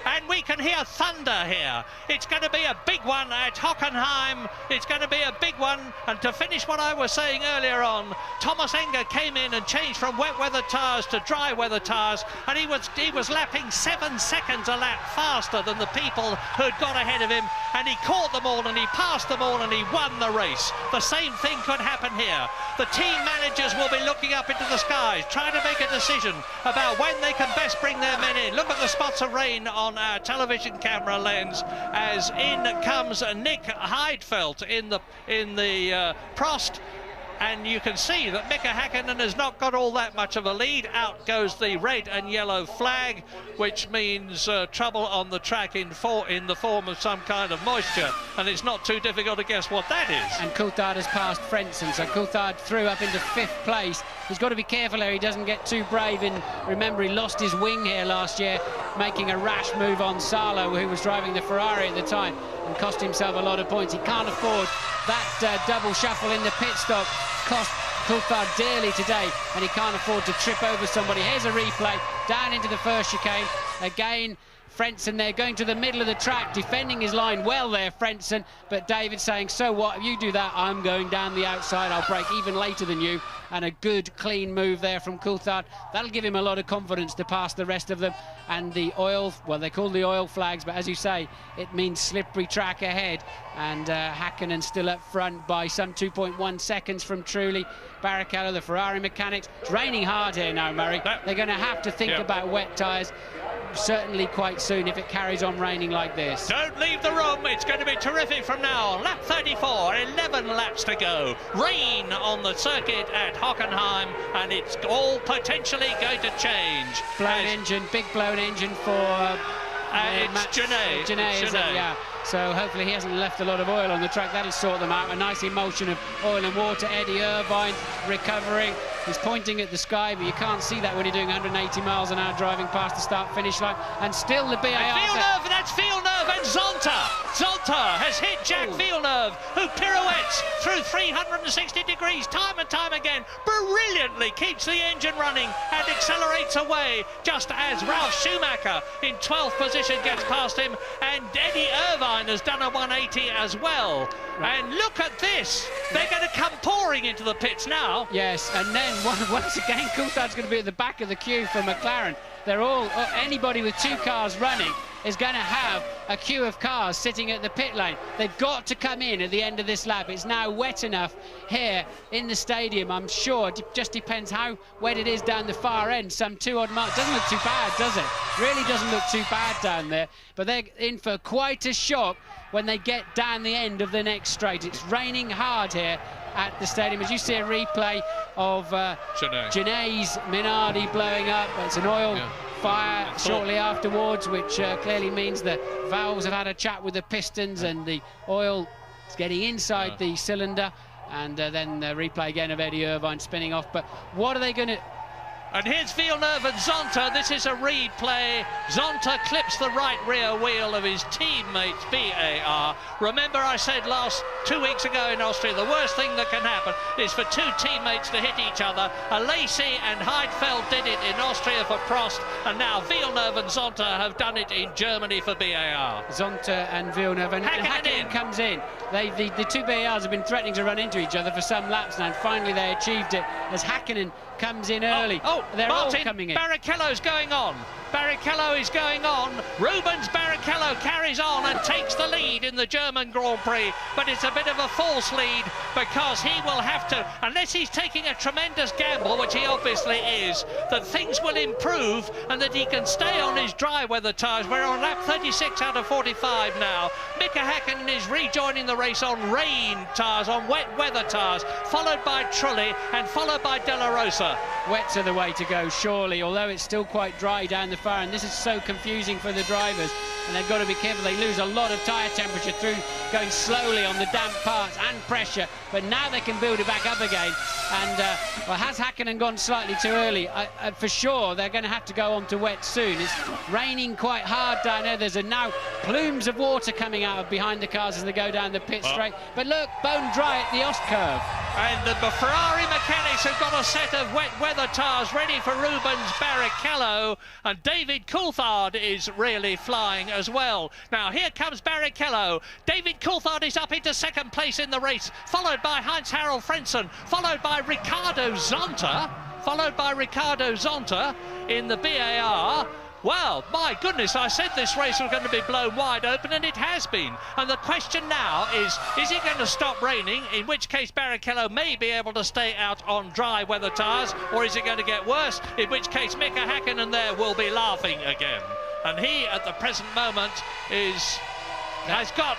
And we can hear thunder here. It's going to be a big one at Hockenheim. It's going to be a big one. And to finish what I was saying earlier on, Thomas Enger came in and changed from wet weather tyres to dry weather tyres, and he was lapping 7 seconds a lap faster than the people who'd got ahead of him, and he caught them all and he passed them all and he won the race. The same thing could happen here. The team managers will be looking up into the skies, trying to make a decision about when they can best bring their men in. Look at the spots of rain on our television camera lens as in comes Nick Heidfeld in the Prost, and you can see that Mika Hakkinen has not got all that much of a lead. Out goes the red and yellow flag, which means trouble on the track in the form of some kind of moisture, and it's not too difficult to guess what that is. And Coulthard has passed Frentzen, so Coulthard threw up into 5th place. He's got to be careful here, he doesn't get too brave. And remember, he lost his wing here last year, making a rash move on Salo, who was driving the Ferrari at the time, and cost himself a lot of points. He can't afford that double shuffle in the pit stop. Cost Coulthard dearly today, and he can't afford to trip over somebody. Here's a replay, down into the first chicane. Again, Frentzen there going to the middle of the track, defending his line well there, Frentzen, but David saying, so what, if you do that, I'm going down the outside, I'll break even later than you. And a good, clean move there from Coulthard. That'll give him a lot of confidence to pass the rest of them. And the oil, well, they're called the oil flags, but as you say, it means slippery track ahead. And Hakkinen still up front by some 2.1 seconds from Trulli. Barrichello, the Ferrari mechanics. It's raining hard here now, Murray. They're going to have to think about wet tyres. Certainly quite soon if it carries on raining like this. Don't leave the room, it's going to be terrific from now. Lap 34, 11 laps to go. Rain on the circuit at Hockenheim, and it's all potentially going to change. Blown engine, big blown engine for it's Genet. Genet, is it? Yeah. So hopefully he hasn't left a lot of oil on the track. That'll sort them out. A nice emulsion of oil and water. Eddie Irvine recovering. He's pointing at the sky, but you can't see that when you're doing 180 miles an hour driving past the start-finish line. And still the BAR... Villeneuve, that's Villeneuve and Zonta. Zonta has hit Jack Villeneuve, who pirouettes through 360 degrees time and time again. Brilliantly keeps the engine running and accelerates away, just as Ralf Schumacher in 12th position gets past him. And Eddie Irvine has done a 180 as well. Right. And look at this. They're going to come pouring into the pits now. Yes, and then once again, Coulthard's going to be at the back of the queue for McLaren. They're all, anybody with two cars running is going to have a queue of cars sitting at the pit lane. They've got to come in at the end of this lap. It's now wet enough here in the stadium, I'm sure. It just depends how wet it is down the far end. Some 2 odd miles. Doesn't look too bad, does it? Really doesn't look too bad down there. But they're in for quite a shock when they get down the end of the next straight. It's raining hard here at the stadium. As you see a replay of Genet's Minardi blowing up. It's an oil fire shortly afterwards, which clearly means the valves have had a chat with the pistons and the oil is getting inside the cylinder. And then the replay again of Eddie Irvine spinning off. But what are they going to... And here's Villeneuve and Zonta. This is a replay. Zonta clips the right rear wheel of his teammate's BAR. Remember I said 2 weeks ago in Austria, the worst thing that can happen is for two teammates to hit each other. Lacey and Heidfeld did it in Austria for Prost, and now Villeneuve and Zonta have done it in Germany for BAR. Zonta and Villeneuve, and Hakkinen comes in. The two BARs have been threatening to run into each other for some laps now, and finally they achieved it as Hakkinen comes in early. They're Martin, all coming in. Barrichello's going on. Barrichello is going on. Rubens Barrichello carries on and takes the lead in the German Grand Prix, but it's a bit of a false lead because he will have to, unless he's taking a tremendous gamble, which he obviously is, that things will improve and that he can stay on his dry weather tyres. We're on lap 36 out of 45 now. Mika Hakkinen is rejoining the race on rain tyres, on wet weather tyres, followed by Trulli and followed by De La Rosa. Wets are the way to go, surely, although it's still quite dry down the far, and this is so confusing for the drivers, and they've got to be careful. They lose a lot of tyre temperature through going slowly on the damp parts and pressure, but now they can build it back up again. And well, has Hakkinen gone slightly too early? For sure, they're going to have to go on to wet soon. It's raining quite hard down there. There's now plumes of water coming out of behind the cars as they go down the pit straight. But look, bone dry at the Ostkurve. And the Ferrari mechanics have got a set of wet weather tyres ready for Rubens Barrichello, and David Coulthard is really flying as well. Now here comes Barrichello. David Coulthard is up into second place in the race, followed by Heinz-Harald Frentzen, followed by Ricardo Zonta, in the BAR. Well, my goodness, I said this race was going to be blown wide open, and it has been. And the question now is it going to stop raining, in which case Barrichello may be able to stay out on dry weather tyres, or is it going to get worse, in which case Mika Hakkinen there will be laughing again. And he, at the present moment, has got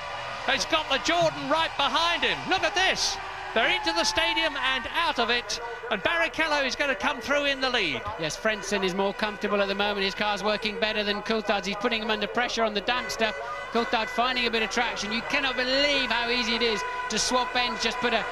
the Jordan right behind him. Look at this. They're into the stadium and out of it, and Barrichello is going to come through in the lead. Yes, Frentzen is more comfortable at the moment. His car's working better than Coulthard's. He's putting him under pressure on the damp stuff. Coulthard finding a bit of traction. You cannot believe how easy it is to swap ends, just put a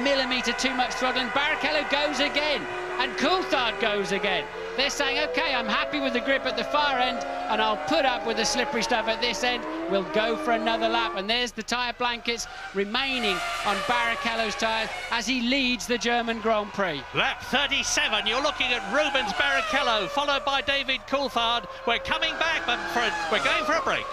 millimetre too much throttle, and Barrichello goes again, and Coulthard goes again. They're saying, OK, I'm happy with the grip at the far end, and I'll put up with the slippery stuff at this end. We'll go for another lap. And there's the tyre blankets remaining on Barrichello's tyres as he leads the German Grand Prix. Lap 37, you're looking at Rubens Barrichello, followed by David Coulthard. We're coming back, but we're going for a break.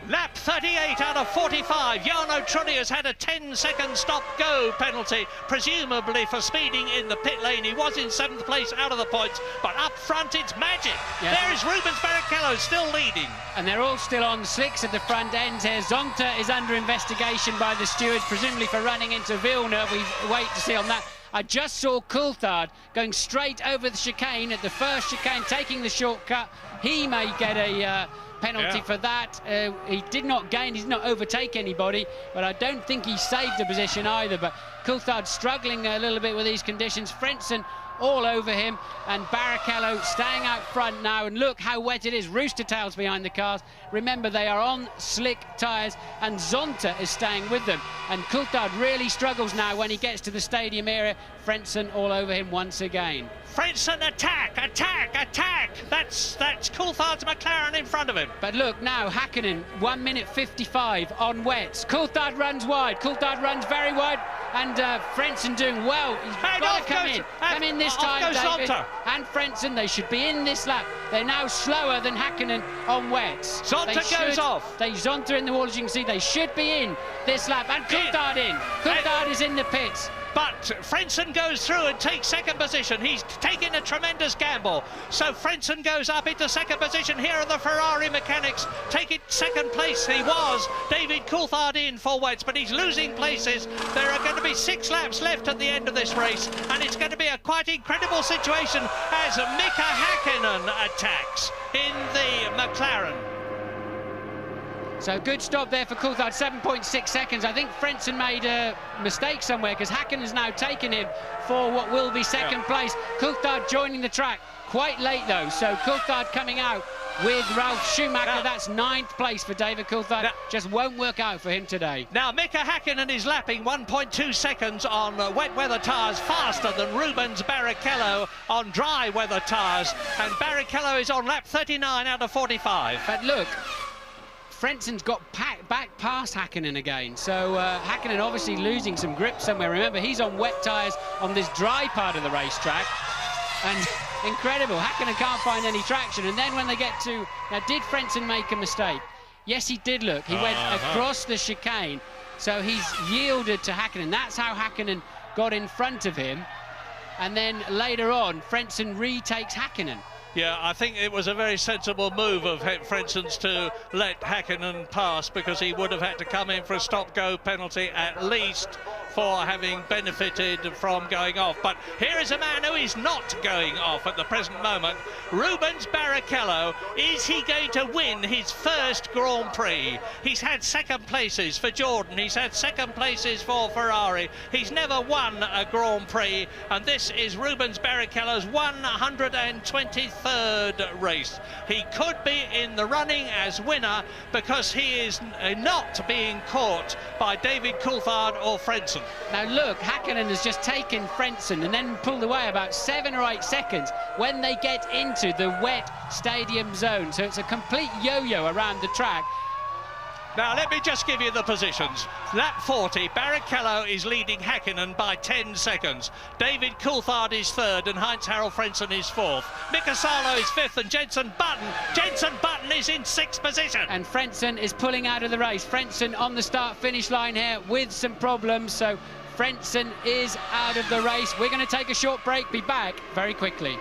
Lap 38 out of 45. Jarno Trulli has had a 10-second stop-go penalty, presumably for speeding in the pit lane. He was in 7th place out of the points, but up front it's magic. Yes. There is Rubens Barrichello still leading. And they're all still on slicks at the front end here. Zonta is under investigation by the stewards, presumably for running into Villeneuve. We wait to see on that. I just saw Coulthard going straight over the chicane at the first chicane, taking the shortcut. He may get a penalty for that. He did not gain, he did not overtake anybody, but I don't think he saved the position either. But Coulthard struggling a little bit with these conditions. Frentzen all over him, and Barrichello staying out front now, and look how wet it is. Rooster tails behind the cars. Remember, they are on slick tyres, and Zonta is staying with them, and Coulthard really struggles now when he gets to the stadium area. Frentzen all over him once again. Frentzen, attack, attack, attack! That's Coulthard's McLaren in front of him. But look now, Häkkinen, 1 minute 55 on wets. Coulthard runs wide, Coulthard runs very wide, and Frentzen doing well. He's got to come in this time, David. And Frentzen, they should be in this lap. They're now slower than Häkkinen on wets. Zonta goes off. Zonta in the wall, as you can see. They should be in this lap, and Coulthard in. Coulthard is in the pits. But Frentzen goes through and takes second position. He's taking a tremendous gamble. So Frentzen goes up into second position. Here are the Ferrari mechanics taking second place. He was David Coulthard in for wets, but he's losing places. There are going to be 6 laps left at the end of this race, and it's going to be a quite incredible situation as Mika Häkkinen attacks in the McLaren. So good stop there for Coulthard, 7.6 seconds. I think Frentzen made a mistake somewhere, because Häkkinen has now taken him for what will be second place. Coulthard joining the track quite late though, so Coulthard coming out with Ralf Schumacher. That's 9th place for David Coulthard. Just won't work out for him today. Now Mika Häkkinen is lapping 1.2 seconds on wet weather tyres, faster than Rubens Barrichello on dry weather tyres, and Barrichello is on lap 39 out of 45. But look, Frentzen's got back past Häkkinen again, so Häkkinen obviously losing some grip somewhere. Remember, he's on wet tyres on this dry part of the racetrack. And incredible, Häkkinen can't find any traction. And then when they get to, now did Frentzen make a mistake? Yes, he did, look. He went across the chicane, so he's yielded to Häkkinen. That's how Häkkinen got in front of him. And then later on, Frentzen retakes Häkkinen. Yeah, I think it was a very sensible move of Frentzen's to let Häkkinen pass, because he would have had to come in for a stop-go penalty at least for having benefited from going off. But here is a man who is not going off at the present moment. Rubens Barrichello. Is he going to win his first Grand Prix? He's had second places for Jordan. He's had second places for Ferrari. He's never won a Grand Prix, and this is Rubens Barrichello's 123rd race. He could be in the running as winner, because he is not being caught by David Coulthard or Frentzen. Now look, Häkkinen has just taken Frentzen and then pulled away about 7 or 8 seconds when they get into the wet stadium zone. So it's a complete yo-yo around the track. Now, let me just give you the positions. Lap 40, Barrichello is leading Häkkinen by 10 seconds. David Coulthard is third, and Heinz-Harald Frentzen is fourth. Mika Salo is fifth, and Jenson Button is in sixth position. And Frentzen is pulling out of the race. Frentzen on the start-finish line here with some problems, so Frentzen is out of the race. We're going to take a short break, be back very quickly.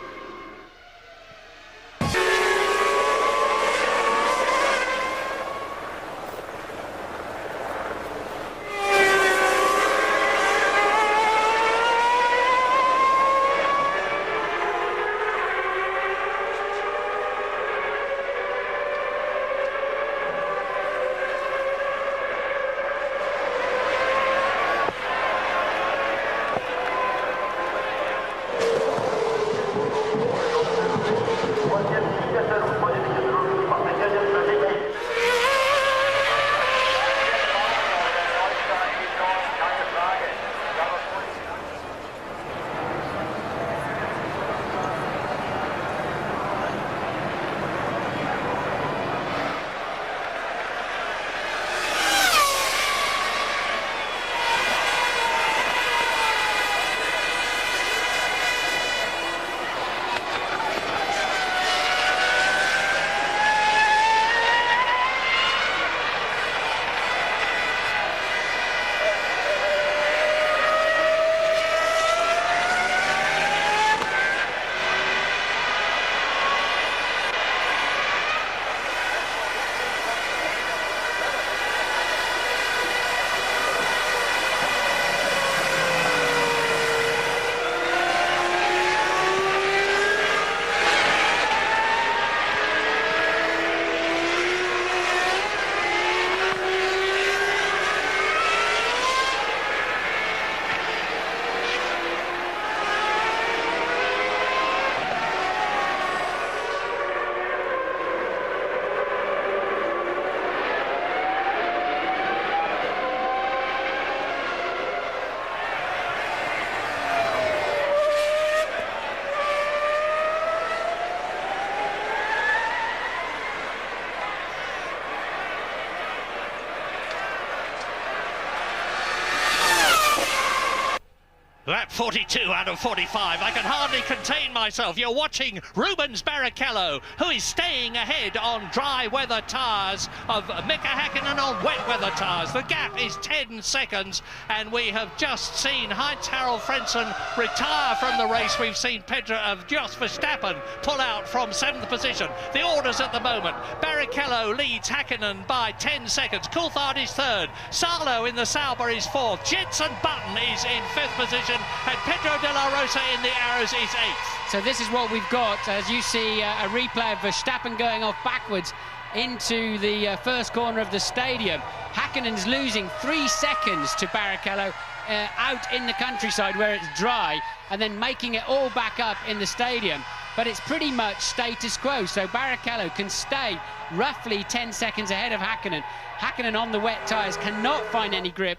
Lap 42 out of 45. I can hardly contain myself. You're watching Rubens Barrichello, who is staying ahead on dry weather tyres of Mika Häkkinen on wet weather tyres. The gap is 10 seconds, and we have just seen Heinz-Harald Frentzen retire from the race. We've seen Pedro of Jos Verstappen pull out from 7th position. The orders at the moment: Barrichello leads Häkkinen by 10 seconds. Coulthard is third. Salo in the Sauber is fourth. Jenson Button is in 5th position, and Pedro de la Rosa in the Arrows is 8th. So this is what we've got, as you see a replay of Verstappen going off backwards into the first corner of the stadium. Häkkinen's losing 3 seconds to Barrichello out in the countryside where it's dry, and then making it all back up in the stadium. But it's pretty much status quo, so Barrichello can stay roughly 10 seconds ahead of Häkkinen. Häkkinen on the wet tyres cannot find any grip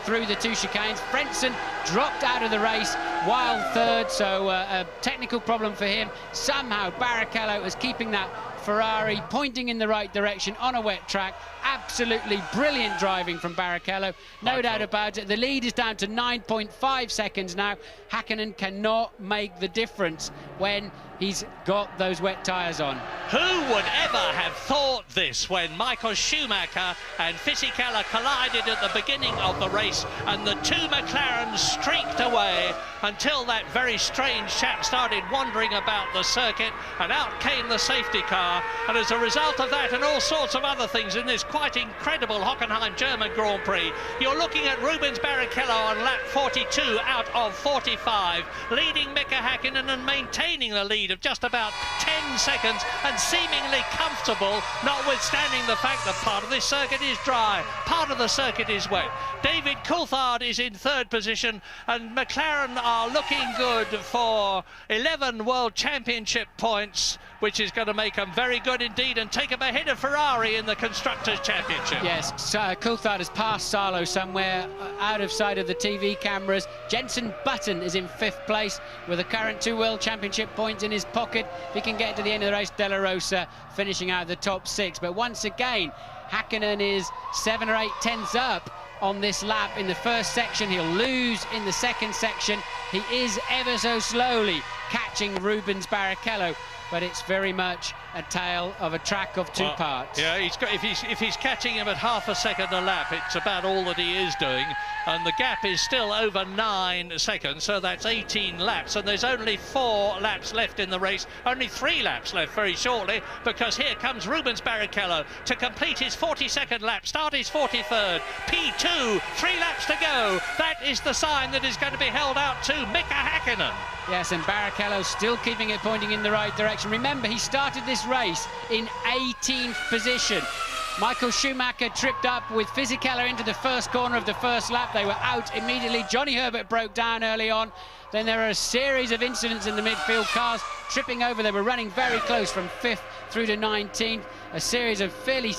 through the 2 chicanes. Frentzen dropped out of the race while third, so a technical problem for him. Somehow Barrichello is keeping that Ferrari pointing in the right direction on a wet track. Absolutely brilliant driving from Barrichello, no doubt about it. The lead is down to 9.5 seconds now. Hakkinen cannot make the difference when he's got those wet tyres on. Who would ever have thought this when Michael Schumacher and Fisichella collided at the beginning of the race and the two McLarens streaked away until that very strange chap started wandering about the circuit, and out came the safety car, and as a result of that and all sorts of other things in this quite incredible Hockenheim German Grand Prix, you're looking at Rubens Barrichello on lap 42 out of 45, leading Mika Hakkinen and maintaining the lead of just about 10 seconds and seemingly comfortable, notwithstanding the fact that part of this circuit is dry, part of the circuit is wet. David Coulthard is in third position, and McLaren are looking good for 11 World Championship points, which is going to make them very good indeed and take them ahead of Ferrari in the Constructors' Championship. Yes, Coulthard has passed Salo somewhere out of sight of the TV cameras. Jenson Button is in 5th place with the current 2 World Championship points in his pocket. If he can get to the end of the race, De La Rosa finishing out the top 6. But once again, Hakkinen is 7 or 8 tenths up on this lap in the first section. He'll lose in the second section. He is ever so slowly catching Rubens Barrichello, but it's very much a tale of a track of two parts. Yeah, if he's catching him at half a second a lap, it's about all that he is doing, and the gap is still over 9 seconds, so that's 18 laps, and there's only 4 laps left in the race, only 3 laps left very shortly, because here comes Rubens Barrichello to complete his 42nd lap, start his 43rd, P2, 3 laps to go. That is the sign that is going to be held out to Mika Hakkinen. Yes, and Barrichello still keeping it pointing in the right direction. Remember, he started this race in 18th position. Michael Schumacher tripped up with Fisichella into the first corner of the first lap. They were out immediately. Johnny Herbert broke down early on. Then there are a series of incidents in the midfield, cars tripping over. They were running very close from 5th through to 19th. A series of fairly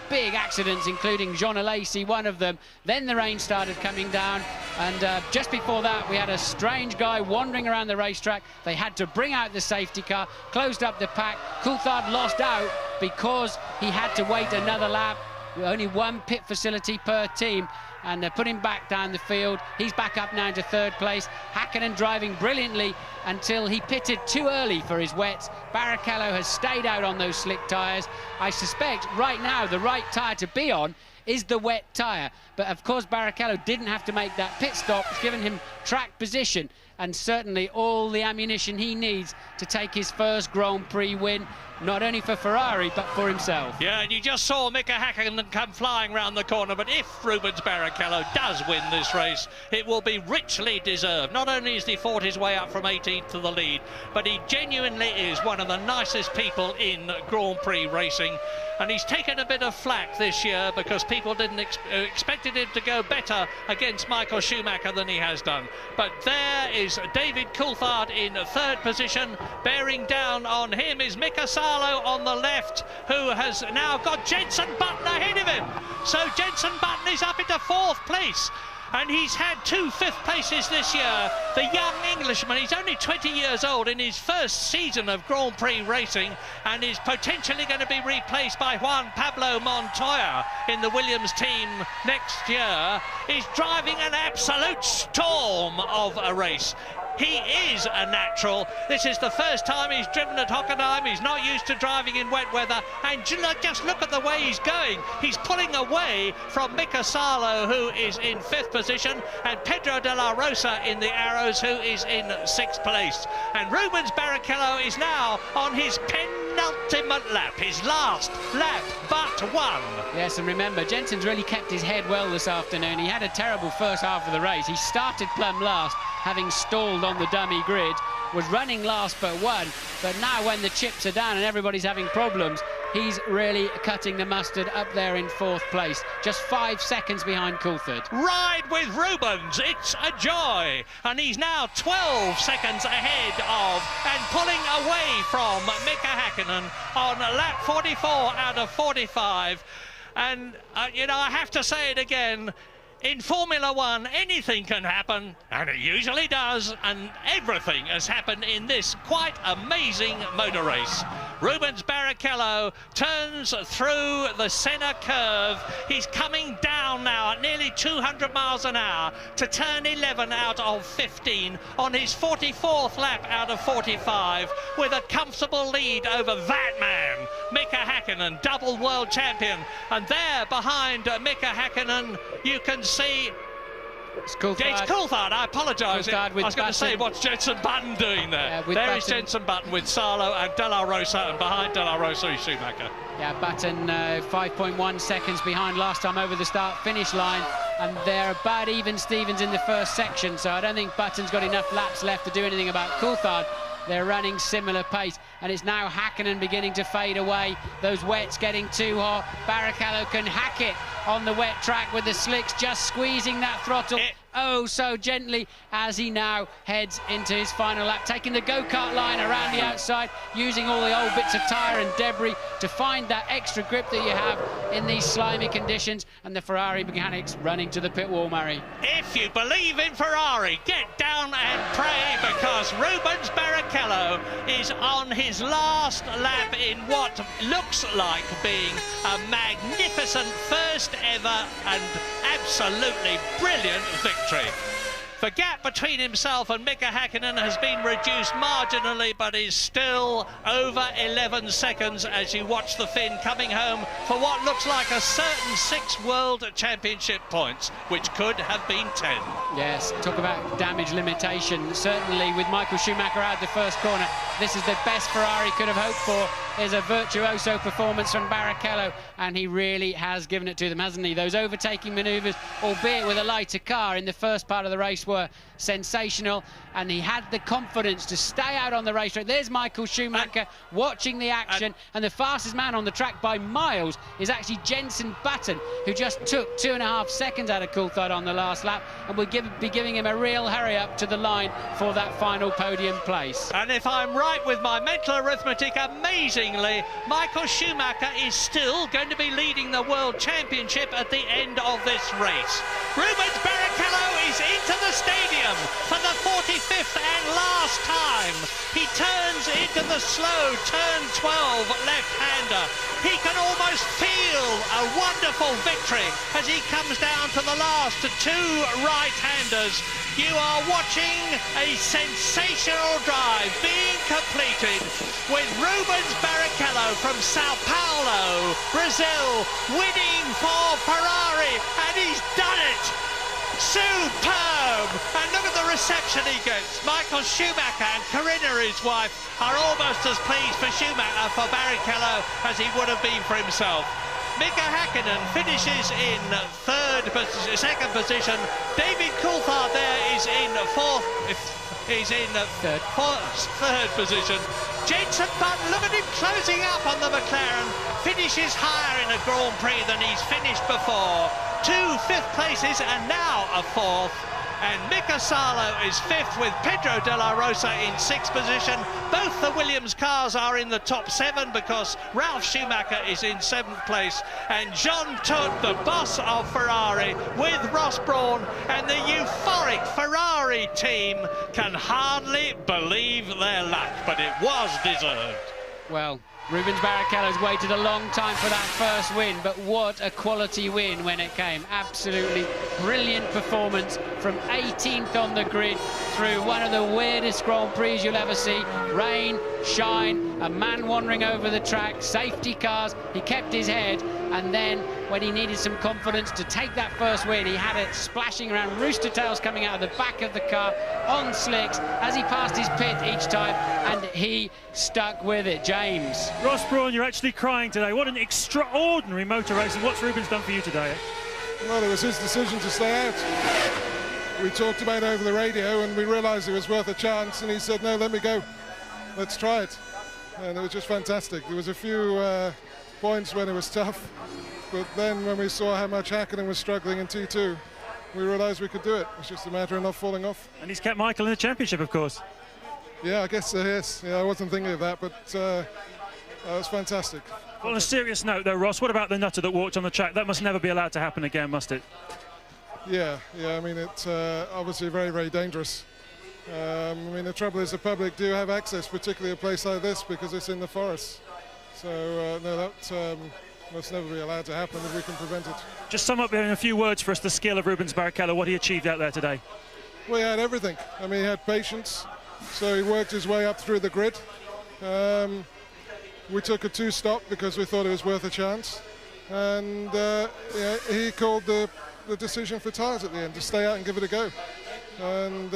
big accidents, including Jean Alesi, one of them. Then the rain started coming down, and just before that we had a strange guy wandering around the racetrack. They had to bring out the safety car, closed up the pack. Coulthard lost out because he had to wait another lap. Only one pit facility per team, and put him back down the field. He's back up now to 3rd place. Hakkinen driving brilliantly until he pitted too early for his wets. Barrichello has stayed out on those slick tyres. I suspect right now the right tyre to be on is the wet tyre, but of course Barrichello didn't have to make that pit stop. It's given him track position and certainly all the ammunition he needs to take his first Grand Prix win, not only for Ferrari but for himself. Yeah, and you just saw Mika Hakkinen come flying round the corner, but if Rubens Barrichello does win this race, it will be richly deserved. Not only has he fought his way up from 18th to the lead, but he genuinely is one of the nicest people in Grand Prix racing, and he's taken a bit of flack this year because people didn't expected him to go better against Michael Schumacher than he has done. But there is David Coulthard in 3rd position. Bearing down on him is Mika Salo on the left, who has now got Jenson Button ahead of him. So Jenson Button is up into 4th place, and he's had 2 5th places this year. The young Englishman, he's only 20 years old in his first season of Grand Prix racing, and is potentially going to be replaced by Juan Pablo Montoya in the Williams team next year. He's driving an absolute storm of a race. He is a natural. This is the first time he's driven at Hockenheim. He's not used to driving in wet weather. And just look at the way he's going. He's pulling away from Mika Salo, who is in 5th position, and Pedro de la Rosa in the Arrows, who is in 6th place. And Rubens Barrichello is now on his penultimate lap, his last lap but one. Yes, and remember, Jenson's really kept his head well this afternoon. He had a terrible first half of the race. He started plumb last, having stalled on the dummy grid, was running last but one, but now when the chips are down and everybody's having problems, he's really cutting the mustard up there in 4th place, just 5 seconds behind Coulthard. Ride with Rubens, it's a joy, and he's now 12 seconds ahead of and pulling away from Mika Hakkinen on lap 44 out of 45. And you know, I have to say it again, in Formula One, anything can happen, and it usually does, and everything has happened in this quite amazing motor race. Rubens Barrichello turns through the centre curve. He's coming down now at nearly 200 miles an hour to turn 11 out of 15 on his 44th lap out of 45, with a comfortable lead over that man, Mika Häkkinen, double world champion. And there behind Mika Häkkinen, you can see it's Coulthard. I apologise. I was going to say, what's Jenson Button doing there? There is Jenson Button with Sarlo and De La Rosa, and behind De La Rosa is Schumacher. Yeah, Button 5.1 seconds behind last time over the start-finish line, and they're about even Stevens in the first section, so I don't think Button's got enough laps left to do anything about Coulthard. They're running similar pace, and it's now Häkkinen beginning to fade away. Those wets getting too hot. Barrichello can hack it on the wet track with the slicks, just squeezing that throttle oh so gently as he now heads into his final lap, taking the go-kart line around the outside, using all the old bits of tyre and debris to find that extra grip that you have in these slimy conditions, and the Ferrari mechanics running to the pit wall, Murray. If you believe in Ferrari, get down and pray, because Rubens Barrichello is on his last lap in what looks like being a magnificent first ever and absolutely brilliant victory. The gap between himself and Mika Häkkinen has been reduced marginally, but is still over 11 seconds as you watch the Finn coming home for what looks like a certain 6 World Championship points, which could have been 10. Yes, talk about damage limitation. Certainly with Michael Schumacher out the first corner, this is the best Ferrari could have hoped for. Is a virtuoso performance from Barrichello, and he really has given it to them, hasn't he? Those overtaking manoeuvres, albeit with a lighter car in the first part of the race, were sensational, and he had the confidence to stay out on the racetrack. There's Michael Schumacher watching the action, and the fastest man on the track by miles is actually Jenson Button, who just took 2.5 seconds out of Coulthard on the last lap, and will be giving him a real hurry up to the line for that final podium place. And if I'm right with my mental arithmetic, amazingly, Michael Schumacher is still going to be leading the World Championship at the end of this race. Rubens Barrichello is into the stadium for the 45th and last time. He turns into the slow turn 12 left-hander. He can almost feel a wonderful victory as he comes down to the last 2 right-handers. You are watching a sensational drive being completed with Rubens Barrichello from Sao Paulo, Brazil, winning for Ferrari, and he's done it! Superb! And look at the reception he gets. Michael Schumacher and Corinna, his wife, are almost as pleased for Schumacher for Barrichello as he would have been for himself. Mika Häkkinen finishes in second position. David Coulthard there is in third position. Jenson Button, look at him closing up on the McLaren, finishes higher in a Grand Prix than he's finished before. 2 fifth places and now a 4th. And Mika Salo is 5th with Pedro de la Rosa in 6th position. Both the Williams cars are in the top 7 because Ralf Schumacher is in 7th place. And Jean Todt, the boss of Ferrari, with Ross Brawn and the euphoric Ferrari team, can hardly believe their luck, but it was deserved. Well, Rubens Barrichello's waited a long time for that first win, but what a quality win when it came. Absolutely brilliant performance from 18th on the grid through one of the weirdest Grand Prix you'll ever see. Rain, shine, a man wandering over the track, safety cars, he kept his head, and then when he needed some confidence to take that first win, he had it splashing around, rooster tails coming out of the back of the car on slicks as he passed his pit each time, and he stuck with it. James. Ross Brawn, you're actually crying today. What an extraordinary motor race, and what's Rubens done for you today? Well, it was his decision to stay out. We talked about it over the radio and we realised it was worth a chance, and he said, no, let me go. Let's try it. And it was just fantastic. There was a few points when it was tough, but then when we saw how much Häkkinen was struggling in T2, we realised we could do it. It's just a matter of not falling off. And he's kept Michael in the championship, of course. Yeah, I guess so, yes. Yeah, I wasn't thinking of that, but it was fantastic. Well, on a serious note, though, Ross, what about the nutter that walked on the track? That must never be allowed to happen again, must it? Yeah, I mean, it's obviously very, very dangerous. I mean, the trouble is the public do have access, particularly a place like this, because it's in the forest. So, no, that must never be allowed to happen if we can prevent it. Just sum up in a few words for us the skill of Rubens Barrichello, what he achieved out there today. We had everything. I mean, he had patience, so he worked his way up through the grid. We took a 2-stop because we thought it was worth a chance. And yeah, he called the decision for tyres at the end, to stay out and give it a go. And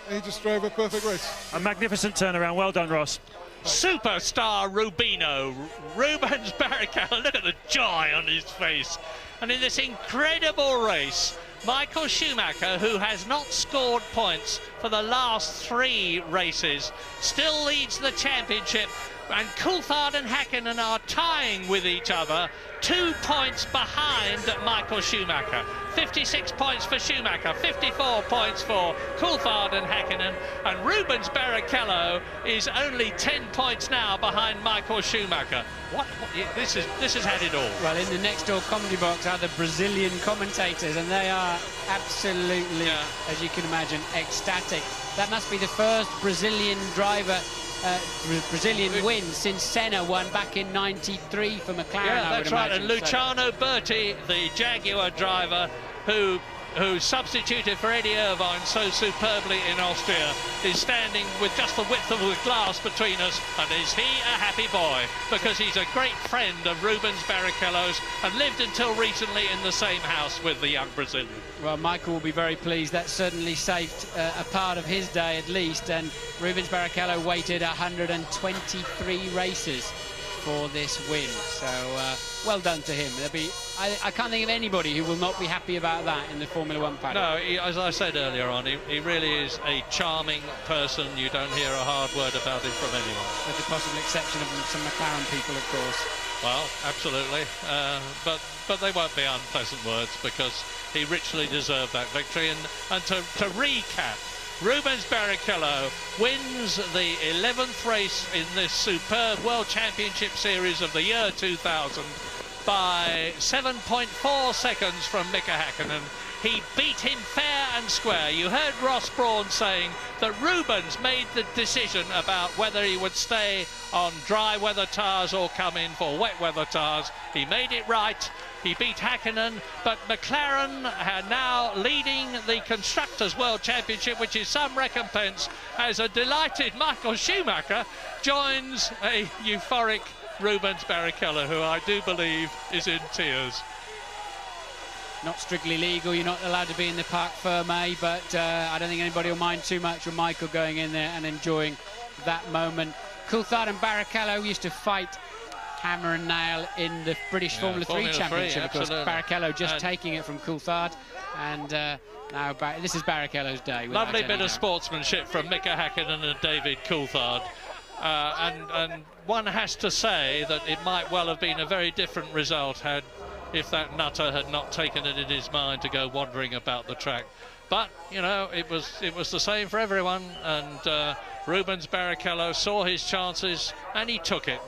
he just drove a perfect race. A magnificent turnaround. Well done, Ross. Superstar Rubino, Rubens Barrichello, look at the joy on his face. And in this incredible race, Michael Schumacher, who has not scored points for the last 3 races, still leads the championship. And Coulthard and Häkkinen are tying with each other, 2 points behind Michael Schumacher. 56 points for Schumacher, 54 points for Coulthard and Häkkinen, and Rubens Barrichello is only 10 points now behind Michael Schumacher. This has had it all. Well, in the next door comedy box are the Brazilian commentators, and they are absolutely, as you can imagine, ecstatic. That must be the first Brazilian driver. Brazilian win since Senna won back in '93 for McLaren. Yeah, that's right. And Luciano Berti, the Jaguar driver, who substituted for Eddie Irvine so superbly in Austria, is standing with just the width of the glass between us, and is he a happy boy? Because he's a great friend of Rubens Barrichello's and lived until recently in the same house with the young Brazilian. Well, Michael will be very pleased. That certainly saved a part of his day at least, and Rubens Barrichello waited 123 races for this win. So well done to him. I can't think of anybody who will not be happy about that in the Formula One paddock. No, as I said earlier on, he really is a charming person. You don't hear a hard word about him from anyone. With the possible exception of some McLaren people, of course. Well, absolutely. But they won't be unpleasant words, because he richly deserved that victory. And to recap, Rubens Barrichello wins the 11th race in this superb World Championship Series of the year 2000 by 7.4 seconds from Mika Häkkinen. He beat him fair and square. You heard Ross Brawn saying that Rubens made the decision about whether he would stay on dry weather tyres or come in for wet weather tyres. He made it right. He beat Häkkinen, but McLaren are now leading the Constructors' World Championship, which is some recompense, as a delighted Michael Schumacher joins a euphoric Rubens Barrichello, who I do believe is in tears. Not strictly legal, you're not allowed to be in the Parc Fermé, but I don't think anybody will mind too much with Michael going in there and enjoying that moment. Coulthard and Barrichello used to fight hammer and nail in the British Formula 3 Championship, of course. Barrichello just taking it from Coulthard, and now this is Barrichello's day. Lovely bit of sportsmanship from Mika Häkkinen and David Coulthard. And one has to say that it might well have been a very different result if that nutter had not taken it in his mind to go wandering about the track. But, you know, it was the same for everyone, and Rubens Barrichello saw his chances and he took it.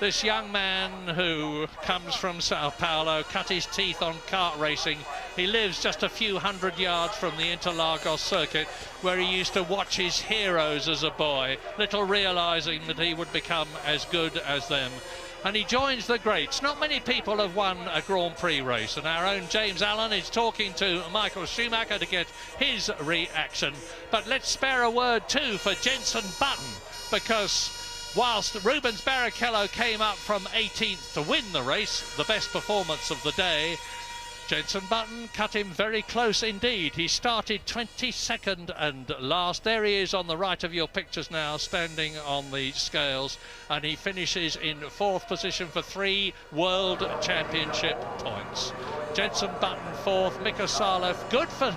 This young man who comes from Sao Paulo, cut his teeth on kart racing. He lives just a few hundred yards from the Interlagos circuit, where he used to watch his heroes as a boy, little realising that he would become as good as them. And he joins the greats. Not many people have won a Grand Prix race, and our own James Allen is talking to Michael Schumacher to get his reaction. But let's spare a word too for Jenson Button, because whilst Rubens Barrichello came up from 18th to win the race, the best performance of the day, Jenson Button cut him very close indeed. He started 22nd and last. There he is on the right of your pictures now, standing on the scales, and he finishes in 4th position for 3 World Championship points. Jenson Button 4th, Mika Salo, good for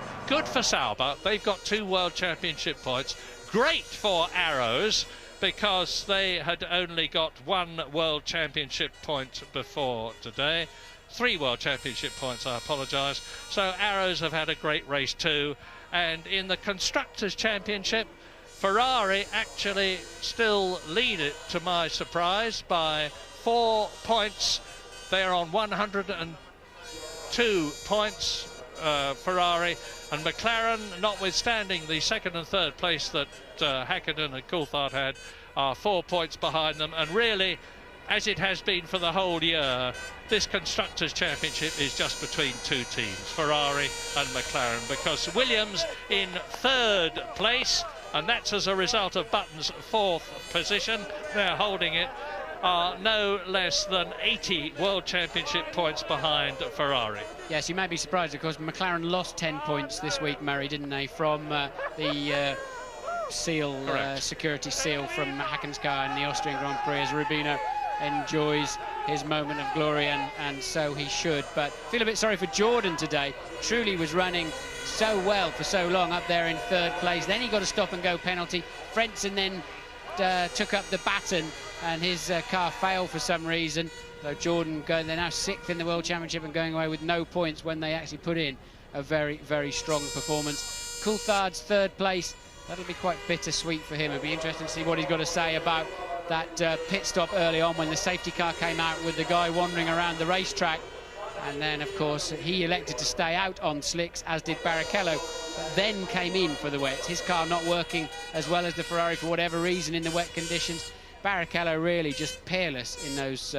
Sauber. They've got 2 World Championship points. Great for Arrows, because they had only got 1 World Championship point before today. 3 World Championship points, I apologise. So Arrows have had a great race too. And in the Constructors' Championship, Ferrari actually still lead it, to my surprise, by 4 points. They're on 102 points. Ferrari, and McLaren, notwithstanding the second and third place that Häkkinen and Coulthard had, are 4 points behind them. And really, as it has been for the whole year, this Constructors' Championship is just between two teams, Ferrari and McLaren, because Williams in third place, and that's as a result of Button's fourth position, they're holding it, are no less than 80 World Championship points behind Ferrari. Yes, you may be surprised, because McLaren lost 10 points this week, Murray, didn't they, from the security seal from Häkkinen's car in the Austrian Grand Prix, as Rubino enjoys his moment of glory, and so he should. But feel a bit sorry for Jordan today. Truly was running so well for so long up there in third place. Then he got a stop-and-go penalty. Frentzen then took up the baton, and his car failed for some reason. So Jordan they're now 6th in the World Championship and going away with no points when they actually put in a very, very strong performance. Coulthard's third place, that'll be quite bittersweet for him. It'll be interesting to see what he's got to say about that pit stop early on when the safety car came out with the guy wandering around the racetrack. And then, of course, he elected to stay out on slicks, as did Barrichello, but then came in for the wets. His car not working as well as the Ferrari for whatever reason in the wet conditions. Barrichello really just peerless in those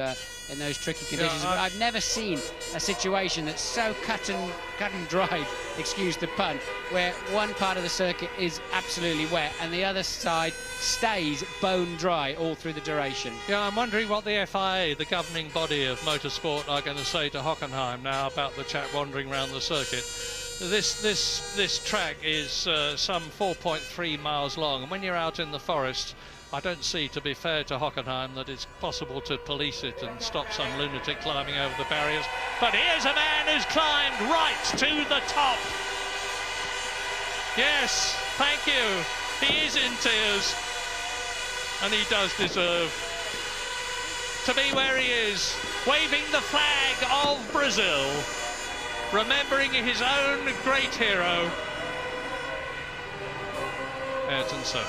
tricky conditions. Yeah, I've never seen a situation that's so cut and dried, excuse the pun, where one part of the circuit is absolutely wet and the other side stays bone dry all through the duration. Yeah, I'm wondering what the FIA, the governing body of motorsport, are going to say to Hockenheim now about the chap wandering around the circuit. This track is some 4.3 miles long, and when you're out in the forest, I don't see, to be fair to Hockenheim, that it's possible to police it and stop some lunatic climbing over the barriers. But here's a man who's climbed right to the top. Yes, thank you. He is in tears, and he does deserve to be where he is, waving the flag of Brazil, remembering his own great hero, Ayrton Senna.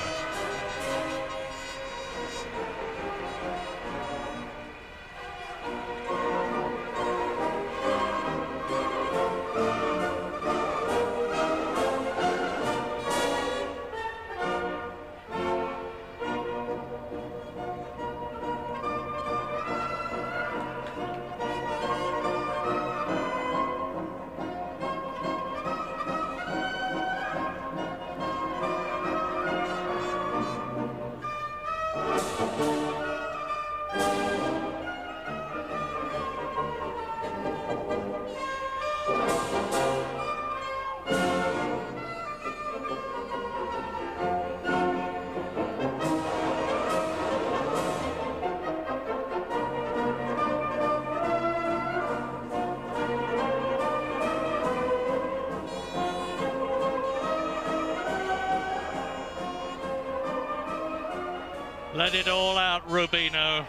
Let it all out, Rubino.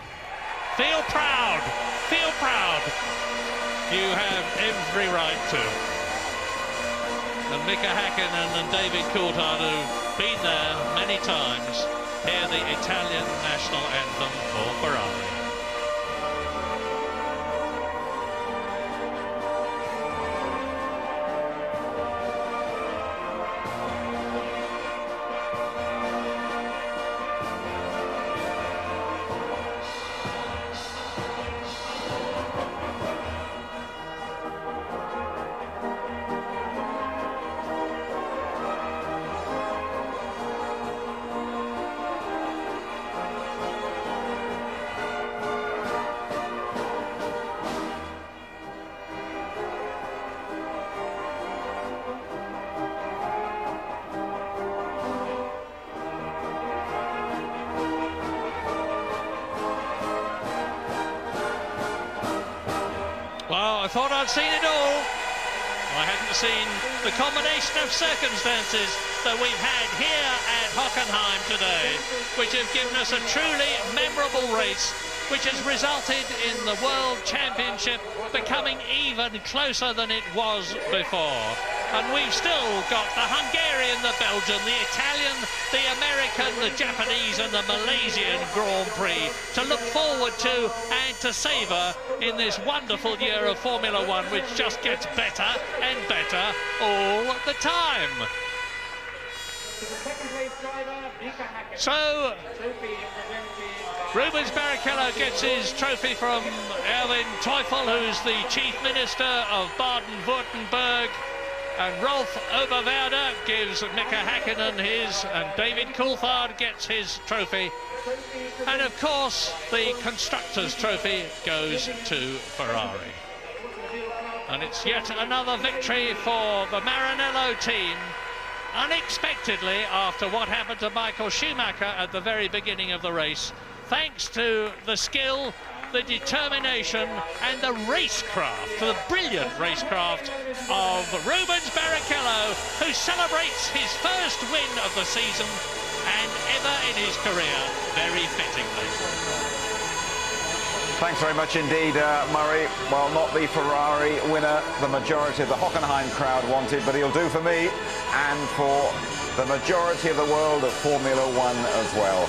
Feel proud. Feel proud. You have every right to. And Mika Häkkinen and David Coulthard, who've been there many times, hear the Italian national anthem for Ferrari. Well, I thought I'd seen it all. I hadn't seen the combination of circumstances that we've had here at Hockenheim today, which have given us a truly memorable race, which has resulted in the World Championship becoming even closer than it was before. And we've still got the Hungarian, the Belgian, the Italian, the American, the Japanese and the Malaysian Grand Prix to look forward to and to savour in this wonderful year of Formula One, which just gets better and better all the time. So, Rubens Barrichello gets his trophy from Erwin Teufel, who's the Chief Minister of Baden-Württemberg, and Rolf Oberwerder gives Mika Häkkinen his, and David Coulthard gets his trophy. And of course, the Constructors' Trophy goes to Ferrari. And it's yet another victory for the Maranello team, unexpectedly after what happened to Michael Schumacher at the very beginning of the race, thanks to the skill, the determination and the racecraft, the brilliant racecraft of Rubens Barrichello, who celebrates his first win of the season and ever in his career, very fittingly. Thanks very much indeed, Murray. Well, not the Ferrari winner the majority of the Hockenheim crowd wanted, but he'll do for me and for the majority of the world of Formula One as well.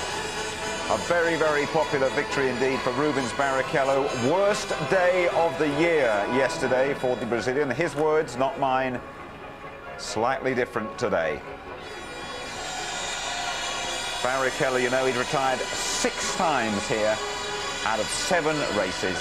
A very, very popular victory indeed for Rubens Barrichello. Worst day of the year yesterday for the Brazilian. His words, not mine. Slightly different today. Barrichello, you know, he'd retired 6 times here out of 7 races.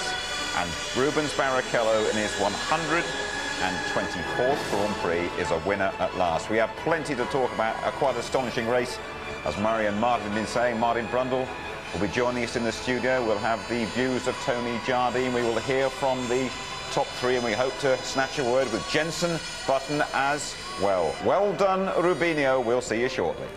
And Rubens Barrichello in his 124th Grand Prix is a winner at last. We have plenty to talk about. A quite astonishing race. As Murray and Martin have been saying, Martin Brundle will be joining us in the studio. We'll have the views of Tony Jardine. We will hear from the top 3, and we hope to snatch a word with Jenson Button as well. Well done, Rubinho. We'll see you shortly.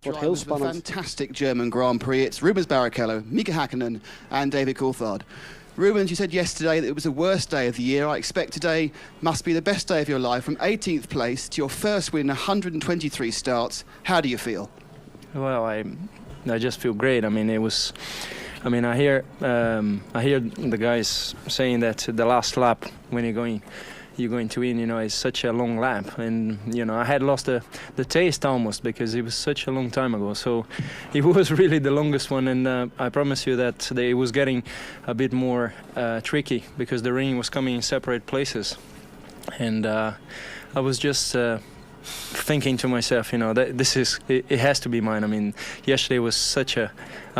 Drivers of a fantastic German Grand Prix. It's Rubens Barrichello, Mika Häkkinen and David Coulthard. Rubens, you said yesterday that it was the worst day of the year. I expect today must be the best day of your life. From 18th place to your first win in 123 starts. How do you feel? Well, I just feel great. I mean, it was. I mean, I hear the guys saying that the last lap when you're going to win, you know, is such a long lap, and you know, I had lost the taste almost because it was such a long time ago. So it was really the longest one, and I promise you that it was getting a bit more tricky because the rain was coming in separate places, and I was just thinking to myself, you know, that it has to be mine. I mean, yesterday was such a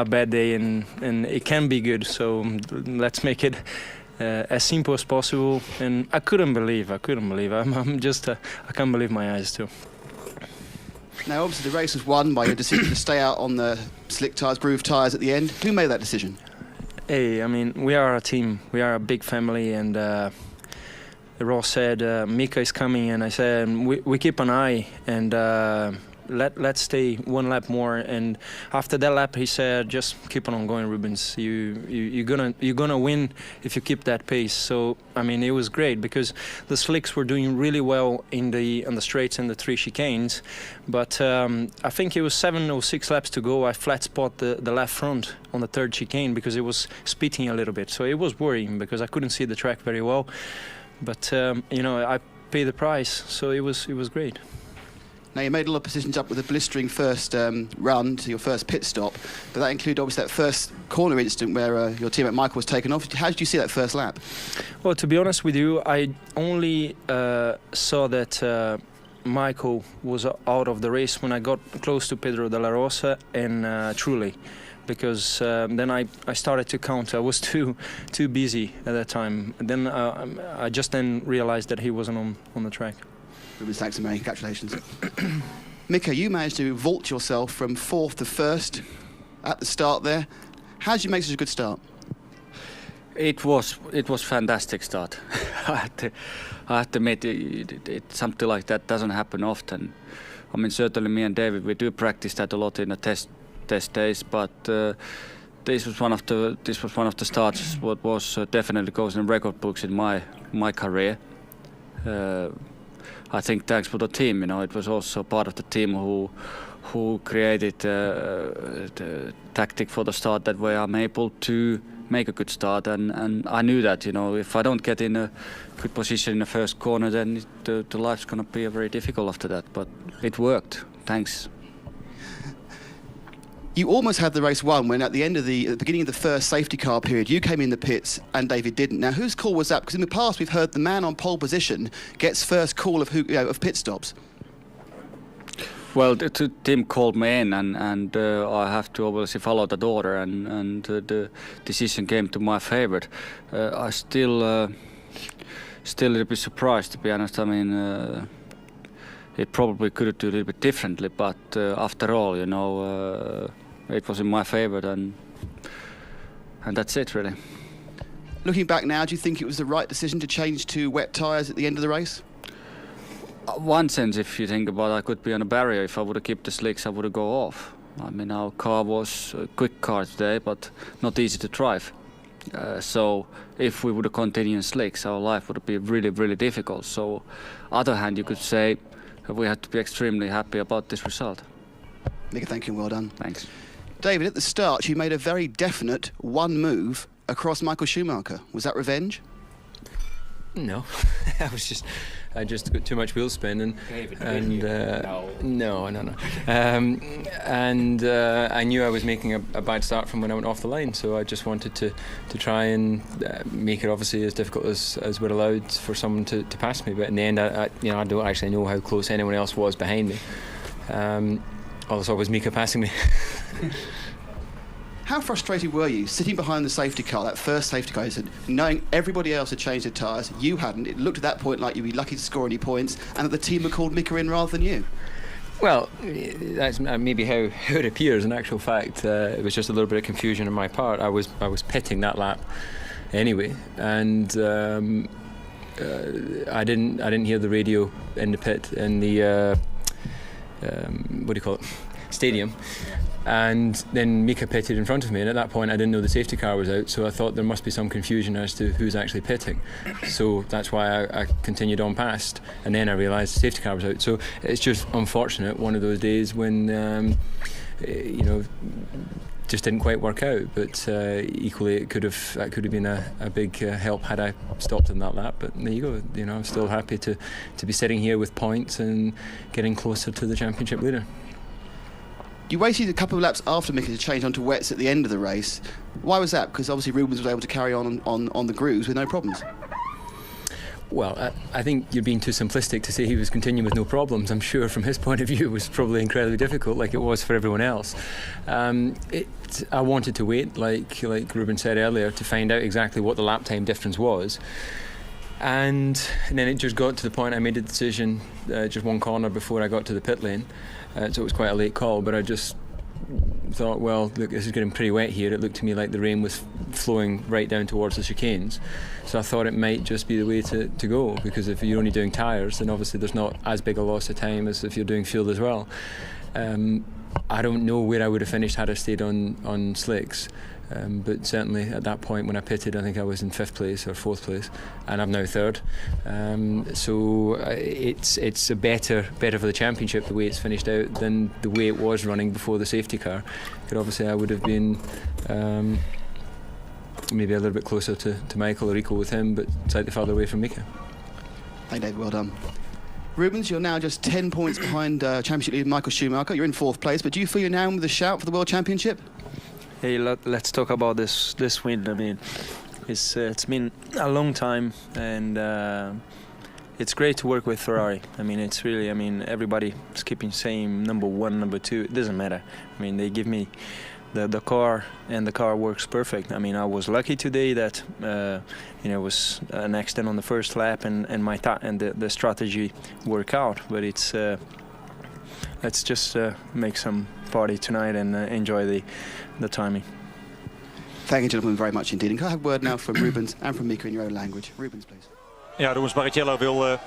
bad day, and it can be good. So let's make it as simple as possible. And I couldn't believe. I'm just, I can't believe my eyes too. Now, obviously, the race was won by your decision to stay out on the slick tyres, groove tyres at the end. Who made that decision? Hey, I mean, we are a team. We are a big family, and Ross said, Mika is coming, and I said, we keep an eye, and let's stay one lap more. And after that lap, he said, just keep on going, Rubens. You're gonna win if you keep that pace. So I mean, it was great because the slicks were doing really well on the straights and the 3 chicanes, but I think it was 7 or 6 laps to go. I flat spot the left front on the 3rd chicane because it was spitting a little bit. So it was worrying because I couldn't see the track very well. But you know, I paid the price, so it was great. Now, you made a lot of positions up with a blistering first run to your first pit stop, but that included obviously that first corner incident where your teammate Michael was taken off. How did you see that first lap? Well, to be honest with you, I only saw that Michael was out of the race when I got close to Pedro de la Rosa and Trulli, because then I started to count. I was too busy at that time. And then I just then realized that he wasn't on the track. Rubens, thanks, mate. Congratulations. Mika, you managed to vault yourself from 4th to 1st at the start there. How did you make such a good start? It was fantastic start. I have to admit, something like that doesn't happen often. I mean, certainly me and David, we do practice that a lot in the test days, but this was one of the starts what was definitely goes in record books in my career. I think thanks for the team. You know, it was also part of the team who created the tactic for the start that way I'm able to make a good start, and I knew that, you know, if I don't get in a good position in the first corner, then the life's gonna be very difficult after that. But it worked. Thanks. You almost had the race won when at the beginning of the first safety car period, you came in the pits and David didn't. Now, whose call was that? Because in the past we've heard the man on pole position gets first call of pit stops. Well, the team called me in, and I have to obviously follow the order, and the decision came to my favor. I still a little bit surprised, to be honest. I mean, it probably could do a little bit differently, but after all, you know, it was in my favor, and that's it, really. Looking back now, do you think it was the right decision to change to wet tyres at the end of the race? One sense, if you think about it, I could be on a barrier. If I would have kept the slicks, I would have go off. I mean, our car was a quick car today, but not easy to drive. So if we would have continued in slicks, our life would have been really, really difficult. So, other hand, you could say we had to be extremely happy about this result. Mika, thank you and well done. Thanks. David, at the start, you made a very definite one move across Michael Schumacher. Was that revenge? No, I just got too much wheel spin, and no. And I knew I was making a bad start from when I went off the line, so I just wanted to try and make it obviously as difficult as we're allowed for someone to pass me. But in the end, I don't actually know how close anyone else was behind me. All I saw was Mika passing me. How frustrated were you sitting behind the safety car, that first safety car, knowing everybody else had changed their tyres, you hadn't? It looked at that point like you'd be lucky to score any points, and that the team had called Mika in rather than you. Well, that's maybe how it appears. In actual fact, it was just a little bit of confusion on my part. I was pitting that lap anyway, and I didn't hear the radio in the pit in the what do you call it? stadium. And then Mika pitted in front of me, and at that point I didn't know the safety car was out, so I thought there must be some confusion as to who's actually pitting. So that's why I continued on past, and then I realised the safety car was out. So it's just unfortunate, one of those days when you know, just didn't quite work out. But equally, that could have been a big help had I stopped in that lap. But there you go. You know, I'm still happy to be sitting here with points and getting closer to the championship leader. You waited a couple of laps after Mika to change onto wets at the end of the race. Why was that? Because obviously Rubens was able to carry on the grooves with no problems. Well, I think you're being too simplistic to say he was continuing with no problems. I'm sure from his point of view it was probably incredibly difficult, like it was for everyone else. I wanted to wait, like Ruben said earlier, to find out exactly what the lap time difference was. And then it just got to the point I made a decision just one corner before I got to the pit lane. So it was quite a late call, but I just thought, well, look, this is getting pretty wet here. It looked to me like the rain was flowing right down towards the chicanes. So I thought it might just be the way to go, because if you're only doing tyres, then obviously there's not as big a loss of time as if you're doing fuel as well. I don't know where I would have finished had I stayed on slicks. But certainly at that point when I pitted, I think I was in 5th place or 4th place, and I'm now 3rd. So it's a better for the championship the way it's finished out than the way it was running before the safety car. Because obviously I would have been maybe a little bit closer to Michael or equal with him, but slightly farther away from Mika. Thank you, David. Well done. Rubens, you're now just 10 points behind championship leader Michael Schumacher. You're in 4th place, but do you feel you're now with a shout for the World Championship? Hey, let's talk about this win. I mean, it's been a long time, and it's great to work with Ferrari. I mean, it's really, I mean, everybody is keeping saying number 1, number 2. It doesn't matter. I mean, they give me the car, and the car works perfect. I mean, I was lucky today that you know, it was an accident on the first lap, and the strategy worked out. But it's let's just make some party tonight and enjoy the timing. Thank you, gentlemen, very much indeed. And can I have a word now from Rubens and from Mika in your own language? Rubens, please. Ja, Rubens Barrichello wil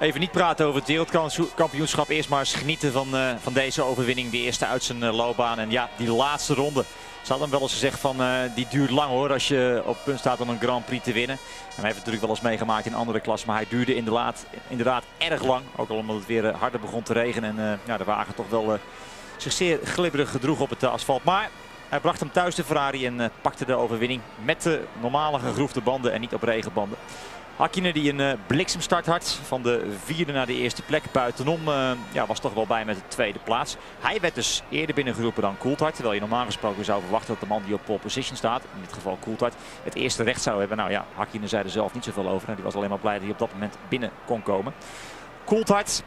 even niet praten over het wereldkampioenschap. Eerst maar eens genieten van deze overwinning. De eerste uit zijn loopbaan. En ja, die laatste ronde. Ze hadden hem wel eens gezegd van die duurt lang hoor, als je op het punt staat om een Grand Prix te winnen. En hij heeft het natuurlijk wel eens meegemaakt in andere klassen, maar hij duurde inderdaad erg lang. Ook al omdat het weer harder begon te regenen en ja, de wagen toch wel zich zeer glibberig gedroeg op het asfalt. Maar hij bracht hem thuis de Ferrari en pakte de overwinning met de normale gegroefde banden en niet op regenbanden. Hakkinen die een bliksemstart had, van de 4e naar de 1e plek buitenom, ja, was toch wel bij met de 2e plaats. Hij werd dus eerder binnengeroepen dan Coulthard, terwijl je normaal gesproken zou verwachten dat de man die op pole position staat, in dit geval Coulthard, het eerste recht zou hebben. Nou ja, Hakkinen zei er zelf niet zoveel over en die was alleen maar blij dat hij op dat moment binnen kon komen. Coulthard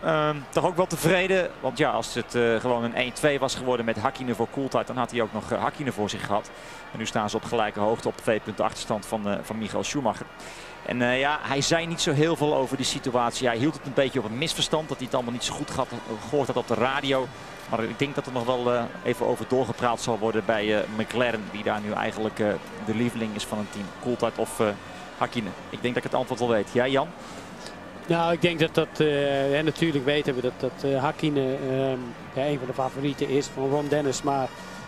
toch ook wel tevreden, want ja, als het gewoon een 1-2 was geworden met Hakkinen voor Coulthard, dan had hij ook nog Hakkinen voor zich gehad. En nu staan ze op gelijke hoogte op 2 punten achterstand van Michael Schumacher. En ja, hij zei niet zo heel veel over die situatie. Hij hield het een beetje op een misverstand, dat hij het allemaal niet zo goed gehoord had op de radio. Maar ik denk dat er nog wel even over doorgepraat zal worden bij McLaren, wie daar nu eigenlijk de lieveling is van een team. Coulthard of Hakkinen. Ik denk dat ik het antwoord wel weet. Ja, Jan? Nou, ik denk dat natuurlijk weten we dat Hakkinen een van de favorieten is van Ron Dennis. Maar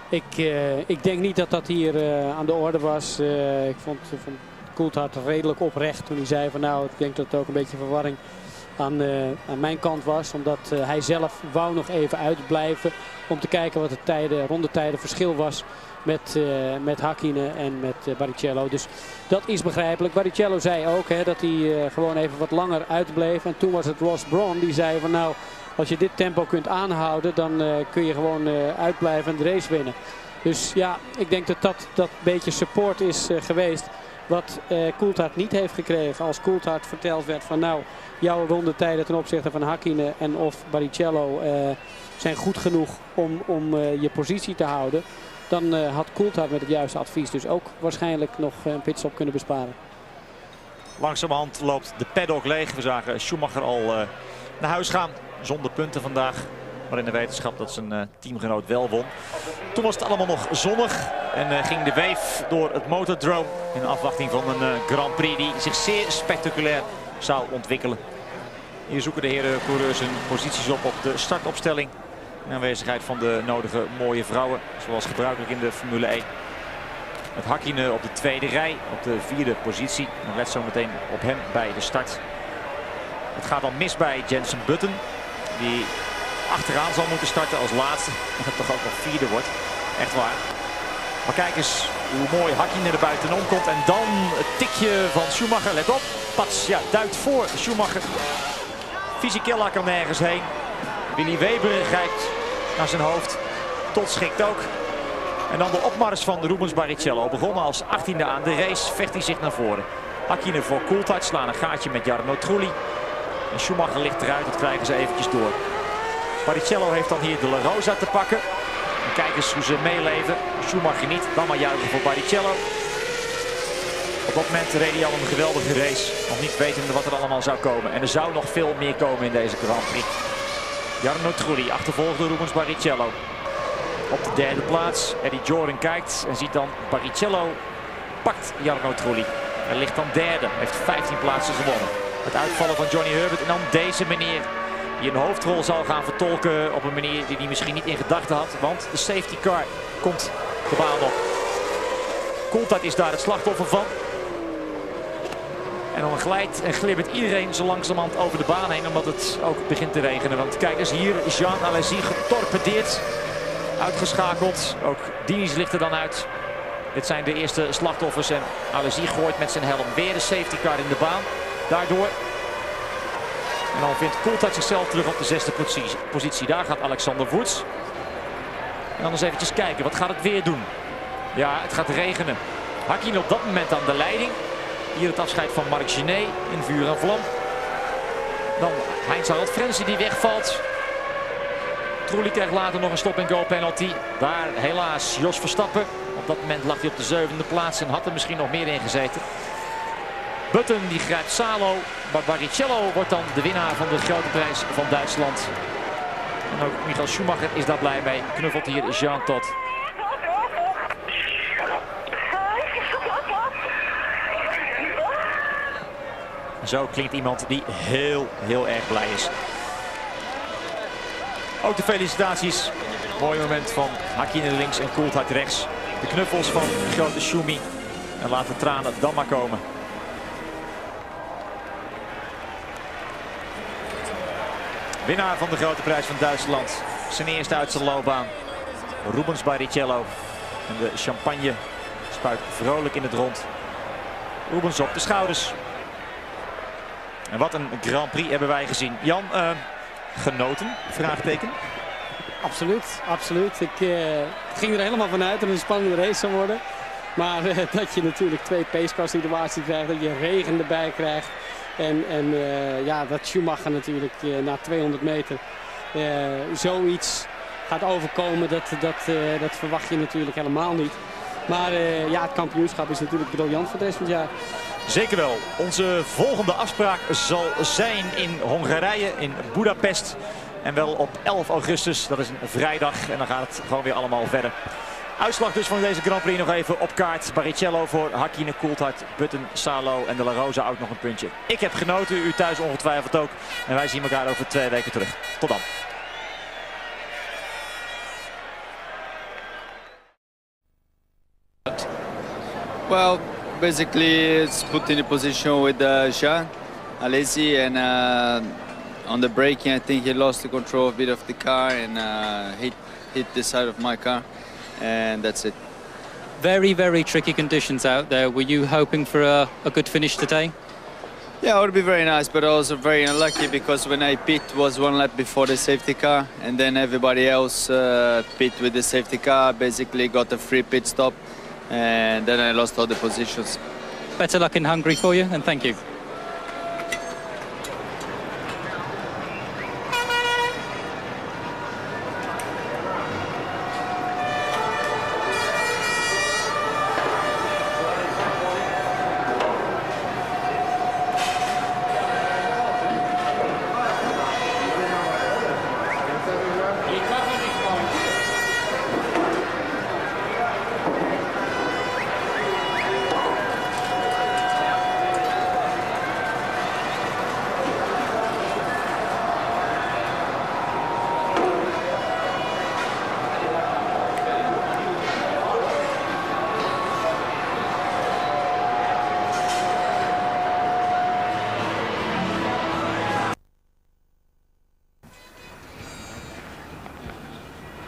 ik denk niet dat dat hier aan de orde was. Ik vond Coulthard redelijk oprecht toen hij zei van nou, ik denk dat het ook een beetje verwarring aan mijn kant was. Omdat hij zelf wou nog even uitblijven om te kijken wat de rondetijden verschil was met Hakkinen en met Barrichello. Dus dat is begrijpelijk. Barrichello zei ook dat hij gewoon even wat langer uitbleef. En toen was het Ross Brawn die zei van nou, als je dit tempo kunt aanhouden, dan kun je gewoon uitblijven en de race winnen. Dus ja, ik denk dat beetje support is geweest wat Coulthard niet heeft gekregen. Als Coulthard verteld werd van nou, jouw rondetijden ten opzichte van Hakkinen en of Barrichello zijn goed genoeg om je positie te houden, dan had Coulthard met het juiste advies dus ook waarschijnlijk nog een pitstop kunnen besparen. Langzamerhand loopt de paddock leeg. We zagen Schumacher al naar huis gaan zonder punten vandaag. Maar in de wetenschap dat zijn teamgenoot wel won. Toen was het allemaal nog zonnig en ging de wave door het motordrome in afwachting van een Grand Prix die zich zeer spectaculair zou ontwikkelen. Hier zoeken de heren coureurs hun posities op de startopstelling. In aanwezigheid van de nodige mooie vrouwen, zoals gebruikelijk in de Formule 1. Met Häkkinen op de tweede rij, op de vierde positie. Dan let zo meteen op hem bij de start. Het gaat dan mis bij Jenson Button, die achteraan zal moeten starten als laatste. En dat toch ook nog vierde wordt. Echt waar. Maar kijk eens hoe mooi Häkkinen er buitenom komt. En dan het tikje van Schumacher. Let op. Pats, ja, duikt voor Schumacher. Fisichella kan nergens heen. Willy Weber grijpt naar zijn hoofd. Tot schikt ook. En dan de opmars van Rubens Barrichello. Begonnen als 18e aan de race. Vecht hij zich naar voren. Häkkinen voor Coulthard. Slaan een gaatje met Jarno Trulli. En Schumacher ligt eruit. Dat krijgen ze eventjes door. Barrichello heeft dan hier de La Rosa te pakken. En kijk eens hoe ze meeleven. Schumacher niet. Dan maar juichen voor Barrichello. Op dat moment reed hij al een geweldige race. Nog niet wetende wat er allemaal zou komen. En er zou nog veel meer komen in deze Grand Prix. Jarno Trulli achtervolgde Rubens Barrichello. Op de derde plaats. Eddie Jordan kijkt en ziet dan Barrichello pakt Jarno Trulli. Hij ligt dan derde. Heeft 15 plaatsen gewonnen. Het uitvallen van Johnny Herbert en dan deze meneer. Die een hoofdrol zal gaan vertolken op een manier die hij misschien niet in gedachten had. Want de safety car komt de baan op. Coulthard is daar het slachtoffer van. En dan glijdt en glibbert iedereen zo langzamerhand over de baan heen. Omdat het ook begint te regenen. Want kijk eens hier, Jean Alesi getorpedeerd. Uitgeschakeld. Ook Diniz ligt er dan uit. Dit zijn de eerste slachtoffers. En Alesi gooit met zijn helm weer de safety car in de baan. Daardoor. En dan vindt Coulthard zichzelf terug op de zesde positie. Daar gaat Alexander Wurz. En dan eens eventjes kijken. Wat gaat het weer doen? Ja, het gaat regenen. Häkkinen op dat moment aan de leiding. Hier het afscheid van Marc Gené in vuur en vlam. Dan Heinz-Harald Frenzy die wegvalt. Trulli krijgt later nog een stop-and-go penalty. Daar helaas Jos Verstappen. Op dat moment lag hij op de zevende plaats en had er misschien nog meer in gezeten. Button die grijpt Salo. Maar Barrichello wordt dan de winnaar van de grote prijs van Duitsland. En ook Michael Schumacher is daar blij mee. Knuffelt hier Jean Todt. Zo klinkt iemand die heel erg blij is. Ook de felicitaties. Mooi moment van Häkkinen links en Coulthard rechts. De knuffels van de grote Schumi. En laat de tranen dan maar komen. Winnaar van de grote prijs van Duitsland. Zijn eerste uit zijn loopbaan. Rubens Barrichello. En de champagne spuit vrolijk in het rond. Rubens op de schouders. En wat een Grand Prix hebben wij gezien. Jan, genoten? Vraagteken. Absoluut, absoluut. Ik ging er helemaal vanuit dat het een spannende race zou worden. Maar dat je natuurlijk twee pacecar situaties krijgt, dat je regen erbij krijgt. En ja, dat Schumacher natuurlijk na 200 meter zoiets gaat overkomen, dat verwacht je natuurlijk helemaal niet. Maar ja, het kampioenschap is natuurlijk briljant voor de rest van het jaar. Zeker wel. Onze volgende afspraak zal zijn in Hongarije, in Budapest. En wel op 11 augustus, dat is een vrijdag. En dan gaat het gewoon weer allemaal verder. Uitslag dus van deze Grand Prix nog even op kaart. Barrichello voor Häkkinen, Coulthard, Button, Salo en de La Rosa ook nog een puntje. Ik heb genoten, u thuis ongetwijfeld ook. En wij zien elkaar over 2 weken terug. Tot dan. Well, basically it's put in a position with Jean Alesi, and on the braking I think he lost the control a bit of the car and hit the side of my car, and that's it. Very, very tricky conditions out there. Were you hoping for a good finish today? Yeah, it would be very nice, but I was very unlucky because when I pit was 1 lap before the safety car, and then everybody else pit with the safety car, basically got a free pit stop, and then I lost all the positions. Better luck in Hungary for you, and thank you.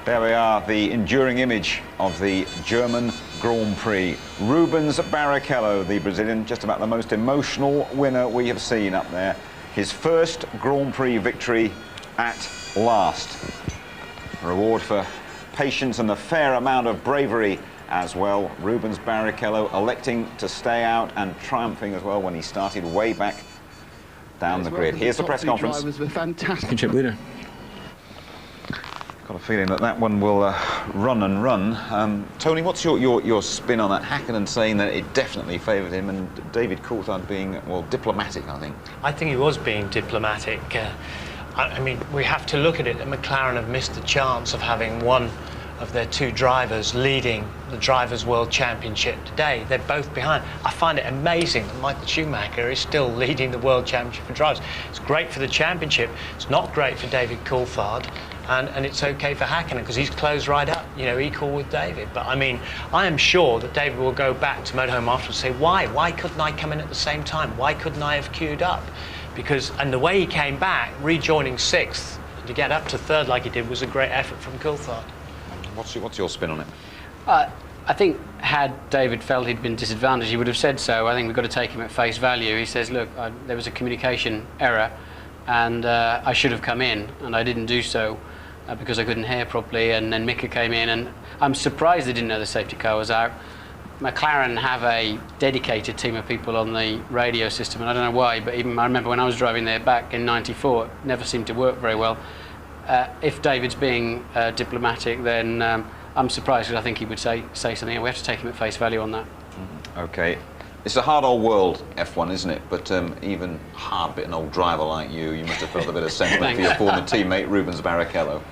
There we are, the enduring image of the German Grand Prix. Rubens Barrichello, the Brazilian, just about the most emotional winner we have seen up there. His first Grand Prix victory at last. A reward for patience and a fair amount of bravery as well. Rubens Barrichello electing to stay out and triumphing as well when he started way back down the grid. Here's the press conference. Drivers were fantastic. Championship leader. Got a feeling that that one will run and run. Tony, what's your spin on that? Hakkinen saying that it definitely favoured him, and David Coulthard being, well, diplomatic, I think. I think he was being diplomatic. I mean, we have to look at it that McLaren have missed the chance of having one of their two drivers leading the Drivers' World Championship today. They're both behind. I find it amazing that Michael Schumacher is still leading the World Championship for drivers. It's great for the championship. It's not great for David Coulthard. And it's okay for Hakkinen because he's closed right up, you know, equal with David. But I mean, I am sure that David will go back to motorhome afterwards and say, why couldn't I come in at the same time? Why couldn't I have queued up? Because, and the way he came back, rejoining 6th, to get up to 3rd like he did was a great effort from Coulthard. What's your spin on it? I think had David felt he'd been disadvantaged, he would have said so. I think we've got to take him at face value. He says, look, there was a communication error and I should have come in and I didn't do so. Because I couldn't hear properly, and then Mika came in, and I'm surprised they didn't know the safety car was out. McLaren have a dedicated team of people on the radio system, and I don't know why, but even I remember when I was driving there back in '94, it never seemed to work very well. If David's being diplomatic, then I'm surprised, because I think he would say something, and we have to take him at face value on that. Okay. It's a hard old world, F1, isn't it? But even hard bit an old driver like you must have felt a bit of sentiment for your former teammate, Rubens Barrichello.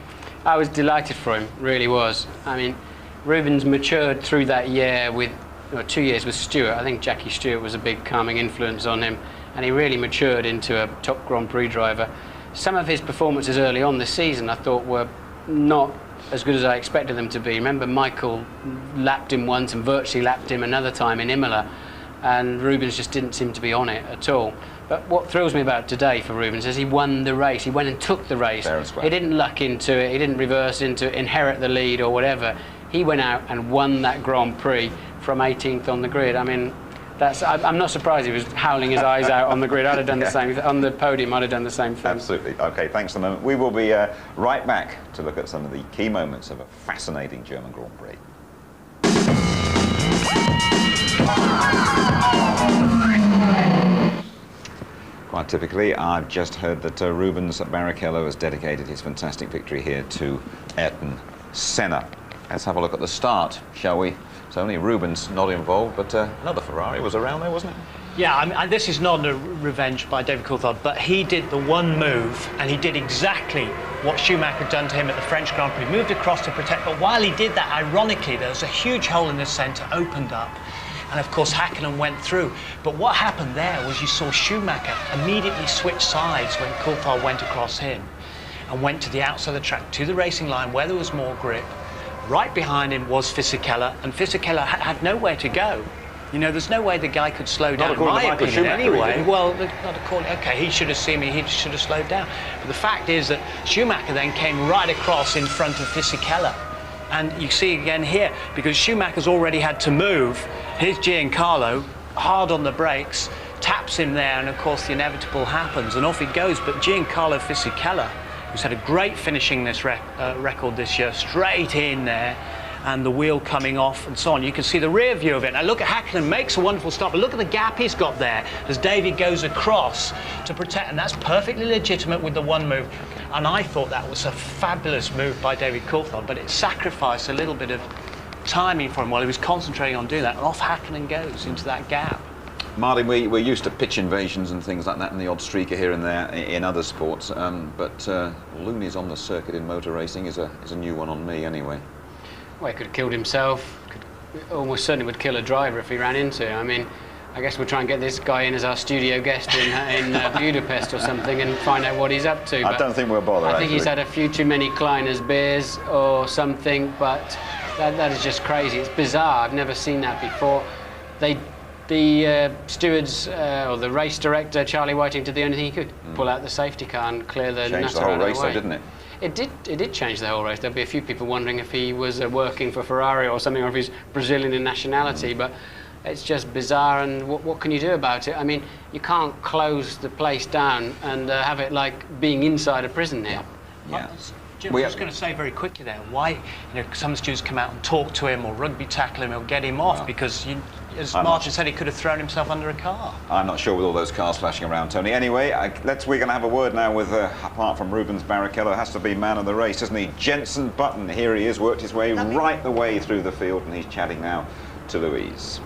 I was delighted for him, really was. I mean, Rubens matured through that year with, 2 years with Stewart. I think Jackie Stewart was a big calming influence on him, and he really matured into a top Grand Prix driver. Some of his performances early on this season I thought were not as good as I expected them to be. Remember, Michael lapped him once and virtually lapped him another time in Imola, and Rubens just didn't seem to be on it at all. But what thrills me about today for Rubens is he won the race. He went and took the race. He didn't luck into it. He didn't reverse into it, inherit the lead or whatever. He went out and won that Grand Prix from 18th on the grid. I mean, I'm not surprised he was howling his eyes out on the grid. I'd have done the same. On the podium, I'd have done the same thing. Absolutely. OK, thanks for the moment. We will be right back to look at some of the key moments of a fascinating German Grand Prix. Quite typically, I've just heard that Rubens Barrichello has dedicated his fantastic victory here to Ayrton Senna. Let's have a look at the start, shall we? It's only Rubens not involved, but another Ferrari was around there, wasn't it? Yeah, I mean, this is not a revenge by David Coulthard, but he did the one move, and he did exactly what Schumacher had done to him at the French Grand Prix. Moved across to protect, but while he did that, ironically, there was a huge hole in the centre, opened up, and of course Hakkinen went through. But what happened there was you saw Schumacher immediately switch sides when Coulthard went across him and went to the outside of the track, to the racing line where there was more grip. Right behind him was Fisichella, and Fisichella had nowhere to go. You know, there's no way the guy could slow down, in my opinion, anyway. Well, not according, okay, he should have seen me, he should have slowed down. But the fact is that Schumacher then came right across in front of Fisichella. And you see again here, because Schumacher's already had to move, here's Giancarlo, hard on the brakes, taps him there, and of course the inevitable happens, and off he goes. But Giancarlo Fisichella, who's had a great finishing this record this year, straight in there, and the wheel coming off and so on. You can see the rear view of it. Now look at Hakkinen, makes a wonderful stop, but look at the gap he's got there as David goes across to protect, and that's perfectly legitimate with the one move. And I thought that was a fabulous move by David Coulthard, but it sacrificed a little bit of timing for him while he was concentrating on doing that, and off Hakkinen goes into that gap. Martin, we're used to pitch invasions and things like that, and the odd streaker here and there in other sports, but Looney's on the circuit in motor racing is a new one on me anyway. Well, he could have killed himself, almost certainly would kill a driver if he ran into him. I mean, I guess we'll try and get this guy in as our studio guest in Budapest or something and find out what he's up to. I don't think we'll bother, I think he's had a few too many Kleiner's beers or something, but that is just crazy. It's bizarre. I've never seen that before. The stewards or the race director, Charlie Whiting, did the only thing he could, pull out the safety car and clear the nutter out of the way. Changed the whole race, though, didn't it? it did change the whole race. There'll be a few people wondering if he was working for Ferrari or something, or if he's Brazilian in nationality, but it's just bizarre, and what can you do about it? I mean, you can't close the place down and have it like being inside a prison here. Yeah. Jim, I was just going to say very quickly there, why some students come out and talk to him or rugby tackle him or get him off, because as Martin said, he could have thrown himself under a car. I'm not sure with all those cars flashing around, Tony. Anyway, we're going to have a word now with, apart from Rubens Barrichello, has to be man of the race, doesn't he? Jenson Button, here he is, worked his way right the way through the field, and he's chatting now to Louise.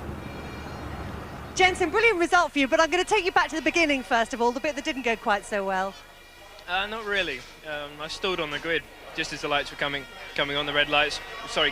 Jenson, brilliant result for you, but I'm going to take you back to the beginning first of all, the bit that didn't go quite so well. Not really. I stalled on the grid just as the lights were coming on, the red lights,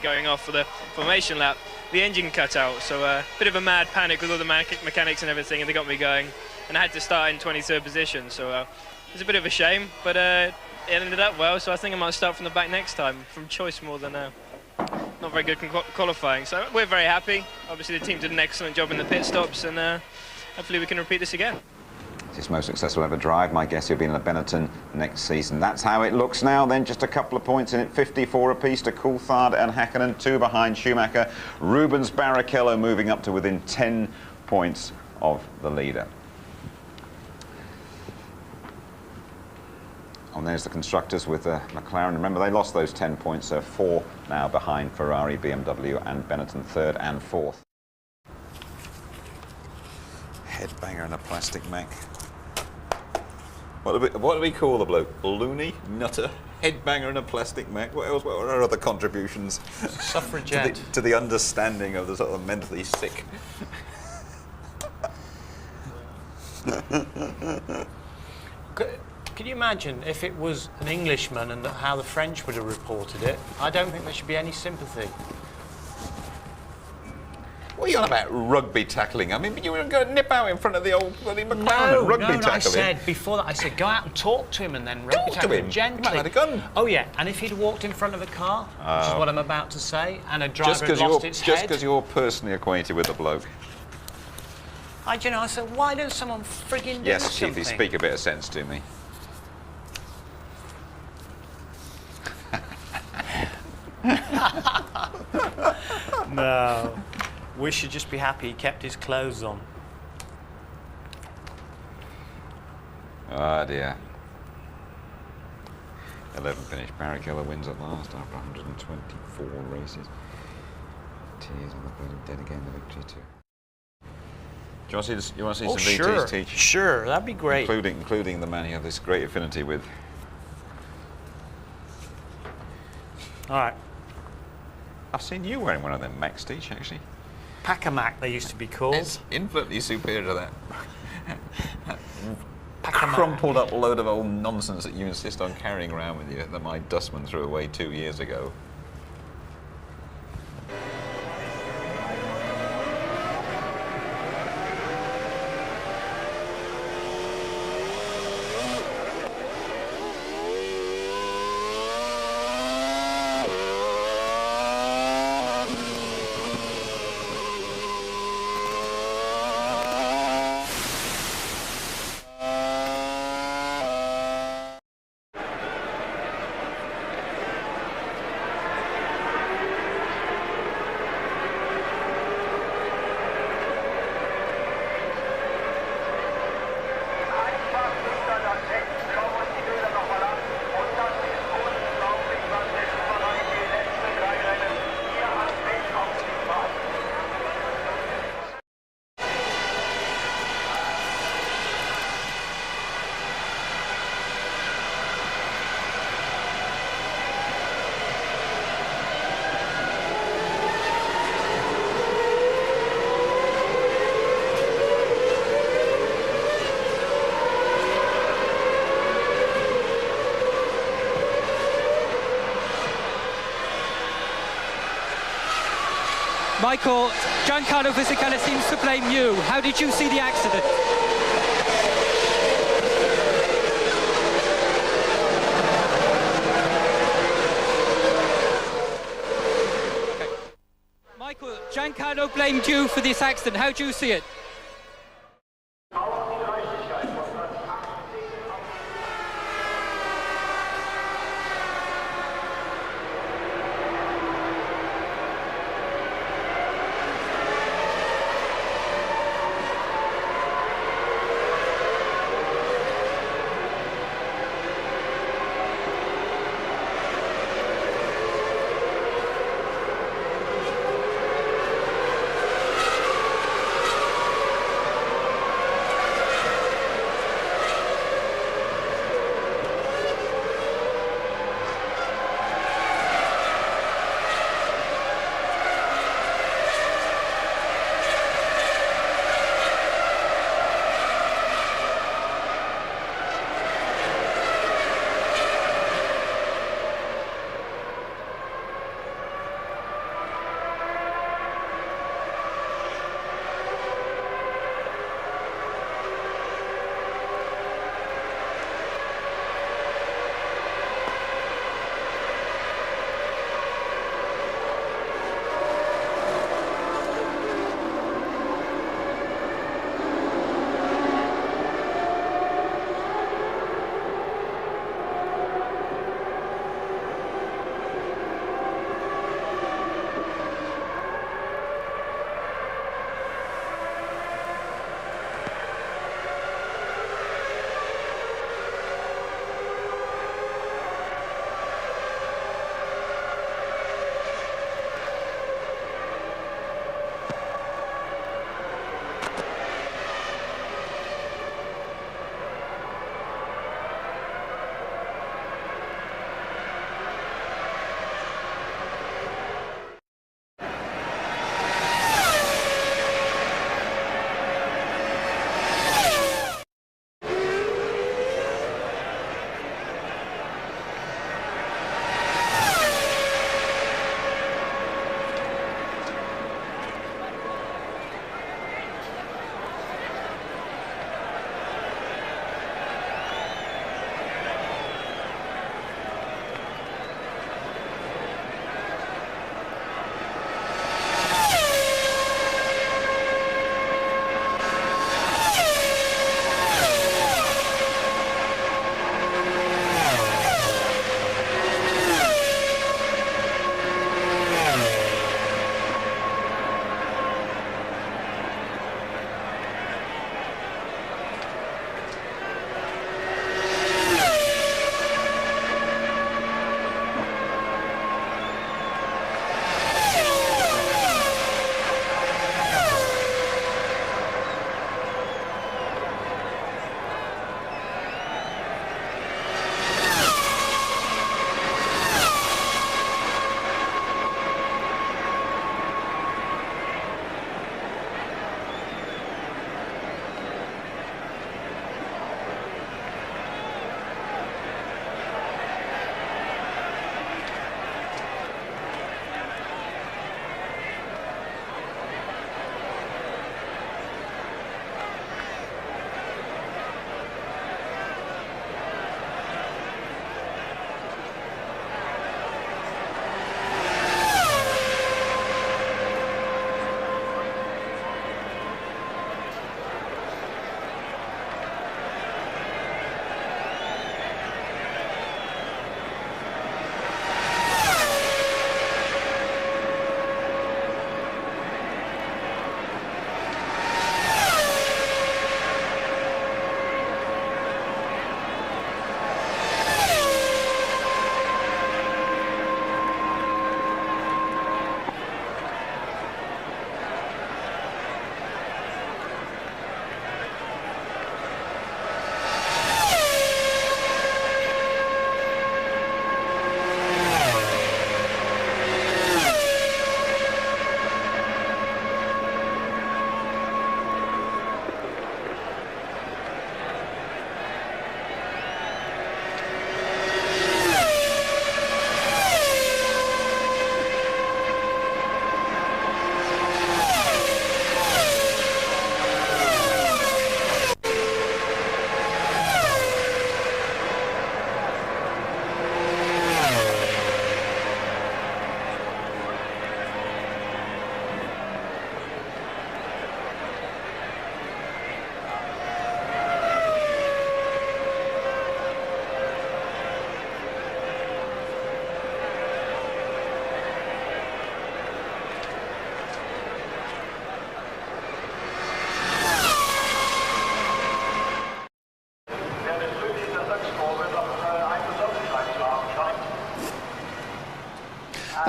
going off for the formation lap. The engine cut out, so a bit of a mad panic with all the mechanics and everything, and they got me going, and I had to start in 23rd position, so it was a bit of a shame, but it ended up well, so I think I might start from the back next time, from choice more than not very good qualifying. So we're very happy. Obviously the team did an excellent job in the pit stops, and hopefully we can repeat this again. It's his most successful ever drive. My guess he'll be in a Benetton next season. That's how it looks now. Then just a couple of points in it, 54 apiece to Coulthard and Häkkinen, 2 behind Schumacher. Rubens Barrichello moving up to within 10 points of the leader. And there's the constructors with McLaren. Remember, they lost those 10 points, so 4 now behind Ferrari, BMW and Benetton, 3rd and 4th. Headbanger and a plastic mech. What do we call the bloke? Loony? Nutter? Headbanger and a plastic mech? What else? What are our other contributions? Suffragette. to the understanding of the sort of mentally sick. Can you imagine if it was an Englishman and how the French would have reported it? I don't think there should be any sympathy. What are you on about rugby tackling? I mean, you were going to nip out in front of the old bloody McLaren and rugby tackling. I said before that, I said go out and talk to him and then rugby tackle him gently. He might have had a gun. Oh yeah, and if he'd walked in front of a car, which is what I'm about to say, and a driver had lost its head. Just because you're personally acquainted with the bloke. I said, why don't someone frigging do yes, something? Chiefy, speak a bit of sense to me. No. We should just be happy he kept his clothes on. Oh dear. 11 finished. Barrichello wins at last after 124 races. Tears on the blood of dead again, the victory too. Do you want to see, some VTs teach? Sure, that'd be great. Including the man you have this great affinity with. All right. I've seen you wearing one of them Max teach actually. Pack-a-Mac, they used to be called. It's infinitely superior to that crumpled up load of old nonsense that you insist on carrying around with you that my dustman threw away 2 years ago. Michael, Giancarlo Fisichella seems to blame you. How did you see the accident? Michael, Giancarlo blamed you for this accident. How do you see it?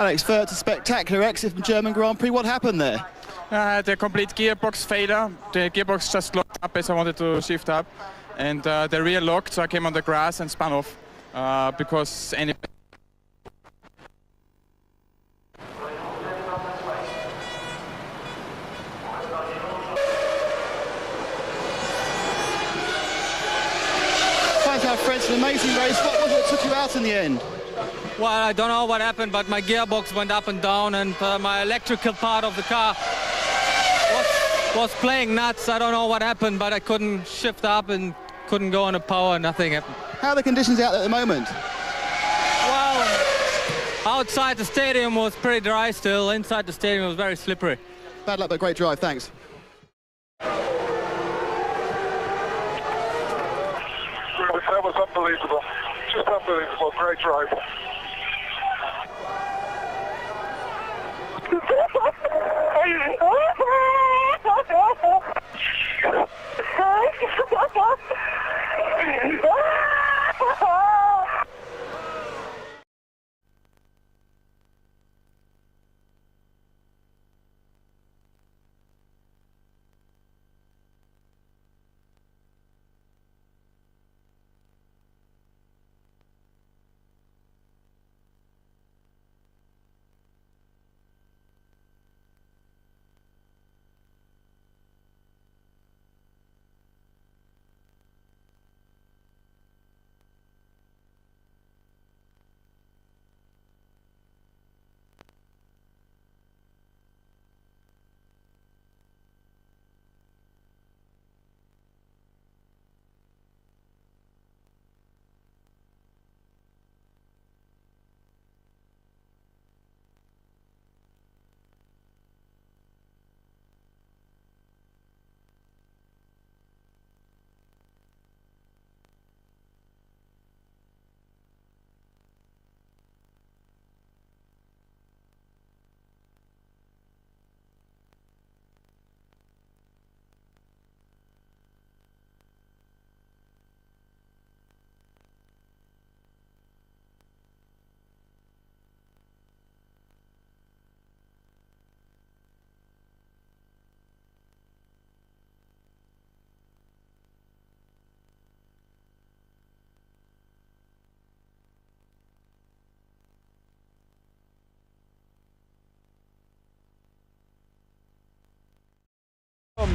Alex Furt's a spectacular exit from German Grand Prix. What happened there? The complete gearbox failure. The gearbox just locked up as I wanted to shift up. And the rear locked, so I came on the grass and spun off. Because any... Fred's an amazing race. What was it that took you out in the end? Well, I don't know what happened, but my gearbox went up and down, and my electrical part of the car was playing nuts. I don't know what happened, but I couldn't shift up and couldn't go on a power. Nothing happened. How are the conditions out there at the moment? Well, outside the stadium was pretty dry still. Inside the stadium was very slippery. Bad luck, but great drive. Thanks. That was unbelievable. Just unbelievable. Great drive.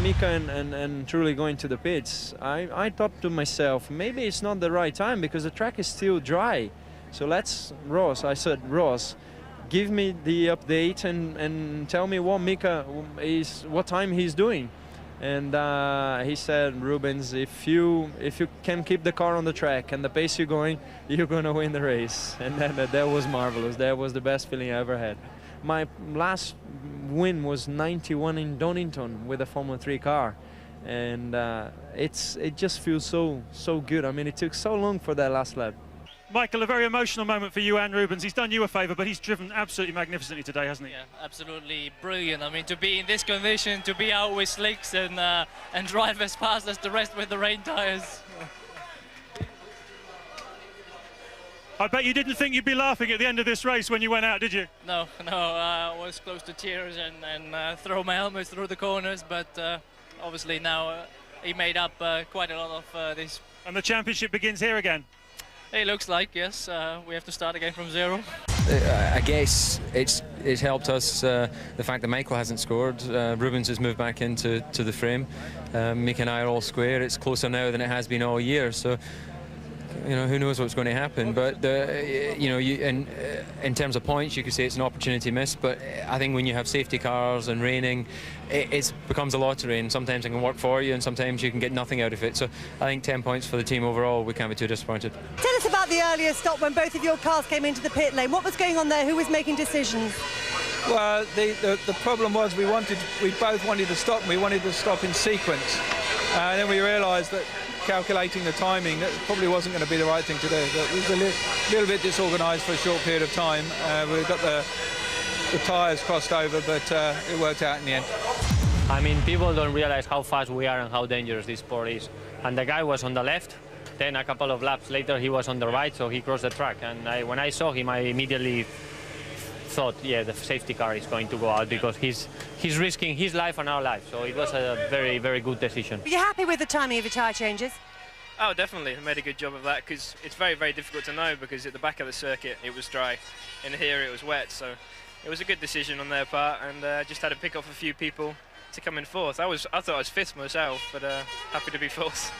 Mika and truly going to the pits, I thought to myself, maybe it's not the right time because the track is still dry. So I said, Ross, give me the update and tell me what time he's doing. And he said, Rubens, if you can keep the car on the track and the pace you're going, you're going to win the race. And that was marvelous. That was the best feeling I ever had. My last win was 91 in Donington with a Formula 3 car, and it just feels so good. I mean, it took so long for that last lap. Michael, a very emotional moment for you and Rubens. He's done you a favour, but he's driven absolutely magnificently today, hasn't he? Yeah, absolutely brilliant. I mean, to be in this condition, to be out with slicks and drive as fast as the rest with the rain tyres. I bet you didn't think you'd be laughing at the end of this race when you went out, did you? No, I was close to tears and throw my helmet through the corners, but obviously now he made up quite a lot of this. And the championship begins here again? It looks like, yes. We have to start again from zero. I guess it's helped us the fact that Michael hasn't scored. Rubens has moved back into the frame. Mick and I are all square. It's closer now than it has been all year. So, you know, who knows what's going to happen, but in terms of points you could say it's an opportunity missed, but I think when you have safety cars and raining, it becomes a lottery, and sometimes it can work for you and sometimes you can get nothing out of it. So I think 10 points for the team overall. We can't be too disappointed. Tell us about the earlier stop when both of your cars came into the pit lane. What was going on there? Who was making decisions? Well, the problem was we both wanted to stop, and we wanted to stop in sequence, and then we realised that calculating the timing, that probably wasn't going to be the right thing to do. But it was a little bit disorganised for a short period of time. We got the tyres crossed over, but it worked out in the end. I mean, people don't realise how fast we are and how dangerous this sport is. And the guy was on the left, then a couple of laps later he was on the right, so he crossed the track. And when I saw him, I immediately thought, yeah, the safety car is going to go out because he's risking his life and our life. So it was a very, very good decision. Are you happy with the timing of your tyre changes? Oh, definitely. I made a good job of that because it's very, very difficult to know because at the back of the circuit it was dry and here it was wet. So it was a good decision on their part, and just had to pick off a few people to come in fourth. I thought I was fifth myself, but happy to be fourth.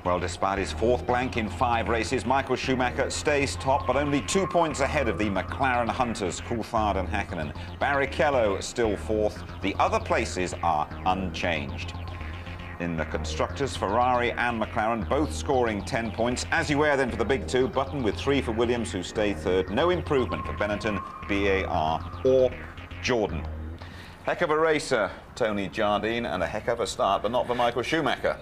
Well, despite his fourth blank in 5 races, Michael Schumacher stays top, but only 2 points ahead of the McLaren hunters, Coulthard and Häkkinen. Barrichello still fourth. The other places are unchanged. In the constructors, Ferrari and McLaren both scoring 10 points. As you were then for the big two, Button with 3 for Williams, who stay third. No improvement for Benetton, BAR or Jordan. Heck of a racer, Tony Jardine, and a heck of a start, but not for Michael Schumacher.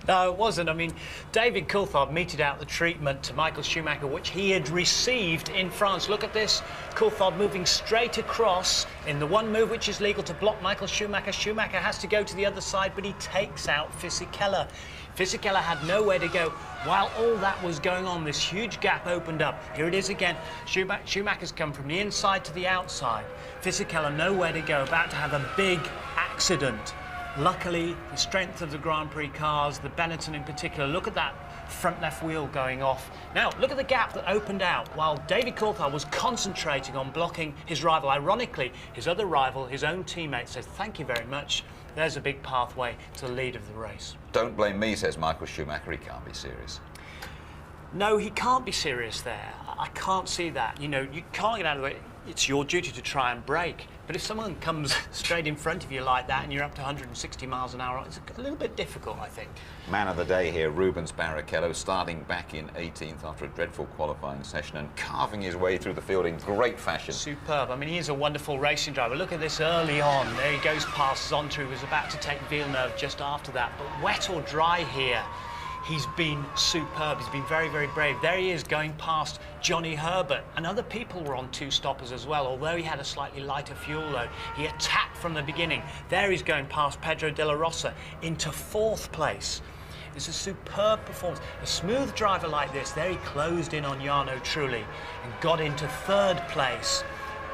No, it wasn't. I mean, David Coulthard meted out the treatment to Michael Schumacher, which he had received in France. Look at this. Coulthard moving straight across in the one move which is legal to block Michael Schumacher. Schumacher has to go to the other side, but he takes out Fisichella. Fisichella had nowhere to go. While all that was going on, this huge gap opened up. Here it is again. Schumacher's come from the inside to the outside. Fisichella nowhere to go, about to have a big accident. Luckily, the strength of the Grand Prix cars, the Benetton in particular, look at that front left wheel going off. Now, look at the gap that opened out while David Coulthard was concentrating on blocking his rival. Ironically, his other rival, his own teammate, says, thank you very much. There's a big pathway to the lead of the race. Don't blame me, says Michael Schumacher. He can't be serious. No, he can't be serious there. I can't see that. You know, you can't get out of the way. It's your duty to try and brake. But if someone comes straight in front of you like that and you're up to 160 miles an hour, it's a little bit difficult, I think. Man of the day here, Rubens Barrichello, starting back in 18th after a dreadful qualifying session and carving his way through the field in great fashion. Superb. I mean, he is a wonderful racing driver. Look at this early on. There he goes past Zonta, who was about to take Villeneuve just after that. But wet or dry here, he's been superb. He's been very, very brave. There he is going past Johnny Herbert, and other people were on 2 stoppers as well. Although he had a slightly lighter fuel load, he attacked from the beginning. There he's going past Pedro de la Rosa into 4th place. It's a superb performance. A smooth driver like this, there he closed in on Jarno Trulli and got into 3rd place.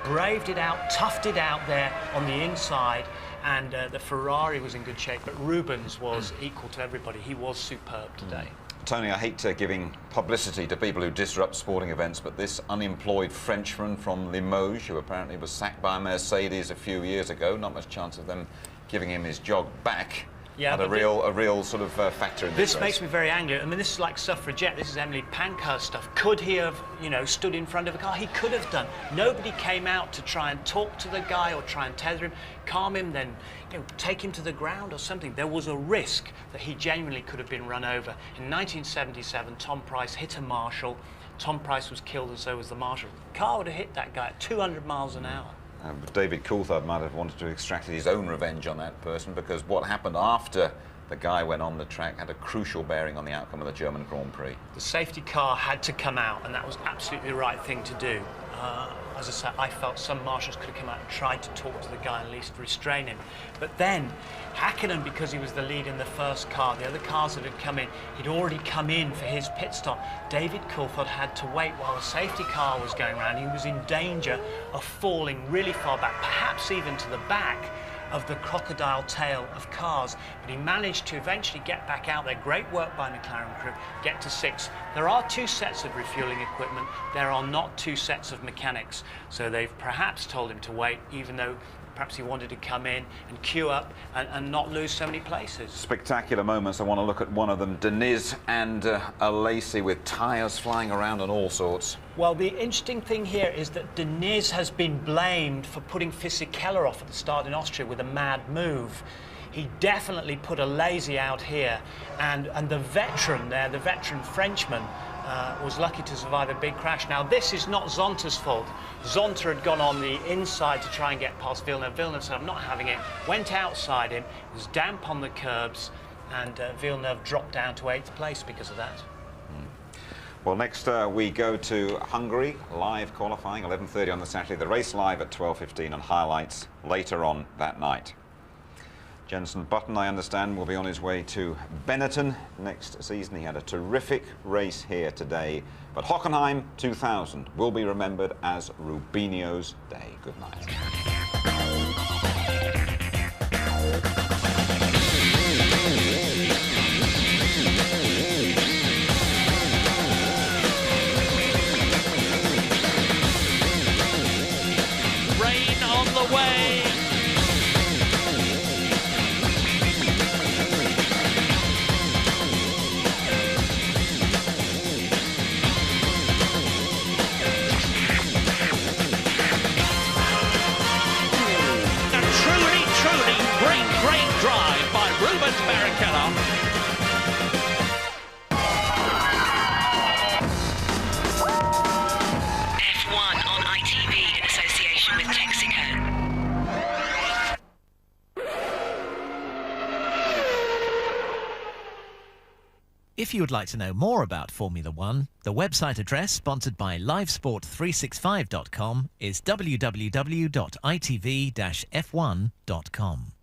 Braved it out, toughed it out there on the inside, and the Ferrari was in good shape, but Rubens was equal to everybody. He was superb today. Tony, I hate giving publicity to people who disrupt sporting events, but this unemployed Frenchman from Limoges, who apparently was sacked by Mercedes a few years ago, not much chance of them giving him his job back. Yeah, had a real sort of factor in this race. Makes me very angry. I mean, this is like suffragette. This is Emily Pankhurst stuff. Could he have, you know, stood in front of a car? He could have done. Nobody came out to try and talk to the guy or try and tether him, calm him, then, you know, take him to the ground or something. There was a risk that he genuinely could have been run over. In 1977, Tom Price hit a marshal. Tom Price was killed, and so was the marshal. The car would have hit that guy at 200 miles an hour. David Coulthard might have wanted to extract his own revenge on that person, because what happened after the guy went on the track had a crucial bearing on the outcome of the German Grand Prix. The safety car had to come out, and that was absolutely the right thing to do. As I said, I felt some marshals could have come out and tried to talk to the guy and at least restrain him. But then, Häkkinen, because he was the lead in the first car, the other cars that had come in, he'd already come in for his pit stop. David Coulthard had to wait while the safety car was going around. He was in danger of falling really far back, perhaps even to the back of the crocodile tail of cars, but he managed to eventually get back out there. Great work by McLaren crew, get to 6th. There are 2 sets of refueling equipment. There are not 2 sets of mechanics, so they've perhaps told him to wait, even though perhaps he wanted to come in and queue up and not lose so many places. Spectacular moments. I want to look at one of them. Deniz and Alesi with tyres flying around and all sorts. Well, the interesting thing here is that Deniz has been blamed for putting Fisichella off at the start in Austria with a mad move. He definitely put Alesi out here, and the veteran there, the veteran Frenchman, was lucky to survive a big crash. Now, this is not Zonta's fault. Zonta had gone on the inside to try and get past Villeneuve. Villeneuve said, I'm not having it. Went outside him, was damp on the curbs, and Villeneuve dropped down to 8th place because of that. Well, next we go to Hungary, live qualifying, 11:30 on the Saturday. The race live at 12:15 and highlights later on that night. Jenson Button, I understand, will be on his way to Benetton next season. He had a terrific race here today. But Hockenheim 2000 will be remembered as Rubinho's day. Good night. Rain on the way. Great drive by Rubens Barrichello. F1 on ITV in association with Texaco. If you would like to know more about Formula One, the website address sponsored by livesport365.com is www.itv-f1.com.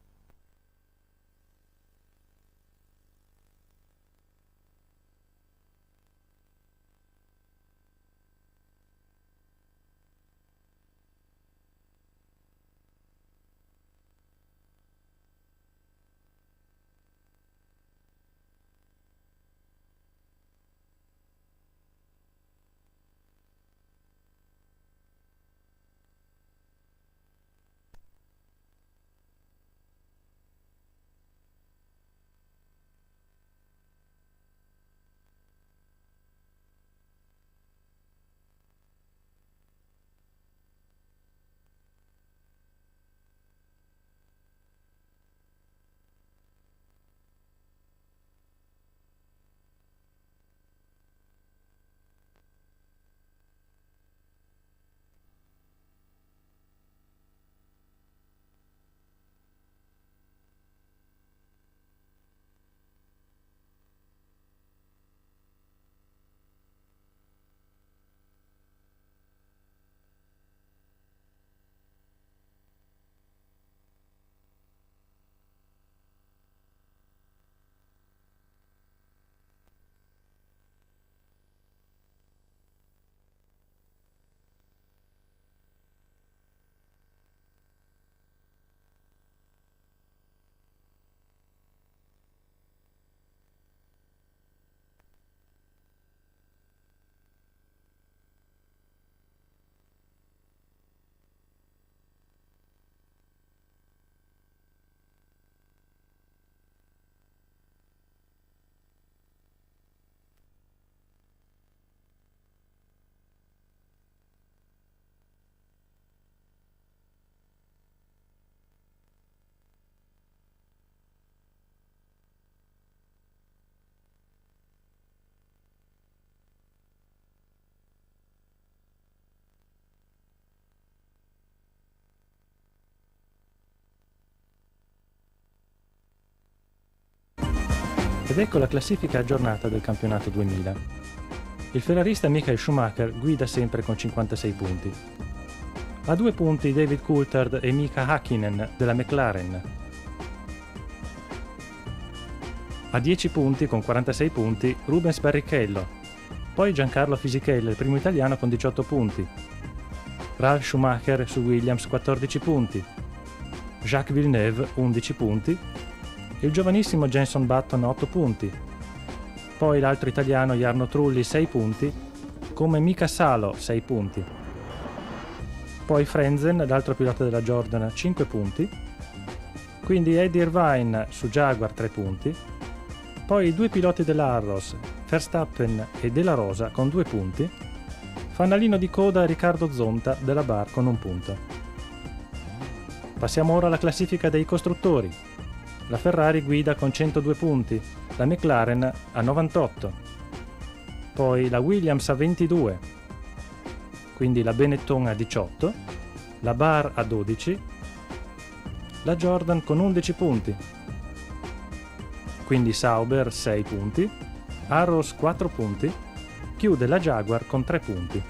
Ed ecco la classifica aggiornata del campionato 2000. Il ferrarista Michael Schumacher guida sempre con 56 punti. A 2 punti David Coulthard e Mika Häkkinen della McLaren. A 10 punti con 46 punti Rubens Barrichello. Poi Giancarlo Fisichella, il primo italiano con 18 punti. Ralf Schumacher su Williams 14 punti. Jacques Villeneuve 11 punti. Il giovanissimo Jenson Button 8 punti, poi l'altro italiano Jarno Trulli 6 punti, come Mika Salo 6 punti, poi Frenzen, l'altro pilota della Jordan 5 punti, quindi Eddie Irvine su Jaguar 3 punti, poi i due piloti dell'Arros, Verstappen e Della Rosa con 2 punti, fanalino di coda Riccardo Zonta della Bar con 1 punto. Passiamo ora alla classifica dei costruttori. La Ferrari guida con 102 punti, la McLaren a 98, poi la Williams a 22, quindi la Benetton a 18, la Bar a 12, la Jordan con 11 punti, quindi Sauber 6 punti, Arrows 4 punti, chiude la Jaguar con 3 punti.